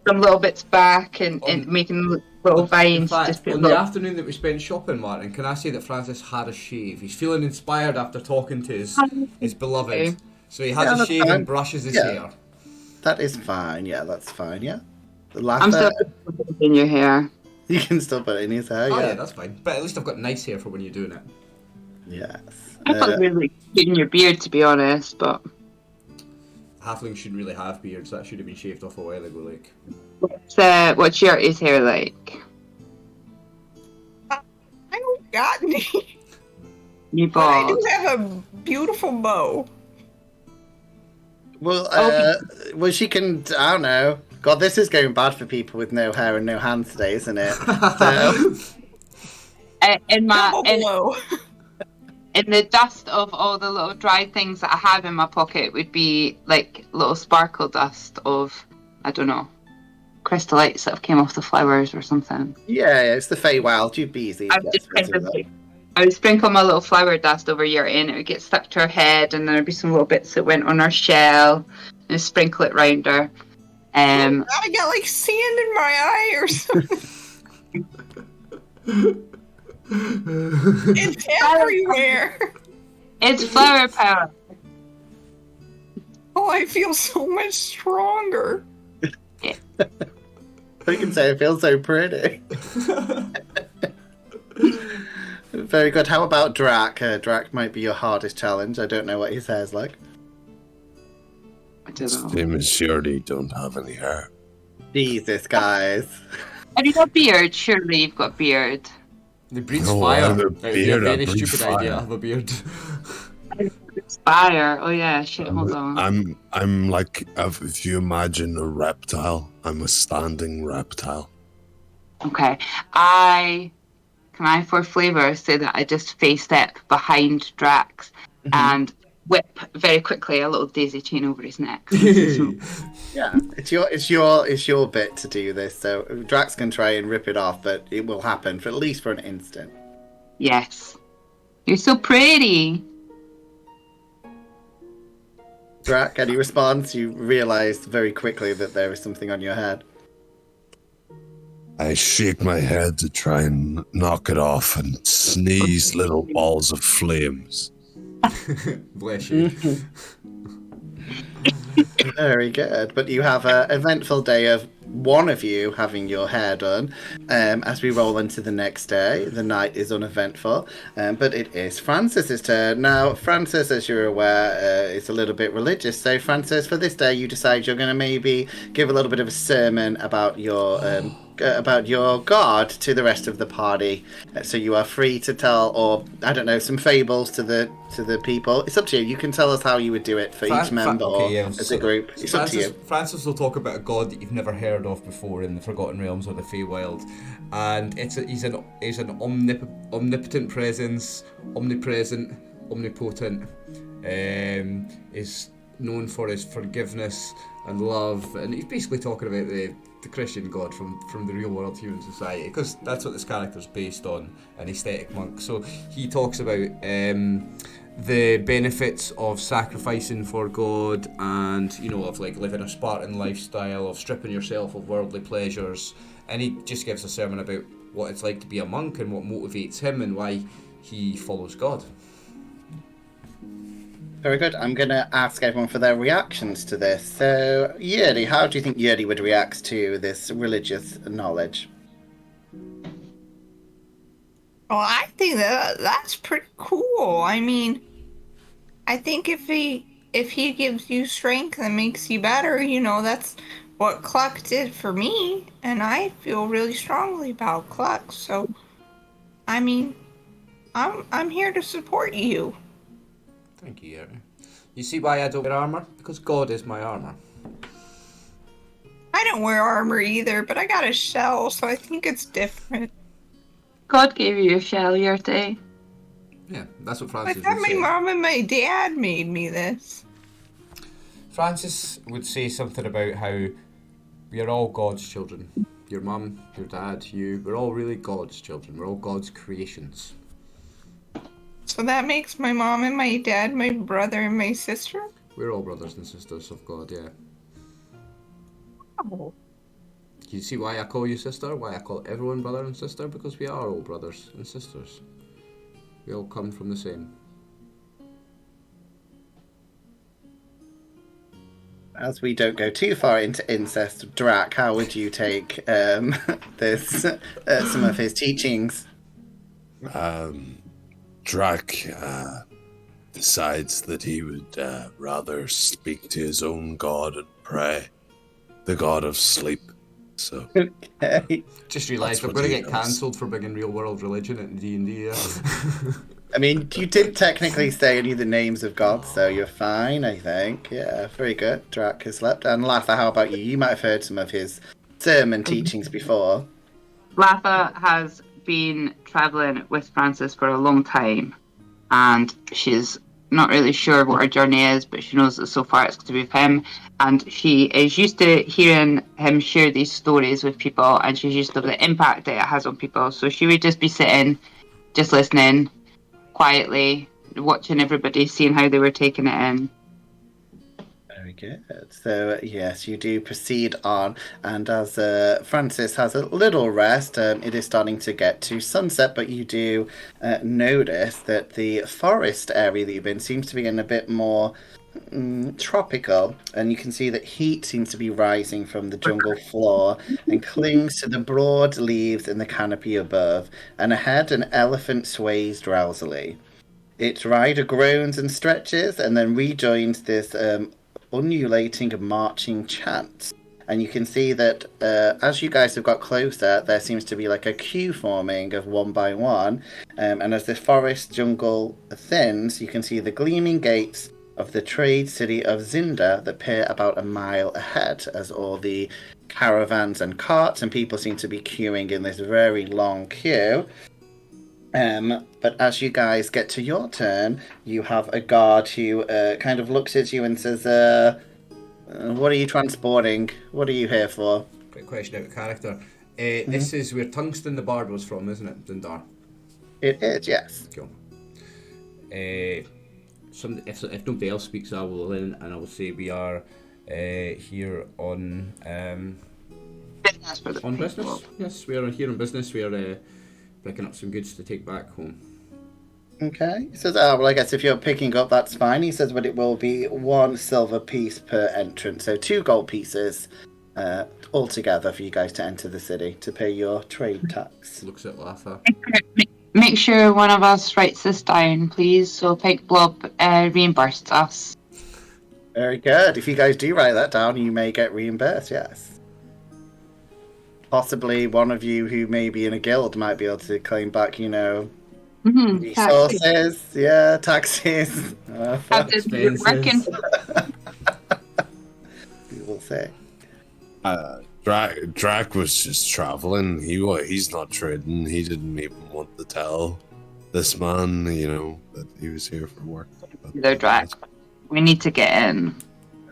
some little bits back and making little vines. In fact, just on the afternoon that we spent shopping, Martin, can I say that Francis had a shave? He's feeling inspired after talking to his beloved. Okay. So he has a shave and brushes his hair. That is fine. Yeah, that's fine. Yeah. I'm still in your hair. You can still put it in his hair. Oh yeah, yeah, that's fine. But at least I've got nice hair for when you're doing it. Yes. I thought really cute in your beard, to be honest, but Halflings shouldn't really have beards. That should have been shaved off a while ago. Like, what's Yertie's hair like? I don't got any. You But I bald. do have a beautiful bow. Well, well, she can. I don't know. God, this is going bad for people with no hair and no hands today, isn't it? So, In Blow. in the dust of all the little dried things that I have in my pocket would be like little sparkle dust of, I don't know, crystallites that have came off the flowers or something. yeah, it's the Feywild. You'd be easy. I would sprinkle my little flower dust over Yertie and it would get stuck to her head, and there'd be some little bits that went on her shell and sprinkle it round her. I got like sand in my eye or something. It's everywhere. It's flower power. Oh, I feel so much stronger. I can say it feels so pretty. Very good. How about Drak? Drak might be your hardest challenge. I don't know what his hair's like. I don't know. Same as Yertie, don't have any hair. Jesus, guys. Have you got a beard? Surely you've got a beard. They breathe No, fire. I have a It would be a beard, I very breathe stupid fire. idea to have a beard. Fire. Oh yeah, shit, hold on. I'm like, if you imagine a reptile, I'm a standing reptile. Okay. Can I, for flavour, say that I just face step behind Drax and whip very quickly a little daisy chain over his neck. Yeah, it's your bit to do this. So Drax can try and rip it off, but it will happen for at least for an instant. Yes. You're so pretty. Drak, any response? You realise very quickly that there is something on your head. I shake my head to try and knock it off and sneeze little balls of flames. Bless you. Very good. But you have an eventful day of one of you having your hair done. As we roll into the next day, the night is uneventful, but it is Francis's turn. Now, Francis, as you're aware, is a little bit religious. So, Francis, for this day, you decide you're going to maybe give a little bit of a sermon about your God to the rest of the party. So you are free to tell, or I don't know, some fables to the people. It's up to you. You can tell us how you would do it for each member or as a group. It's up to you. Francis will talk about a god that you've never heard of before in the Forgotten Realms or the Feywild, and he's an omnipotent presence, omnipresent, omnipotent. Is known for his forgiveness and love, and he's basically talking about the Christian god from the real world human society, because that's what this character's based on, an aesthetic monk. So he talks about the benefits of sacrificing for God, and of like living a Spartan lifestyle, of stripping yourself of worldly pleasures, and he just gives a sermon about what it's like to be a monk and what motivates him and why he follows God. Very good. I'm going to ask everyone for their reactions to this. So, Yertie, how do you think Yertie would react to this religious knowledge? Well, I think that's pretty cool. I mean, I think if he gives you strength and makes you better, that's what Cluck did for me, and I feel really strongly about Cluck. So, I mean, I'm here to support you. Thank you, Yertie. You see why I don't wear armor? Because God is my armor. I don't wear armor either, but I got a shell, so I think it's different. God gave you a shell, Yertie. Yeah, that's what I Francis thought would my say. mom and my dad made me this. Francis would say something about how we are all God's children. Your mum, your dad, you, we're all really God's children. We're all God's creations. So that makes my mom and my dad my brother and my sister? We're all brothers and sisters of God, yeah. Oh. You see why I call you sister? Why I call everyone brother and sister? Because we are all brothers and sisters. We all come from the same. As we don't go too far into incest, Drak, how would you take this some of his teachings? Drak decides that he would rather speak to his own god and pray, the god of sleep. So Okay. Just realised That's I'm what going to he get does. cancelled for bringing real world religion into D&D. Yeah. I mean, you did technically say any of the names of gods, so you're fine, I think. Yeah, very good. Drak has slept. And Latha, how about you? You might have heard some of his sermon teachings before. Latha has been travelling with Francis for a long time, and she's not really sure what her journey is, but she knows that so far it's going to be with him, and she is used to hearing him share these stories with people, and she's used to the impact that it has on people. So she would just be sitting, just listening, quietly, watching everybody, seeing how they were taking it in. Very good. So, yes, you do proceed on, and as Francis has a little rest, it is starting to get to sunset, but you do notice that the forest area that you've been seems to be getting a bit more tropical, and you can see that heat seems to be rising from the jungle floor and clings to the broad leaves in the canopy above, and ahead an elephant sways drowsily. Its rider groans and stretches and then rejoins this undulating marching chant. And you can see that as you guys have got closer, there seems to be like a queue forming of one by one. And as the forest jungle thins, you can see the gleaming gates of the trade city of Zinda that appear about a mile ahead, as all the caravans and carts and people seem to be queuing in this very long queue. But as you guys get to your turn, you have a guard who kind of looks at you and says, what are you transporting? What are you here for? Quick question out of character. This is where Tungsten the Bard was from, isn't it, Dundar? It is, yes. Cool. If nobody else speaks, I will in and I will say we are here on Business for the business. people. Yes, we are here on business. We are picking up some goods to take back home. Okay. He says, well, I guess if you're picking up, that's fine. He says, but it will be 1 silver piece per entrance. So 2 gold pieces altogether for you guys to enter the city to pay your trade tax. Looks at Latha. Make sure one of us writes this down, please, so Pink Blob reimburses us. Very good. If you guys do write that down, you may get reimbursed, yes. Possibly one of you who may be in a guild might be able to claim back, resources, taxes. You're working. We will say. Drak was just traveling. He's not trading. He didn't even want to tell this man, that he was here for work. Though, Drak, we need to get in.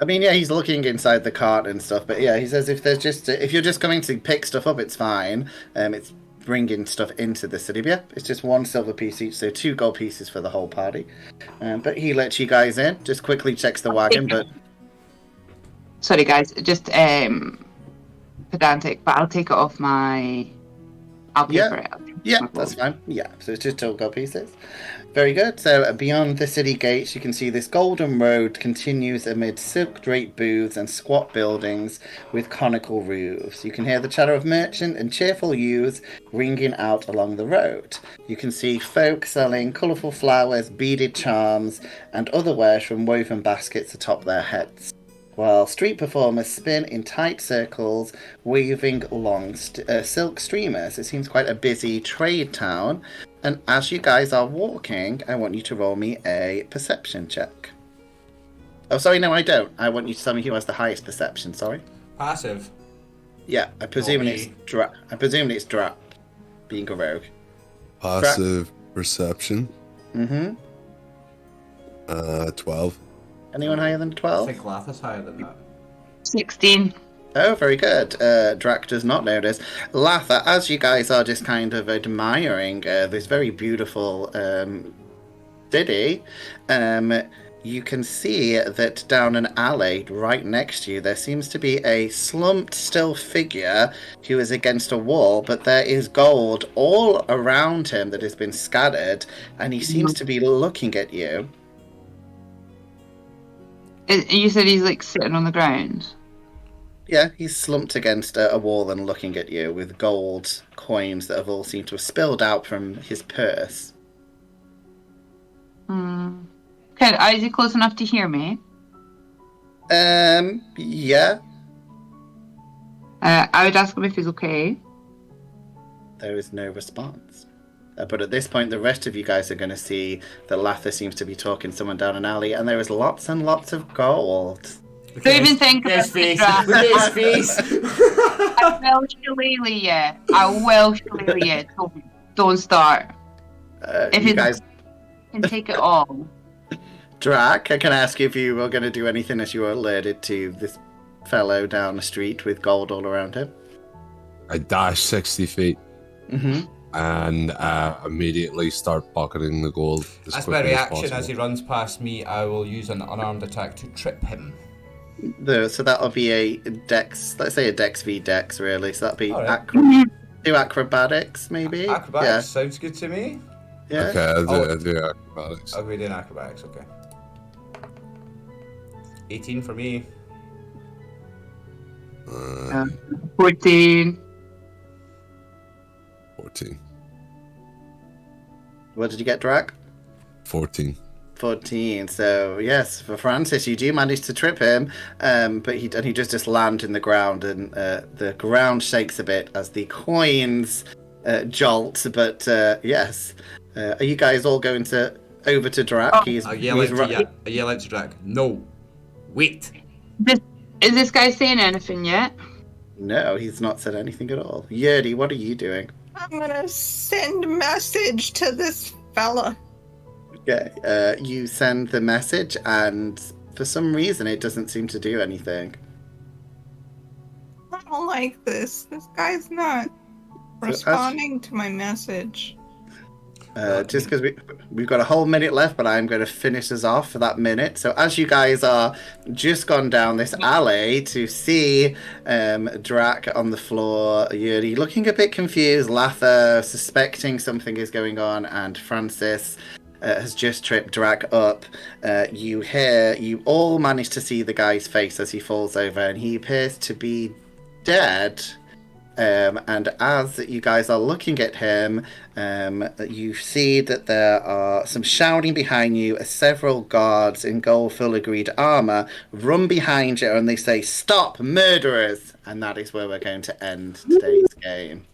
I mean, yeah, he's looking inside the cart and stuff, but yeah, he says if you're just coming to pick stuff up, it's fine. It's bringing stuff into the city. But yeah, it's just 1 silver piece each, so 2 gold pieces for the whole party. But he lets you guys in, just quickly checks the wagon, but... Sorry, guys, just pedantic, but I'll take it off I'll pay for it. Yeah, that's fine. Yeah, so it's just 2 gold pieces. Very good. So beyond the city gates, you can see this golden road continues amid silk-draped booths and squat buildings with conical roofs. You can hear the chatter of merchant and cheerful youths ringing out along the road. You can see folk selling colourful flowers, beaded charms, and other wares from woven baskets atop their heads, while street performers spin in tight circles, waving long silk streamers. It seems quite a busy trade town. And as you guys are walking, I want you to roll me a perception check. Oh, sorry, no, I don't. I want you to tell me who has the highest perception, sorry. Passive. Yeah, I presume me. it's Drak. I presume it's Drak being a rogue. Passive perception. Mm-hmm. 12. Anyone higher than I 12? think Latha's higher than that. 16. Oh, very good. Drak does not know this. Latha, as you guys are just kind of admiring this very beautiful city, you can see that down an alley right next to you, there seems to be a slumped still figure who is against a wall, but there is gold all around him that has been scattered, and he seems to be looking at you. You said he's like sitting on the ground. Yeah, he's slumped against a wall and looking at you with gold coins that have all seemed to have spilled out from his purse. Okay, is he close enough to hear me? Yeah. I would ask him if he's okay. There is no response. But at this point, the rest of you guys are going to see that Latha seems to be talking to someone down an alley, and there is lots and lots of gold. Don't even think Look about at his face. Drak. Look at his face. I will shillelagh you. I will shillelagh you. Don't start. If You you guys, can take it all. Drak, I can ask you if you were going to do anything as you were alerted to this fellow down the street with gold all around him. I dash 60 feet Mm-hmm. and immediately start pocketing the gold. As my reaction, as he runs past me, I will use an unarmed attack to trip him. So that'll be a dex, let's say a dex v dex, really. So that'll be Alright. do acrobatics, maybe? Acrobatics sounds good to me. Yeah. Okay, I'll Oh. do acrobatics. I'll go doing acrobatics, okay. 18 for me. 14. 14. What did you get, Drak? 14. 14. So yes, for Francis, you do manage to trip him, but he just lands in the ground, and the ground shakes a bit as the coins jolt. But yes, are you guys all going over to Drak? I yell out to Drak. No, wait. Is this guy saying anything yet? No, he's not said anything at all. Yertie, what are you doing? I'm gonna send a message to this fella. Okay, you send the message, and for some reason, it doesn't seem to do anything. I don't like this. This guy's not responding to my message. Just because we've got a whole minute left, but I'm going to finish us off for that minute. So as you guys are just gone down this alley to see Drak on the floor, Yertie looking a bit confused, Latha suspecting something is going on, and Francis has just tripped Drak up. You all manage to see the guy's face as he falls over, and he appears to be dead. And as you guys are looking at him, you see that there are some shouting behind you as several guards in gold filigreed armor run behind you, and they say, "Stop, murderers!" And that is where we're going to end today's game.